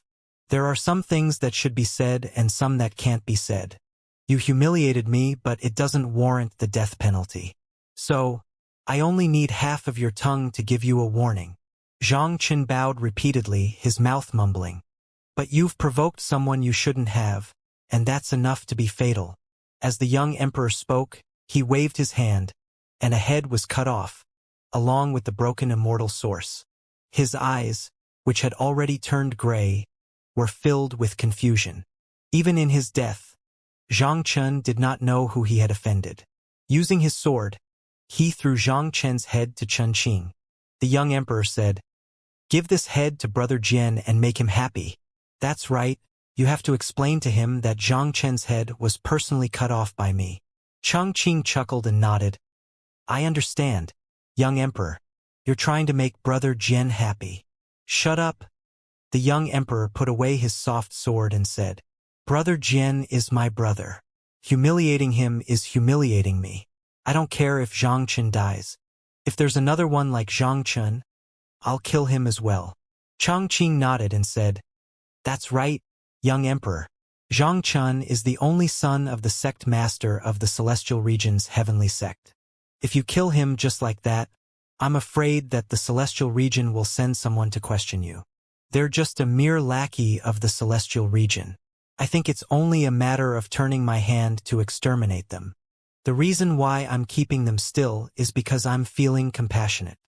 There are some things that should be said and some that can't be said. You humiliated me, but it doesn't warrant the death penalty. So, I only need half of your tongue to give you a warning. Xianxia bowed repeatedly, his mouth mumbling. But you've provoked someone you shouldn't have, and that's enough to be fatal. As the young emperor spoke, he waved his hand, and a head was cut off, along with the broken immortal source. His eyes, which had already turned gray, were filled with confusion. Even in his death, Xianxia did not know who he had offended. Using his sword, he threw Xianxia's head to Changqing. The young emperor said, "Give this head to Brother Jian and make him happy." "That's right, you have to explain to him that Xianxia's head was personally cut off by me." Changqing chuckled and nodded. "I understand, young emperor. You're trying to make Brother Jian happy." "Shut up." The young emperor put away his soft sword and said, "Brother Jian is my brother. Humiliating him is humiliating me. I don't care if Xianxia dies. If there's another one like Xianxia, I'll kill him as well." Changqing nodded and said, "That's right, young emperor. Xianxia is the only son of the sect master of the celestial region's heavenly sect. If you kill him just like that, I'm afraid that the celestial region will send someone to question you. They're just a mere lackey of the celestial region. I think it's only a matter of turning my hand to exterminate them." The reason why I'm keeping them still is because I'm feeling compassionate.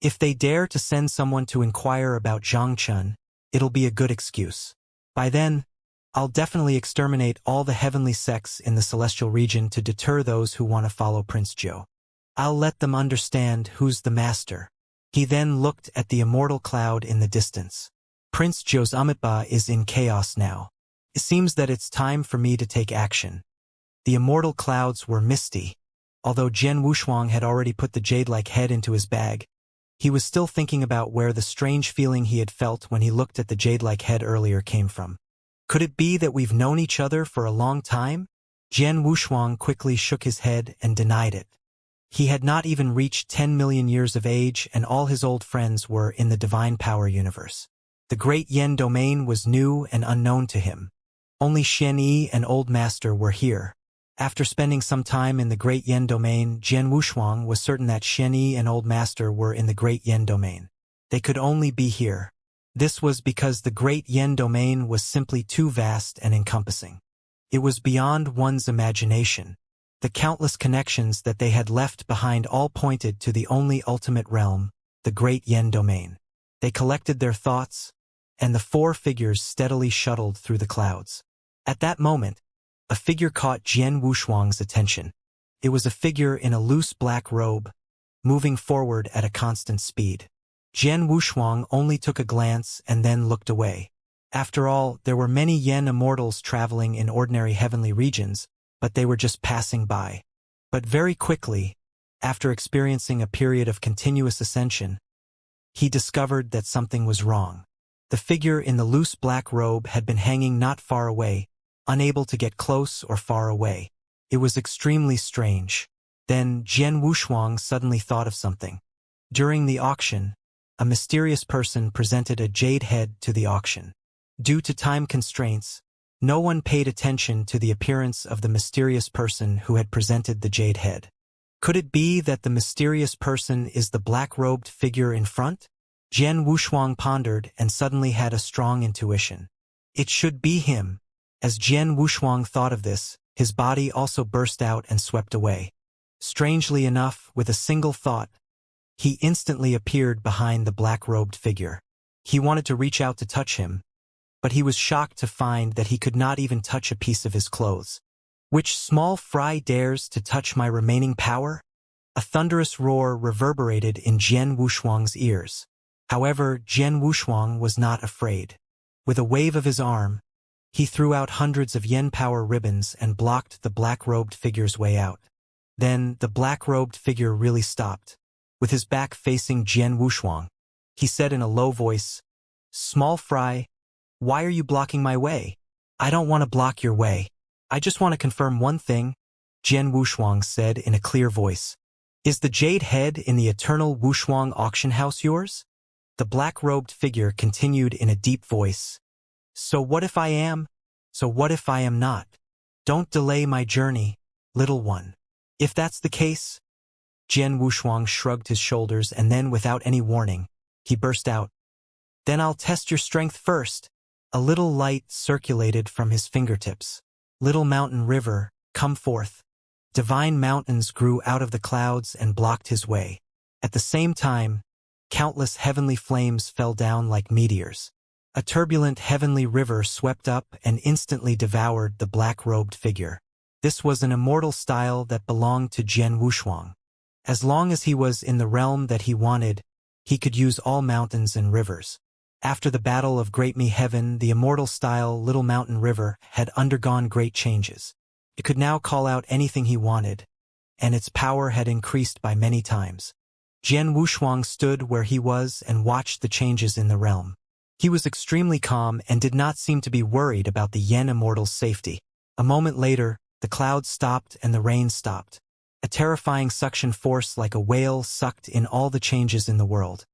If they dare to send someone to inquire about Xianxia, it'll be a good excuse. By then, I'll definitely exterminate all the heavenly sects in the celestial region to deter those who want to follow Prince Zhou. I'll let them understand who's the master. He then looked at the immortal cloud in the distance. Prince Zhou's Amitabha is in chaos now. It seems that it's time for me to take action. The immortal clouds were misty. Although Jian Wushuang had already put the jade-like head into his bag, he was still thinking about where the strange feeling he had felt when he looked at the jade-like head earlier came from. Could it be that we've known each other for a long time? Jian Wushuang quickly shook his head and denied it. He had not even reached 10 million years of age, and all his old friends were in the divine power universe. The Great Yen domain was new and unknown to him. Only Xianxia and Old Master were here. After spending some time in the Great Yen domain, Jian Wushuang was certain that Xianxia and Old Master were in the Great Yen domain. They could only be here. This was because the Great Yen domain was simply too vast and encompassing. It was beyond one's imagination. The countless connections that they had left behind all pointed to the only ultimate realm, the Great Yen domain. They collected their thoughts, and the four figures steadily shuttled through the clouds. At that moment, a figure caught Jian Wushuang's attention. It was a figure in a loose black robe, moving forward at a constant speed. Jian Wushuang only took a glance and then looked away. After all, there were many Yen immortals traveling in ordinary heavenly regions, but they were just passing by. But very quickly, after experiencing a period of continuous ascension, he discovered that something was wrong. The figure in the loose black robe had been hanging not far away, unable to get close or far away. It was extremely strange. Then Jian Wushuang suddenly thought of something. During the auction, a mysterious person presented a jade head to the auction. Due to time constraints, no one paid attention to the appearance of the mysterious person who had presented the jade head. Could it be that the mysterious person is the black-robed figure in front? Jian Wushuang pondered and suddenly had a strong intuition. It should be him. As Jian Wushuang thought of this, his body also burst out and swept away. Strangely enough, with a single thought, he instantly appeared behind the black-robed figure. He wanted to reach out to touch him, but he was shocked to find that he could not even touch a piece of his clothes. Which small fry dares to touch my remaining power? A thunderous roar reverberated in Jian Wushuang's ears. However, Jian Wushuang was not afraid. With a wave of his arm, he threw out hundreds of yen power ribbons and blocked the black-robed figure's way out. Then, the black-robed figure really stopped. With his back facing Jian Wushuang, he said in a low voice, "Small fry, why are you blocking my way?" "I don't want to block your way. I just want to confirm one thing," Jian Wushuang said in a clear voice. "Is the jade head in the eternal Wushuang auction house yours?" The black-robed figure continued in a deep voice. "So what if I am? So what if I am not? Don't delay my journey, little one." "If that's the case," Jian Wushuang shrugged his shoulders and then, without any warning, he burst out, "Then I'll test your strength first." A little light circulated from his fingertips. "Little mountain river, come forth." Divine mountains grew out of the clouds and blocked his way. At the same time, countless heavenly flames fell down like meteors. A turbulent heavenly river swept up and instantly devoured the black-robed figure. This was an immortal style that belonged to Jian Wushuang. As long as he was in the realm that he wanted, he could use all mountains and rivers. After the Battle of Great Me Heaven, the immortal style Little Mountain River had undergone great changes. It could now call out anything he wanted, and its power had increased by many times. Jian Wushuang stood where he was and watched the changes in the realm. He was extremely calm and did not seem to be worried about the Yen Immortal's safety. A moment later, the clouds stopped and the rain stopped. A terrifying suction force like a whale sucked in all the changes in the world.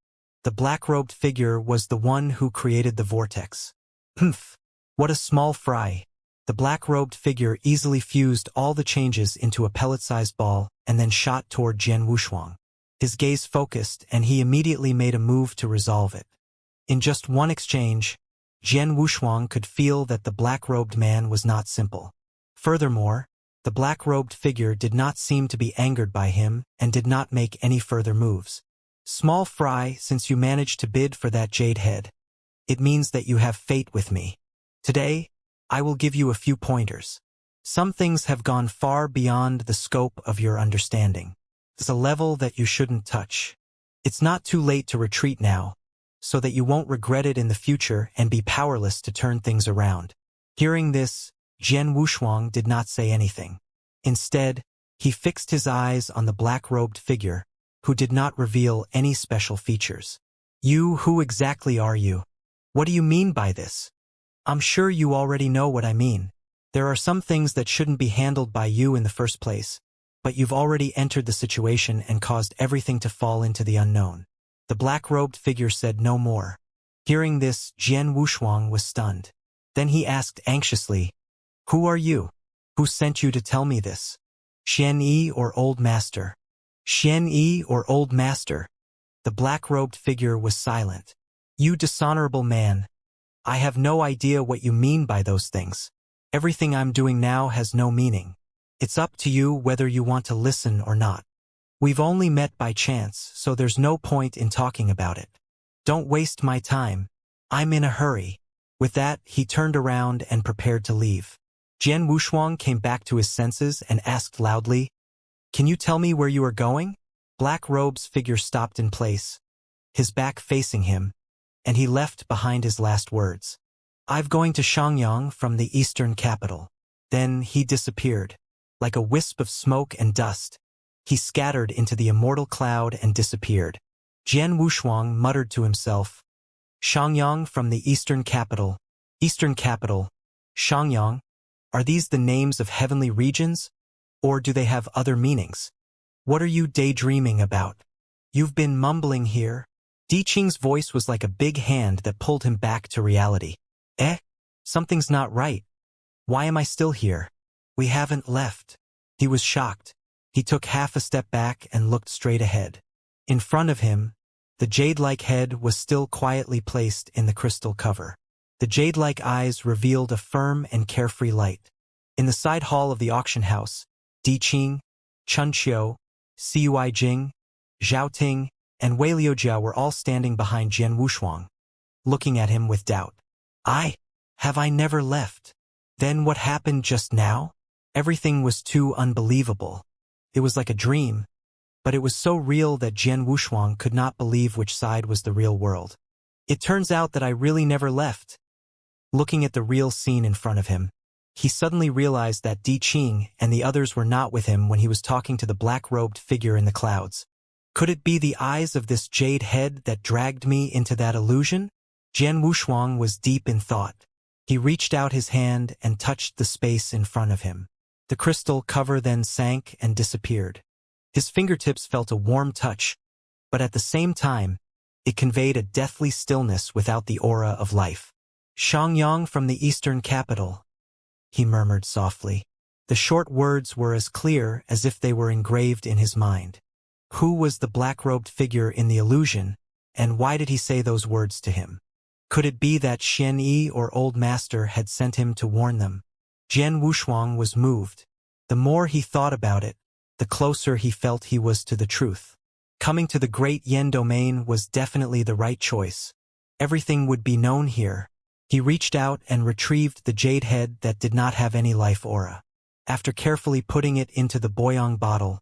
The black-robed figure was the one who created the vortex. Humph! What a small fry! The black-robed figure easily fused all the changes into a pellet-sized ball and then shot toward Jian Wushuang. His gaze focused and he immediately made a move to resolve it. In just one exchange, Jian Wushuang could feel that the black-robed man was not simple. Furthermore, The black-robed figure did not seem to be angered by him and did not make any further moves. Small fry, since you managed to bid for that jade head, it means that you have fate with me. Today, I will give you a few pointers. Some things have gone far beyond the scope of your understanding. It's a level that you shouldn't touch. It's not too late to retreat now, so that you won't regret it in the future and be powerless to turn things around. Hearing this, Jian Wushuang did not say anything. Instead, he fixed his eyes on the black-robed figure, who did not reveal any special features. Who exactly are you? What do you mean by this? I'm sure you already know what I mean. There are some things that shouldn't be handled by you in the first place, but you've already entered the situation and caused everything to fall into the unknown. The black-robed figure said no more. Hearing this, Jian Wushuang was stunned. Then he asked anxiously, "Who are you? Who sent you to tell me this? Xianxia or Old Master?" "Xianxia or Old Master?" The black-robed figure was silent. "You dishonorable man. I have no idea what you mean by those things. Everything I'm doing now has no meaning. It's up to you whether you want to listen or not. We've only met by chance, so there's no point in talking about it. Don't waste my time. I'm in a hurry." With that, he turned around and prepared to leave. Jian Wushuang came back to his senses and asked loudly, "Can you tell me where you are going?" Black Robe's figure stopped in place, his back facing him, and he left behind his last words. "I'm going to Xianxia from the eastern capital." Then he disappeared. Like a wisp of smoke and dust, he scattered into the immortal cloud and disappeared. Jian Wushuang muttered to himself, "Xianxia from the eastern capital. Eastern capital. Xianxia. Are these the names of heavenly regions? Or do they have other meanings? What are you daydreaming about? You've been mumbling here." Di Qing's voice was like a big hand that pulled him back to reality. Something's not right. Why am I still here? We haven't left." He was shocked. He took half a step back and looked straight ahead. In front of him, the jade-like head was still quietly placed in the crystal cover. The jade-like eyes revealed a firm and carefree light. In the side hall of the auction house, Di Qing, Chun Qiu, Cui Jing, Zhao Ting, and Wei Liujia were all standing behind Jian Wushuang, looking at him with doubt. Have I never left? Then what happened just now? Everything was too unbelievable. It was like a dream, but it was so real that Jian Wushuang could not believe which side was the real world. It turns out that I really never left. Looking at the real scene in front of him, he suddenly realized that Di Qing and the others were not with him when he was talking to the black-robed figure in the clouds. Could it be the eyes of this jade head that dragged me into that illusion? Jian Wushuang was deep in thought. He reached out his hand and touched the space in front of him. The crystal cover then sank and disappeared. His fingertips felt a warm touch, but at the same time, it conveyed a deathly stillness without the aura of life. "Xianxia from the eastern capital," he murmured softly. The short words were as clear as if they were engraved in his mind. Who was the black-robed figure in the illusion, and why did he say those words to him? Could it be that Xianxia or Old Master had sent him to warn them? Jian Wushuang was moved. The more he thought about it, the closer he felt he was to the truth. Coming to the Great Yen domain was definitely the right choice. Everything would be known here. He reached out and retrieved the jade head that did not have any life aura. After carefully putting it into the boyang bottle,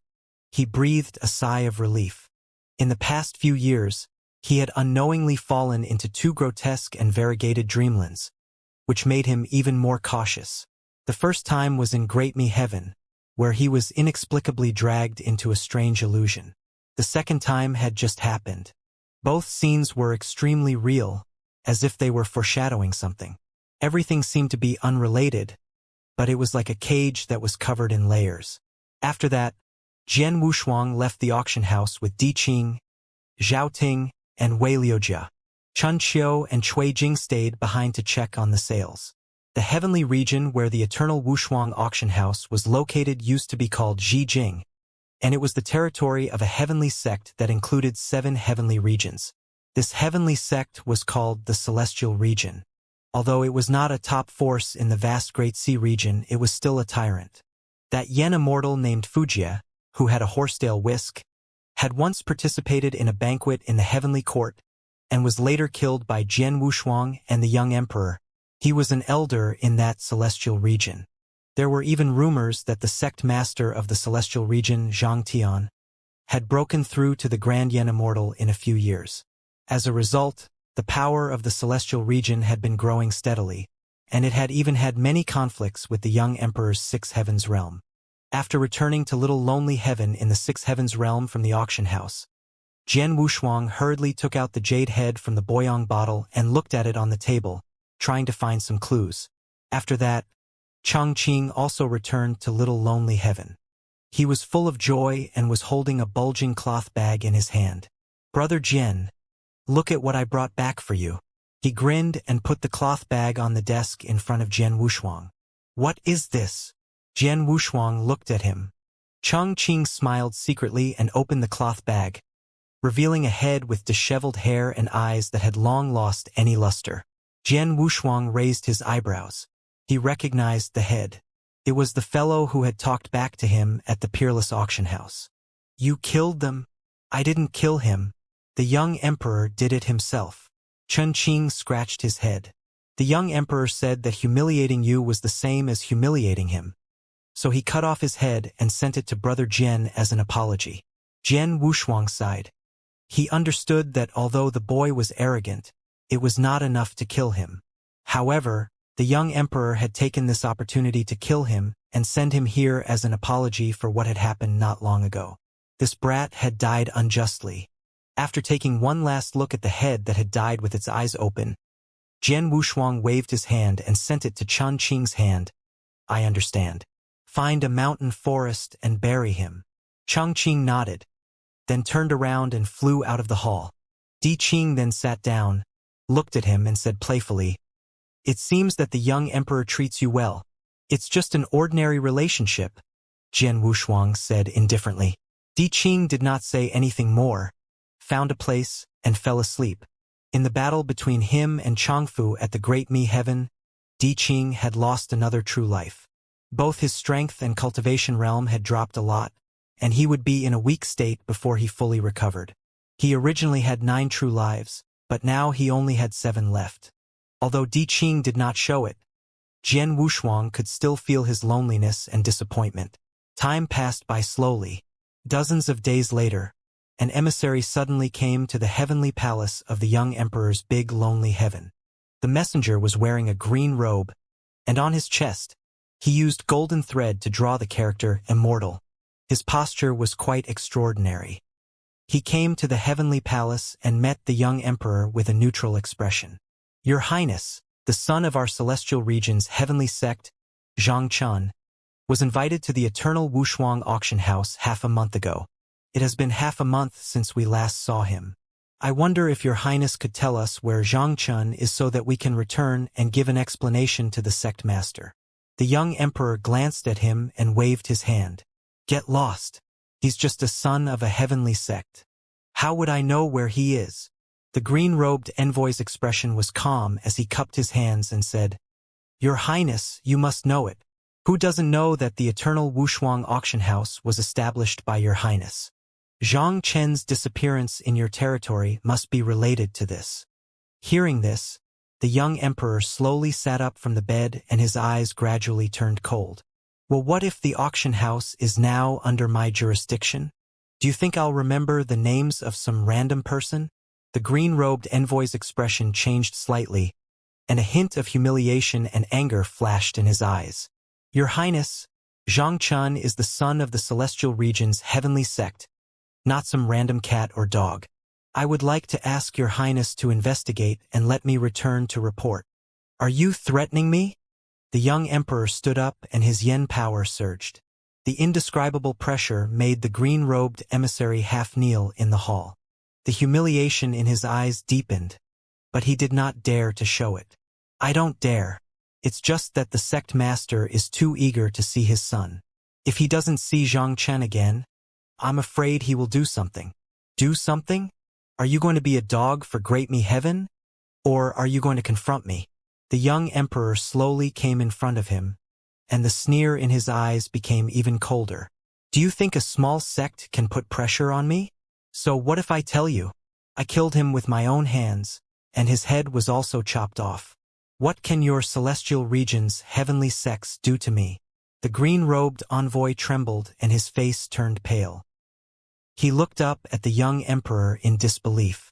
he breathed a sigh of relief. In the past few years, he had unknowingly fallen into two grotesque and variegated dreamlands, which made him even more cautious. The first time was in Great Me Heaven, where he was inexplicably dragged into a strange illusion. The second time had just happened. Both scenes were extremely real, as if they were foreshadowing something. Everything seemed to be unrelated, but it was like a cage that was covered in layers. After that, Jian Wushuang left the auction house with Di Qing, Zhao Ting, and Wei Liujia. Chun Qiu and Cui Jing stayed behind to check on the sales. The heavenly region where the eternal Wushuang auction house was located used to be called Jing, and it was the territory of a heavenly sect that included 7 heavenly regions. This heavenly sect was called the Celestial Region. Although it was not a top force in the vast Great Sea region, it was still a tyrant. That Yen immortal named Wuxia, who had a horsetail whisk, had once participated in a banquet in the heavenly court and was later killed by Jian Wushuang and the young emperor. He was an elder in that celestial region. There were even rumors that the sect master of the celestial region, Xianxia, had broken through to the Grand Yen Immortal in a few years. As a result, the power of the celestial region had been growing steadily, and it had even had many conflicts with the young emperor's Six Heavens realm. After returning to Little Lonely Heaven in the Six Heavens realm from the auction house, Jian Wushuang hurriedly took out the jade head from the boyang bottle and looked at it on the table, trying to find some clues. After that, Chongqing also returned to Little Lonely Heaven. He was full of joy and was holding a bulging cloth bag in his hand. "Brother Jian, look at what I brought back for you." He grinned and put the cloth bag on the desk in front of Jian Wushuang. "What is this?" Jian Wushuang looked at him. Chongqing smiled secretly and opened the cloth bag, revealing a head with disheveled hair and eyes that had long lost any luster. Jian Wushuang raised his eyebrows. He recognized the head. It was the fellow who had talked back to him at the peerless auction house. "You killed them?" "I didn't kill him. The young emperor did it himself." Chongqing scratched his head. "The young emperor said that humiliating you was the same as humiliating him. So he cut off his head and sent it to Brother Jian as an apology." Jian Wushuang sighed. He understood that although the boy was arrogant, it was not enough to kill him. However, the young emperor had taken this opportunity to kill him and send him here as an apology for what had happened not long ago. This brat had died unjustly. After taking one last look at the head that had died with its eyes open, Jian Wushuang waved his hand and sent it to Chongqing's hand. "I understand. Find a mountain forest and bury him." Chongqing nodded, then turned around and flew out of the hall. Di Qing then sat down, looked at him and said playfully, "It seems that the young emperor treats you well. It's just an ordinary relationship," Jian Wushuang said indifferently. Di Qing did not say anything more, found a place, and fell asleep. In the battle between him and Changfu at the Great Mi Heaven, Di Qing had lost another true life. Both his strength and cultivation realm had dropped a lot, and he would be in a weak state before he fully recovered. He originally had 9 true lives, but now he only had 7 left. Although Di Qing did not show it, Jian Wushuang could still feel his loneliness and disappointment. Time passed by slowly. Dozens of days later, an emissary suddenly came to the heavenly palace of the young emperor's big lonely heaven. The messenger was wearing a green robe, and on his chest, he used golden thread to draw the character Immortal. His posture was quite extraordinary. He came to the heavenly palace and met the young emperor with a neutral expression. "Your Highness, the son of our celestial region's heavenly sect, Xianxia, was invited to the eternal Wushuang auction house half a month ago. It has been half a month since we last saw him. I wonder if your Highness could tell us where Xianxia is so that we can return and give an explanation to the sect master." The young emperor glanced at him and waved his hand. "Get lost. He's just a son of a heavenly sect. How would I know where he is?" The green-robed envoy's expression was calm as he cupped his hands and said, "Your Highness, you must know it. Who doesn't know that the eternal Wushuang auction house was established by your Highness? Zhang Chen's disappearance in your territory must be related to this." Hearing this, the young emperor slowly sat up from the bed and his eyes gradually turned cold. "Well, what if the auction house is now under my jurisdiction? Do you think I'll remember the names of some random person?" The green-robed envoy's expression changed slightly, and a hint of humiliation and anger flashed in his eyes. "Your Highness, Zhang is the son of the celestial region's heavenly sect, not some random cat or dog. I would like to ask your Highness to investigate and let me return to report." "Are you threatening me?" The young emperor stood up and his yen power surged. The indescribable pressure made the green-robed emissary half kneel in the hall. The humiliation in his eyes deepened, but he did not dare to show it. "I don't dare. It's just that the sect master is too eager to see his son. If he doesn't see Xianxia again, I'm afraid he will do something." "Do something? Are you going to be a dog for Great Me Heaven? Or are you going to confront me?" The young emperor slowly came in front of him, and the sneer in his eyes became even colder. Do you think a small sect can put pressure on me? So what if I tell you? I killed him with my own hands, and his head was also chopped off. What can your celestial region's heavenly sects do to me? The green-robed envoy trembled and his face turned pale. He looked up at the young emperor in disbelief.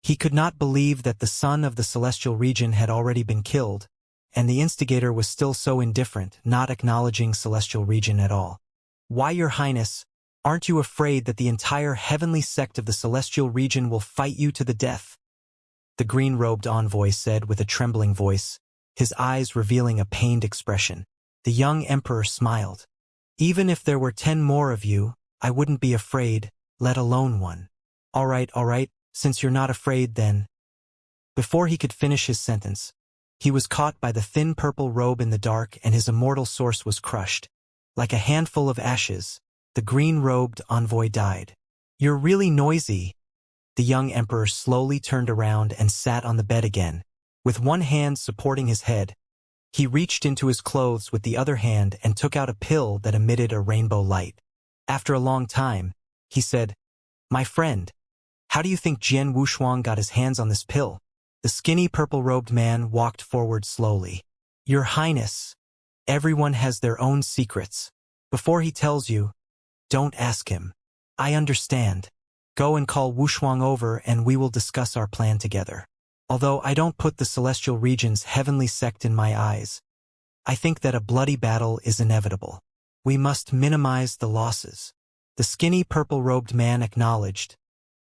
He could not believe that the son of the celestial region had already been killed, and the instigator was still so indifferent, not acknowledging celestial region at all. Why, your highness, aren't you afraid that the entire heavenly sect of the celestial region will fight you to the death? The green-robed envoy said with a trembling voice, his eyes revealing a pained expression. The young emperor smiled. Even if there were 10 more of you, I wouldn't be afraid, let alone one. All right, since you're not afraid then. Before he could finish his sentence, he was caught by the thin purple robe in the dark and his immortal source was crushed. Like a handful of ashes, the green-robed envoy died. You're really noisy. The young emperor slowly turned around and sat on the bed again. With one hand supporting his head, he reached into his clothes with the other hand and took out a pill that emitted a rainbow light. After a long time, he said, "My friend, how do you think Jian Wushuang got his hands on this pill?" The skinny purple-robed man walked forward slowly. "Your Highness, everyone has their own secrets. Before he tells you, don't ask him. I understand. Go and call Wushuang over and we will discuss our plan together. Although I don't put the celestial region's heavenly sect in my eyes, I think that a bloody battle is inevitable. We must minimize the losses." The skinny purple-robed man acknowledged,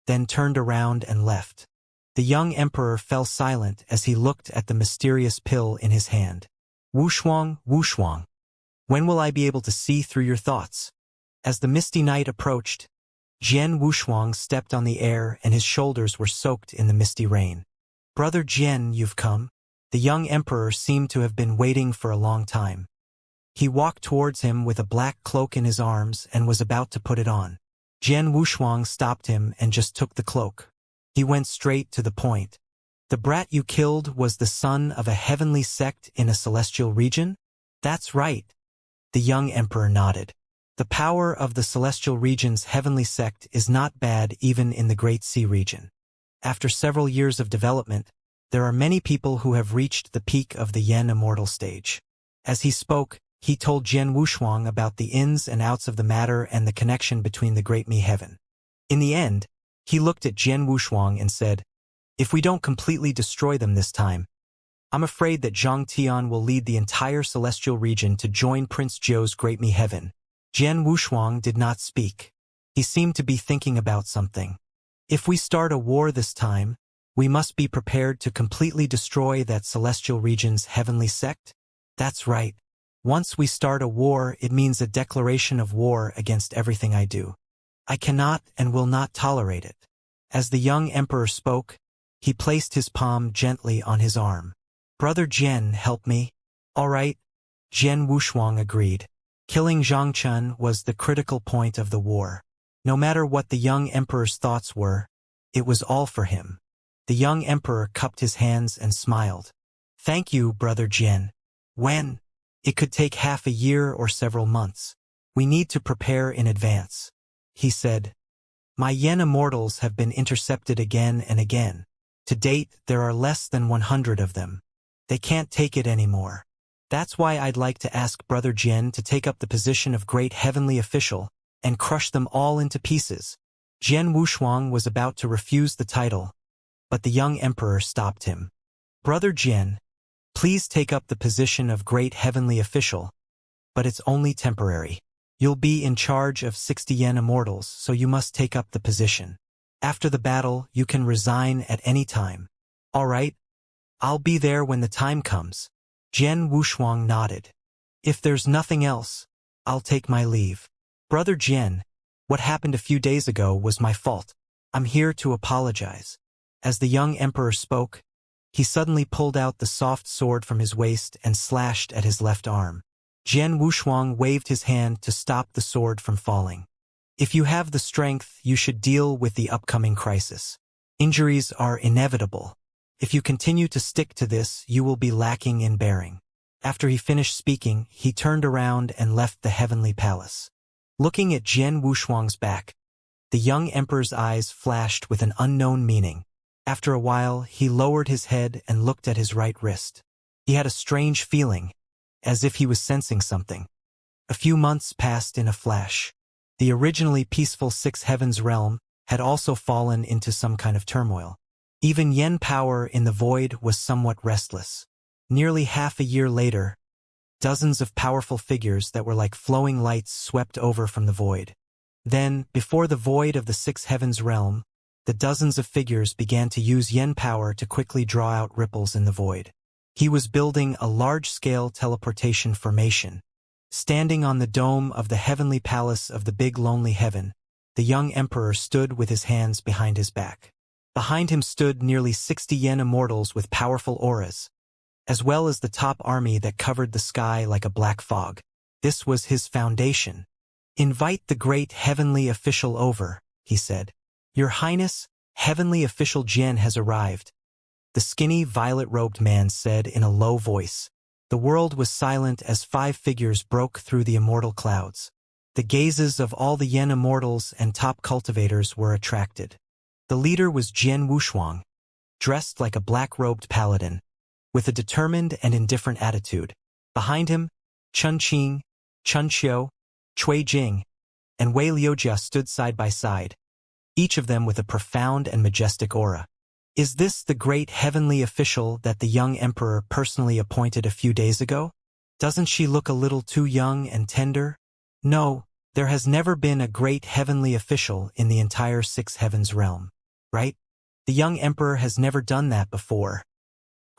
then turned around and left. The young emperor fell silent as he looked at the mysterious pill in his hand. "Wushuang, Wushuang, when will I be able to see through your thoughts?" As the misty night approached, Jian Wushuang stepped on the air and his shoulders were soaked in the misty rain. "Brother Jian, you've come." The young emperor seemed to have been waiting for a long time. He walked towards him with a black cloak in his arms and was about to put it on. Jian Wushuang stopped him and just took the cloak. He went straight to the point. "The brat you killed was the son of a heavenly sect in a celestial region?" "That's right." The young emperor nodded. "The power of the celestial region's heavenly sect is not bad even in the Great Sea region. After several years of development, there are many people who have reached the peak of the Yen Immortal stage." As he spoke, he told Jian Wushuang about the ins and outs of the matter and the connection between the Great Mi Heaven. In the end, he looked at Jian Wushuang and said, "If we don't completely destroy them this time, I'm afraid that Zhang Tian will lead the entire celestial region to join Prince Zhou's Great Mi Heaven." Jian Wushuang did not speak. He seemed to be thinking about something. "If we start a war this time, we must be prepared to completely destroy that celestial region's heavenly sect?" "That's right. Once we start a war, it means a declaration of war against everything I do. I cannot and will not tolerate it." As the young emperor spoke, he placed his palm gently on his arm. "Brother Jian, help me." "All right," Jian Wushuang agreed. Killing Zhang Chun was the critical point of the war. No matter what the young emperor's thoughts were, it was all for him. The young emperor cupped his hands and smiled. "Thank you, Brother Jian." "When?" "It could take half a year or several months. We need to prepare in advance," he said. "My Yen Immortals have been intercepted again and again. To date, there are less than 100 of them. They can't take it anymore. That's why I'd like to ask Brother Jian to take up the position of Great Heavenly Official and crush them all into pieces." Jian Wushuang was about to refuse the title, but the young emperor stopped him. "Brother Jian, please take up the position of Great Heavenly Official, but it's only temporary. You'll be in charge of 60 Yen Immortals, so you must take up the position. After the battle, you can resign at any time." "All right. I'll be there when the time comes." Jian Wushuang nodded. "If there's nothing else, I'll take my leave." "Brother Jian, what happened a few days ago was my fault. I'm here to apologize." As the young emperor spoke, he suddenly pulled out the soft sword from his waist and slashed at his left arm. Jian Wushuang waved his hand to stop the sword from falling. "If you have the strength, you should deal with the upcoming crisis. Injuries are inevitable. If you continue to stick to this, you will be lacking in bearing." After he finished speaking, he turned around and left the heavenly palace. Looking at Jian Wushuang's back, the young emperor's eyes flashed with an unknown meaning. After a while, he lowered his head and looked at his right wrist. He had a strange feeling, as if he was sensing something. A few months passed in a flash. The originally peaceful Six Heavens realm had also fallen into some kind of turmoil. Even yen power in the void was somewhat restless. Nearly half a year later, dozens of powerful figures that were like flowing lights swept over from the void. Then, before the void of the Six Heavens realm, the dozens of figures began to use yen power to quickly draw out ripples in the void. He was building a large-scale teleportation formation. Standing on the dome of the heavenly palace of the big lonely heaven, the young emperor stood with his hands behind his back. Behind him stood nearly 60 yen immortals with powerful auras, as well as the top army that covered the sky like a black fog. This was his foundation. "Invite the great heavenly official over," he said. "Your Highness, heavenly official Jian has arrived," the skinny, violet-robed man said in a low voice. The world was silent as 5 figures broke through the immortal clouds. The gazes of all the yen immortals and top cultivators were attracted. The leader was Jian Wushuang, dressed like a black-robed paladin, with a determined and indifferent attitude. Behind him, Chun Qing, Chun Xiu, Cui Jing, and Wei Liujia stood side by side, each of them with a profound and majestic aura. "Is this the great heavenly official that the young emperor personally appointed a few days ago? Doesn't she look a little too young and tender?" "No, there has never been a great heavenly official in the entire Six Heavens realm. Right? The young emperor has never done that before.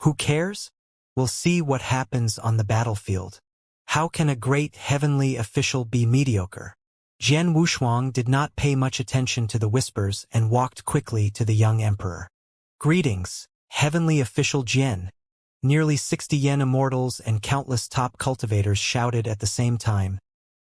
Who cares? We'll see what happens on the battlefield. How can a great heavenly official be mediocre?" Jian Wushuang did not pay much attention to the whispers and walked quickly to the young emperor. "Greetings, heavenly official Jian." Nearly 60 yen immortals and countless top cultivators shouted at the same time,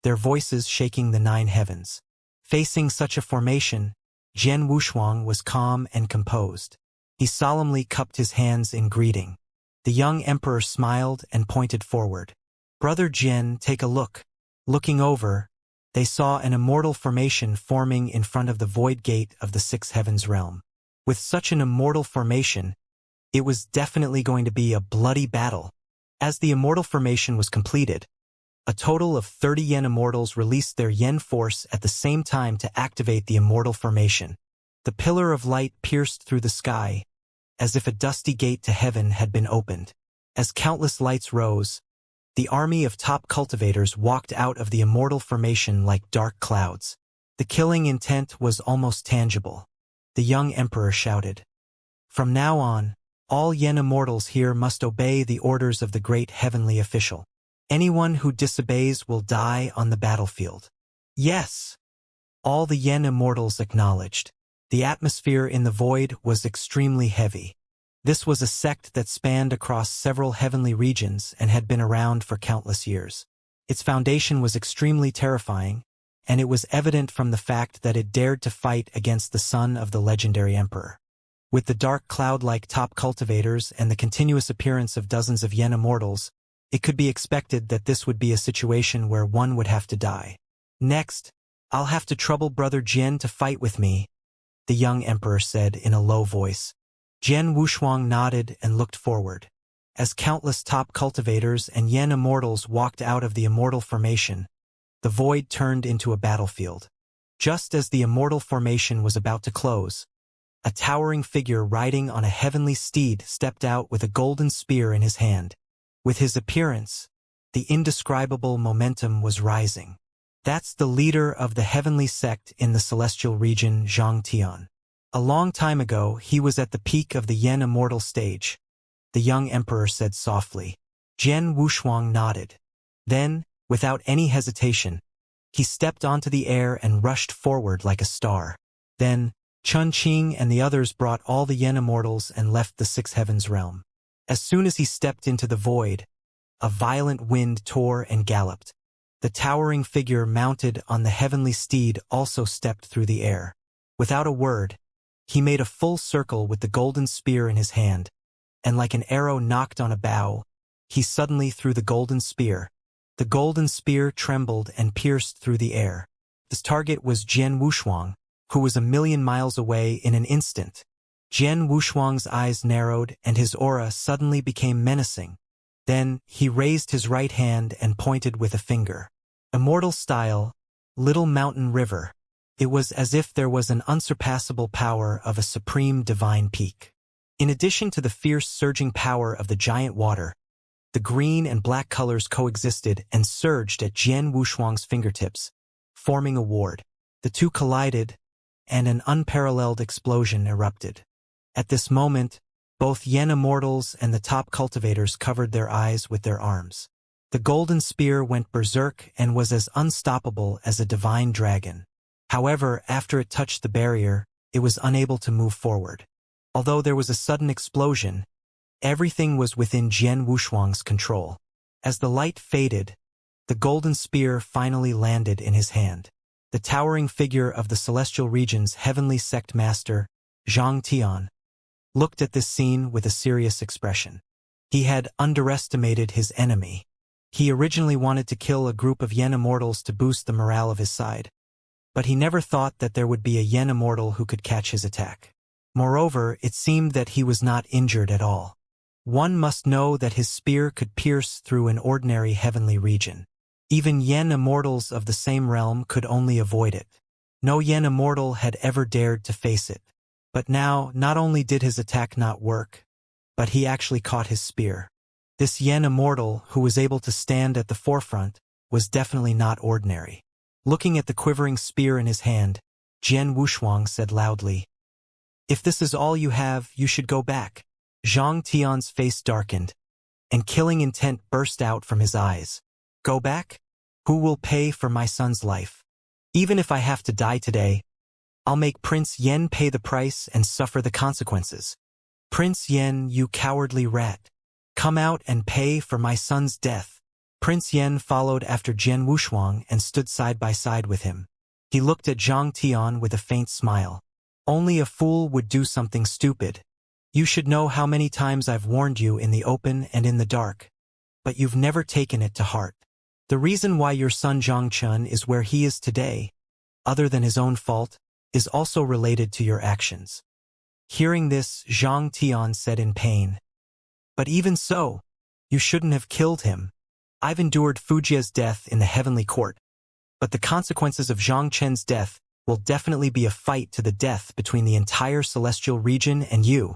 their voices shaking the 9 heavens. Facing such a formation, Jian Wushuang was calm and composed. He solemnly cupped his hands in greeting. The young emperor smiled and pointed forward. "Brother Jian, take a look." Looking over, they saw an immortal formation forming in front of the void gate of the Six Heavens realm. With such an immortal formation, it was definitely going to be a bloody battle. As the immortal formation was completed, a total of 30 yen immortals released their yen force at the same time to activate the immortal formation. The pillar of light pierced through the sky, as if a dusty gate to heaven had been opened. As countless lights rose, the army of top cultivators walked out of the immortal formation like dark clouds. The killing intent was almost tangible. The young emperor shouted, "From now on, all yen immortals here must obey the orders of the great heavenly official. Anyone who disobeys will die on the battlefield." "Yes!" all the yen immortals acknowledged. The atmosphere in the void was extremely heavy. This was a sect that spanned across several heavenly regions and had been around for countless years. Its foundation was extremely terrifying, and it was evident from the fact that it dared to fight against the son of the legendary emperor. With the dark cloud-like top cultivators and the continuous appearance of dozens of yen immortals, it could be expected that this would be a situation where one would have to die. "Next, I'll have to trouble Brother Jian to fight with me," the young emperor said in a low voice. Jian Wushuang nodded and looked forward. As countless top cultivators and yen immortals walked out of the immortal formation, the void turned into a battlefield. Just as the immortal formation was about to close, a towering figure riding on a heavenly steed stepped out with a golden spear in his hand. With his appearance, the indescribable momentum was rising. "That's the leader of the heavenly sect in the celestial region, Xianxia. A long time ago, he was at the peak of the yen immortal stage," the young emperor said softly. Jian Wushuang nodded. Then, without any hesitation, he stepped onto the air and rushed forward like a star. Then, Chun Qing and the others brought all the yen immortals and left the Six Heavens realm. As soon as he stepped into the void, a violent wind tore and galloped. The towering figure mounted on the heavenly steed also stepped through the air. Without a word, he made a full circle with the golden spear in his hand, and like an arrow knocked on a bow, he suddenly threw the golden spear. The golden spear trembled and pierced through the air. His target was Jian Wushuang, who was 1,000,000 miles away in an instant. Jian Wushuang's eyes narrowed and his aura suddenly became menacing. Then, he raised his right hand and pointed with a finger. Immortal style, little mountain river. It was as if there was an unsurpassable power of a supreme divine peak. In addition to the fierce surging power of the giant water, the green and black colors coexisted and surged at Jian Wushuang's fingertips, forming a ward. The two collided, and an unparalleled explosion erupted. At this moment, both Yen Immortals and the top cultivators covered their eyes with their arms. The golden spear went berserk and was as unstoppable as a divine dragon. However, after it touched the barrier, it was unable to move forward. Although there was a sudden explosion, everything was within Jian Wushuang's control. As the light faded, the golden spear finally landed in his hand. The towering figure of the celestial region's heavenly sect master, Xianxia, looked at this scene with a serious expression. He had underestimated his enemy. He originally wanted to kill a group of Yen Immortals to boost the morale of his side, but he never thought that there would be a Yen Immortal who could catch his attack. Moreover, it seemed that he was not injured at all. One must know that his spear could pierce through an ordinary heavenly region. Even Yen Immortals of the same realm could only avoid it. No Yen Immortal had ever dared to face it. But now, not only did his attack not work, but he actually caught his spear. This Yen Immortal, who was able to stand at the forefront, was definitely not ordinary. Looking at the quivering spear in his hand, Jian Wushuang said loudly, "If this is all you have, you should go back." Zhang Tian's face darkened, and killing intent burst out from his eyes. "Go back? Who will pay for my son's life? Even if I have to die today, I'll make Prince Yen pay the price and suffer the consequences. Prince Yen, you cowardly rat. Come out and pay for my son's death." Prince Yen followed after Jian Wushuang and stood side by side with him. He looked at Zhang Tian with a faint smile. "Only a fool would do something stupid. You should know how many times I've warned you in the open and in the dark, but you've never taken it to heart. The reason why your son Zhangchun is where he is today, other than his own fault, is also related to your actions." Hearing this, Zhang Tian said in pain, "But even so, you shouldn't have killed him. I've endured Fujia's death in the heavenly court, but the consequences of Zhang Chen's death will definitely be a fight to the death between the entire celestial region and you."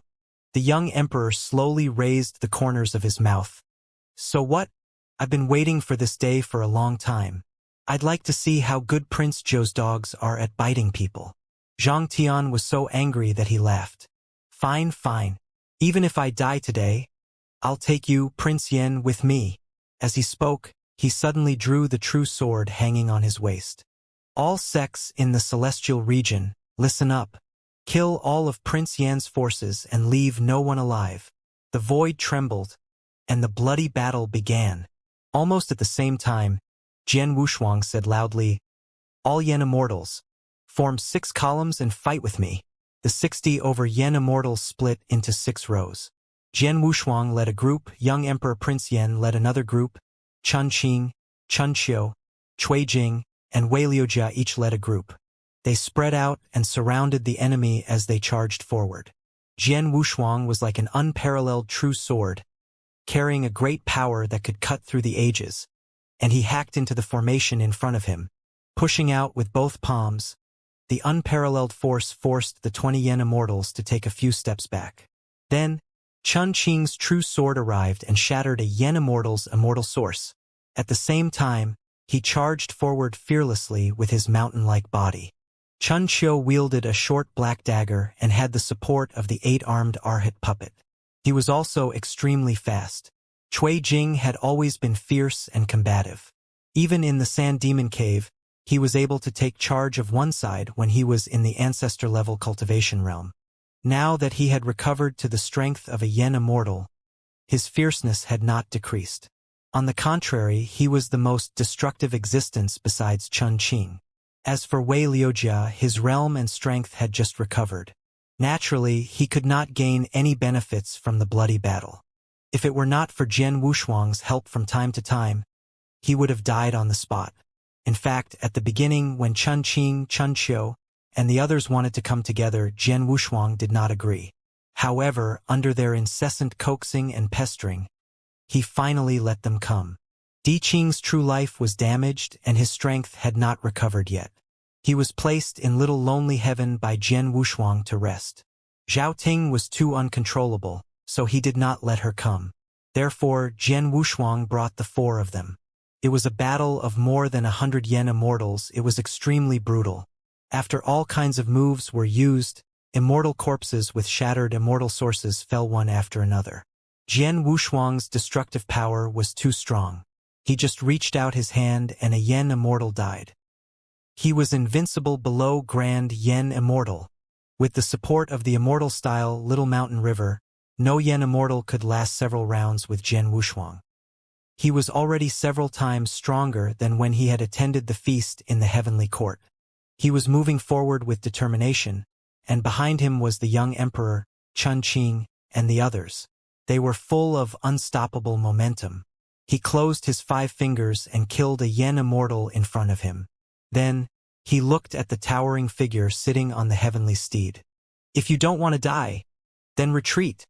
The young emperor slowly raised the corners of his mouth. "So what? I've been waiting for this day for a long time. I'd like to see how good Prince Zhou's dogs are at biting people." Zhang Tian was so angry that he laughed. "Fine, fine. Even if I die today, I'll take you, Prince Yen, with me." As he spoke, he suddenly drew the true sword hanging on his waist. "All sects in the celestial region, listen up. Kill all of Prince Yan's forces and leave no one alive." The void trembled, and the bloody battle began. Almost at the same time, Jian Wushuang said loudly, "All Yen Immortals, form 6 columns and fight with me." The 60 over Yen Immortals split into 6 rows. Jian Wushuang led a group, young Emperor Prince Yen led another group, Chun Qing, Chun Qiu, Cui Jing, and Wei Liujia each led a group. They spread out and surrounded the enemy as they charged forward. Jian Wushuang was like an unparalleled true sword, carrying a great power that could cut through the ages, and he hacked into the formation in front of him, pushing out with both palms. The unparalleled force forced the 20 Yen Immortals to take a few steps back. Then, Chun Qing's true sword arrived and shattered a Yen Immortal's immortal source. At the same time, he charged forward fearlessly with his mountain-like body. Chun Qiu wielded a short black dagger and had the support of the 8-armed Arhat puppet. He was also extremely fast. Cui Jing had always been fierce and combative. Even in the Sand Demon Cave, he was able to take charge of one side when he was in the ancestor-level cultivation realm. Now that he had recovered to the strength of a Yen Immortal, his fierceness had not decreased. On the contrary, he was the most destructive existence besides Chun Qing. As for Wei Liujia, his realm and strength had just recovered. Naturally, he could not gain any benefits from the bloody battle. If it were not for Jian Wushuang's help from time to time, he would have died on the spot. In fact, at the beginning, when Chun Qing, Chun Qiu, and the others wanted to come together, Jian Wushuang did not agree. However, under their incessant coaxing and pestering, he finally let them come. Di Qing's true life was damaged and his strength had not recovered yet. He was placed in Little Lonely Heaven by Jian Wushuang to rest. Zhao Ting was too uncontrollable, so he did not let her come. Therefore, Jian Wushuang brought the four of them. It was a battle of more than 100 Yen immortals. It was extremely brutal. After all kinds of moves were used, immortal corpses with shattered immortal sources fell one after another. Jian Wushuang's destructive power was too strong. He just reached out his hand and a Yen immortal died. He was invincible below Grand Yen Immortal. With the support of the immortal style Little Mountain River, no Yen immortal could last several rounds with Jian Wushuang. He was already several times stronger than when he had attended the feast in the heavenly court. He was moving forward with determination, and behind him was the young emperor, Chun Qing, and the others. They were full of unstoppable momentum. He closed his 5 fingers and killed a Yen immortal in front of him. Then, he looked at the towering figure sitting on the heavenly steed. "If you don't want to die, then retreat."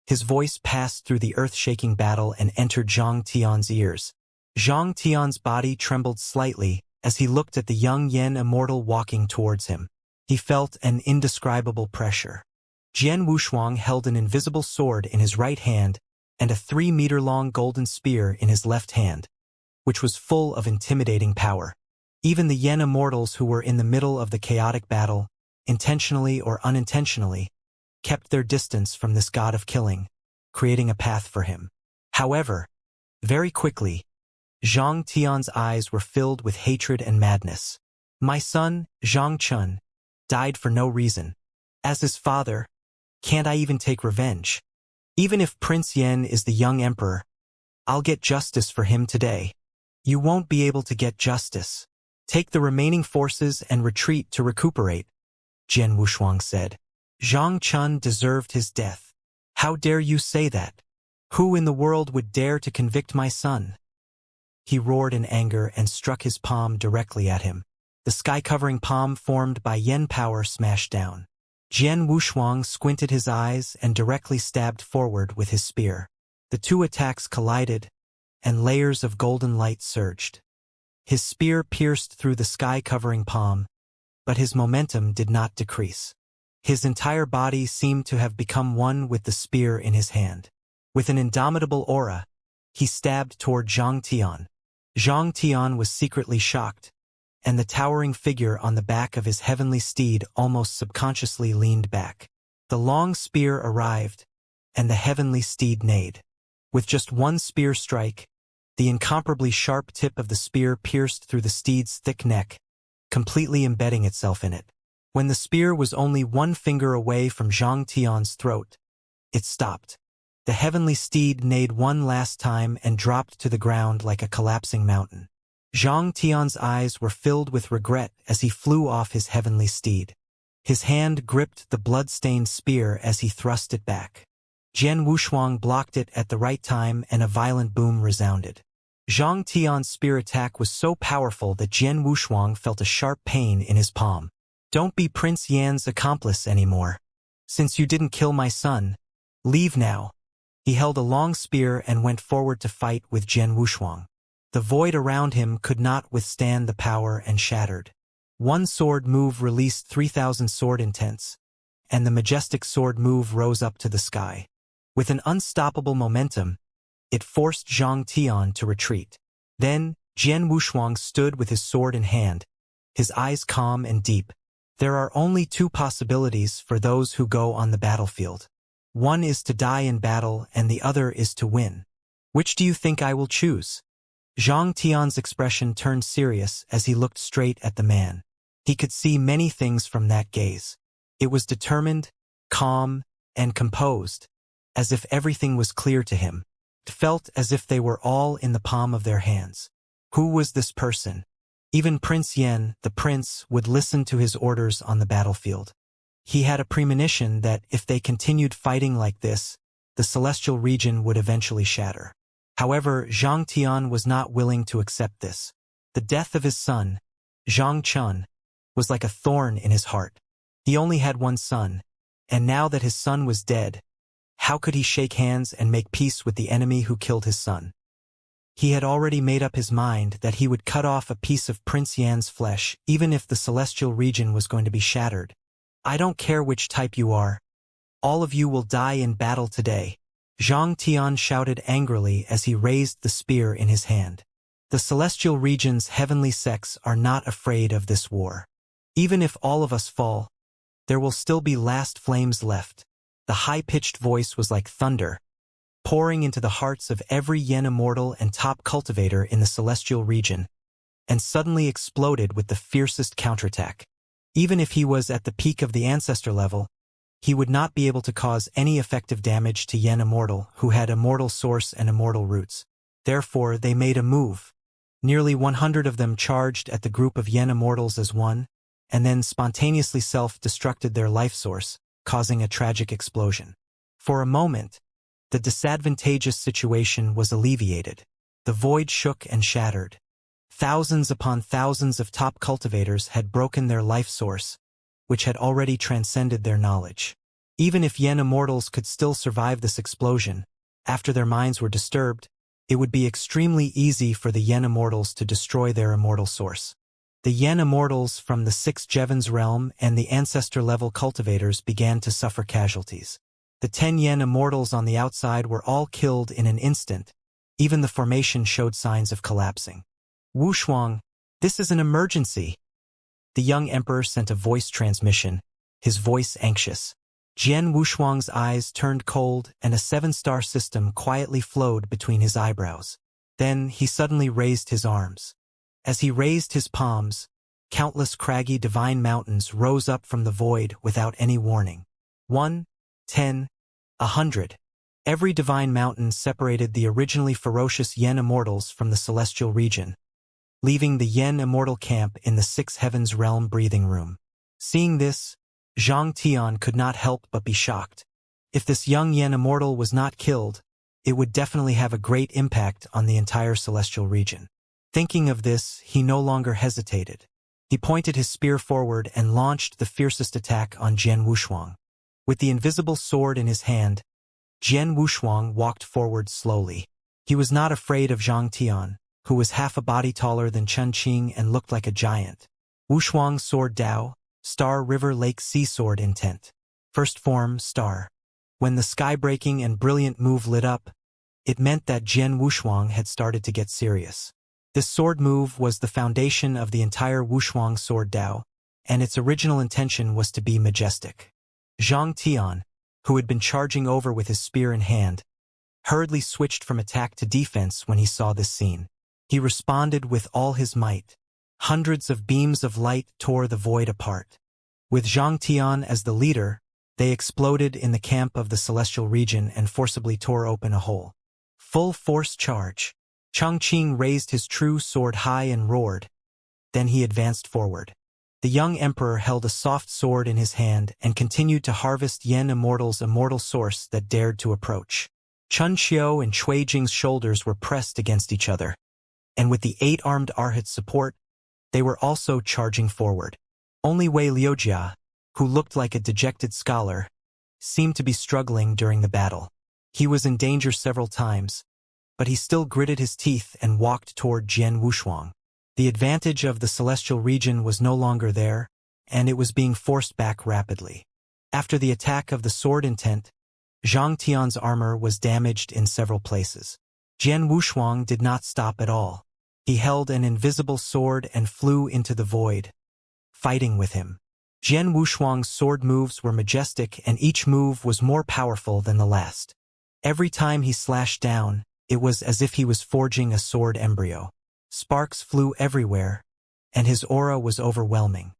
His voice passed through the earth-shaking battle and entered Zhang Tian's ears. Zhang Tian's body trembled slightly as he looked at the young Yen immortal walking towards him. He felt an indescribable pressure. Jian Wushuang held an invisible sword in his right hand and a 3-meter-long golden spear in his left hand, which was full of intimidating power. Even the Yen immortals who were in the middle of the chaotic battle, intentionally or unintentionally, kept their distance from this god of killing, creating a path for him. However, very quickly, Zhang Tian's eyes were filled with hatred and madness. "My son, Zhang Chun, died for no reason. As his father, can't I even take revenge? Even if Prince Yen is the young emperor, I'll get justice for him today." "You won't be able to get justice. Take the remaining forces and retreat to recuperate," Jian Wushuang said. "Zhang Chun deserved his death. How dare you say that? Who in the world would dare to convict my son?" He roared in anger and struck his palm directly at him. The sky-covering palm formed by Yen power smashed down. Jian Wushuang squinted his eyes and directly stabbed forward with his spear. The two attacks collided, and layers of golden light surged. His spear pierced through the sky-covering palm, but his momentum did not decrease. His entire body seemed to have become one with the spear in his hand. With an indomitable aura, he stabbed toward Zhang Tian. Zhang Tian was secretly shocked, and the towering figure on the back of his heavenly steed almost subconsciously leaned back. The long spear arrived, and the heavenly steed neighed. With just one spear strike, the incomparably sharp tip of the spear pierced through the steed's thick neck, completely embedding itself in it. When the spear was only 1 finger away from Zhang Tian's throat, it stopped. The heavenly steed neighed one last time and dropped to the ground like a collapsing mountain. Zhang Tian's eyes were filled with regret as he flew off his heavenly steed. His hand gripped the blood-stained spear as he thrust it back. Jian Wushuang blocked it at the right time and a violent boom resounded. Zhang Tian's spear attack was so powerful that Jian Wushuang felt a sharp pain in his palm. "Don't be Prince Yan's accomplice anymore. Since you didn't kill my son, leave now." He held a long spear and went forward to fight with Jian Wushuang. The void around him could not withstand the power and shattered. One sword move released 3,000 sword intents, and the majestic sword move rose up to the sky. With an unstoppable momentum, it forced Zhang Tian to retreat. Then, Jian Wushuang stood with his sword in hand, his eyes calm and deep. There are only 2 possibilities for those who go on the battlefield. One is to die in battle and the other is to win. Which do you think I will choose? Zhang Tian's expression turned serious as he looked straight at the man. He could see many things from that gaze. It was determined, calm, and composed, as if everything was clear to him. It felt as if they were all in the palm of their hands. Who was this person? Even Prince Yen, the prince, would listen to his orders on the battlefield. He had a premonition that if they continued fighting like this, the celestial region would eventually shatter. However, Zhang Tian was not willing to accept this. The death of his son, Zhang Chun, was like a thorn in his heart. He only had one son, and now that his son was dead, how could he shake hands and make peace with the enemy who killed his son? He had already made up his mind that he would cut off a piece of Prince Yan's flesh, even if the celestial region was going to be shattered. I don't care which type you are. All of you will die in battle today, Zhang Tian shouted angrily as he raised the spear in his hand. The celestial region's heavenly sects are not afraid of this war. Even if all of us fall, there will still be last flames left. The high-pitched voice was like thunder, pouring into the hearts of every Yen immortal and top cultivator in the celestial region, and suddenly exploded with the fiercest counterattack. Even if he was at the peak of the ancestor level, he would not be able to cause any effective damage to Yen immortal, who had immortal source and immortal roots. Therefore, they made a move. Nearly 100 of them charged at the group of Yen immortals as one, and then spontaneously self-destructed their life source, causing a tragic explosion. For a moment, the disadvantageous situation was alleviated. The void shook and shattered. Thousands upon thousands of top cultivators had broken their life source, which had already transcended their knowledge. Even if Yen immortals could still survive this explosion, after their minds were disturbed, it would be extremely easy for the Yen immortals to destroy their immortal source. The Yen immortals from the 6th Jevons realm and the ancestor-level cultivators began to suffer casualties. The 10 Yen immortals on the outside were all killed in an instant. Even the formation showed signs of collapsing. Wuxia, this is an emergency. The young emperor sent a voice transmission, his voice anxious. Jian Wuxiang's eyes turned cold and a 7-star system quietly flowed between his eyebrows. Then he suddenly raised his arms. As he raised his palms, countless craggy divine mountains rose up from the void without any warning. 1, 10, 100. Every divine mountain separated the originally ferocious Yen immortals from the celestial region, leaving the Yen immortal camp in the 6th Heavens realm breathing room. Seeing this, Zhang Tian could not help but be shocked. If this young Yen immortal was not killed, it would definitely have a great impact on the entire celestial region. Thinking of this, he no longer hesitated. He pointed his spear forward and launched the fiercest attack on Jian Wuxiang. With the invisible sword in his hand, Jian Wuxiang walked forward slowly. He was not afraid of Zhang Tian, who was half a body taller than Chen Qing and looked like a giant. Wuxiang's sword Dao, Star River Lake Sea Sword Intent. First form, Star. When the sky-breaking and brilliant move lit up, it meant that Jian Wuxiang had started to get serious. This sword move was the foundation of the entire Wuxiang sword Dao, and its original intention was to be majestic. Zhang Tian, who had been charging over with his spear in hand, hurriedly switched from attack to defense when he saw this scene. He responded with all his might. Hundreds of beams of light tore the void apart. With Zhang Tian as the leader, they exploded in the camp of the celestial region and forcibly tore open a hole. Full force charge. Chen Qing raised his true sword high and roared. Then he advanced forward. The young emperor held a soft sword in his hand and continued to harvest Yen Immortal's immortal source that dared to approach. Chun Xiao and Cui Jing's shoulders were pressed against each other, and with the 8-armed Arhat's support, they were also charging forward. Only Wei Liujia, who looked like a dejected scholar, seemed to be struggling during the battle. He was in danger several times, but he still gritted his teeth and walked toward Jian Wuxiang. The advantage of the celestial region was no longer there, and it was being forced back rapidly. After the attack of the sword intent, Zhang Tian's armor was damaged in several places. Jian Wuxiang did not stop at all. He held an invisible sword and flew into the void, fighting with him. Jian Wuxiang's sword moves were majestic, and each move was more powerful than the last. Every time he slashed down, it was as if he was forging a sword embryo. Sparks flew everywhere, and his aura was overwhelming.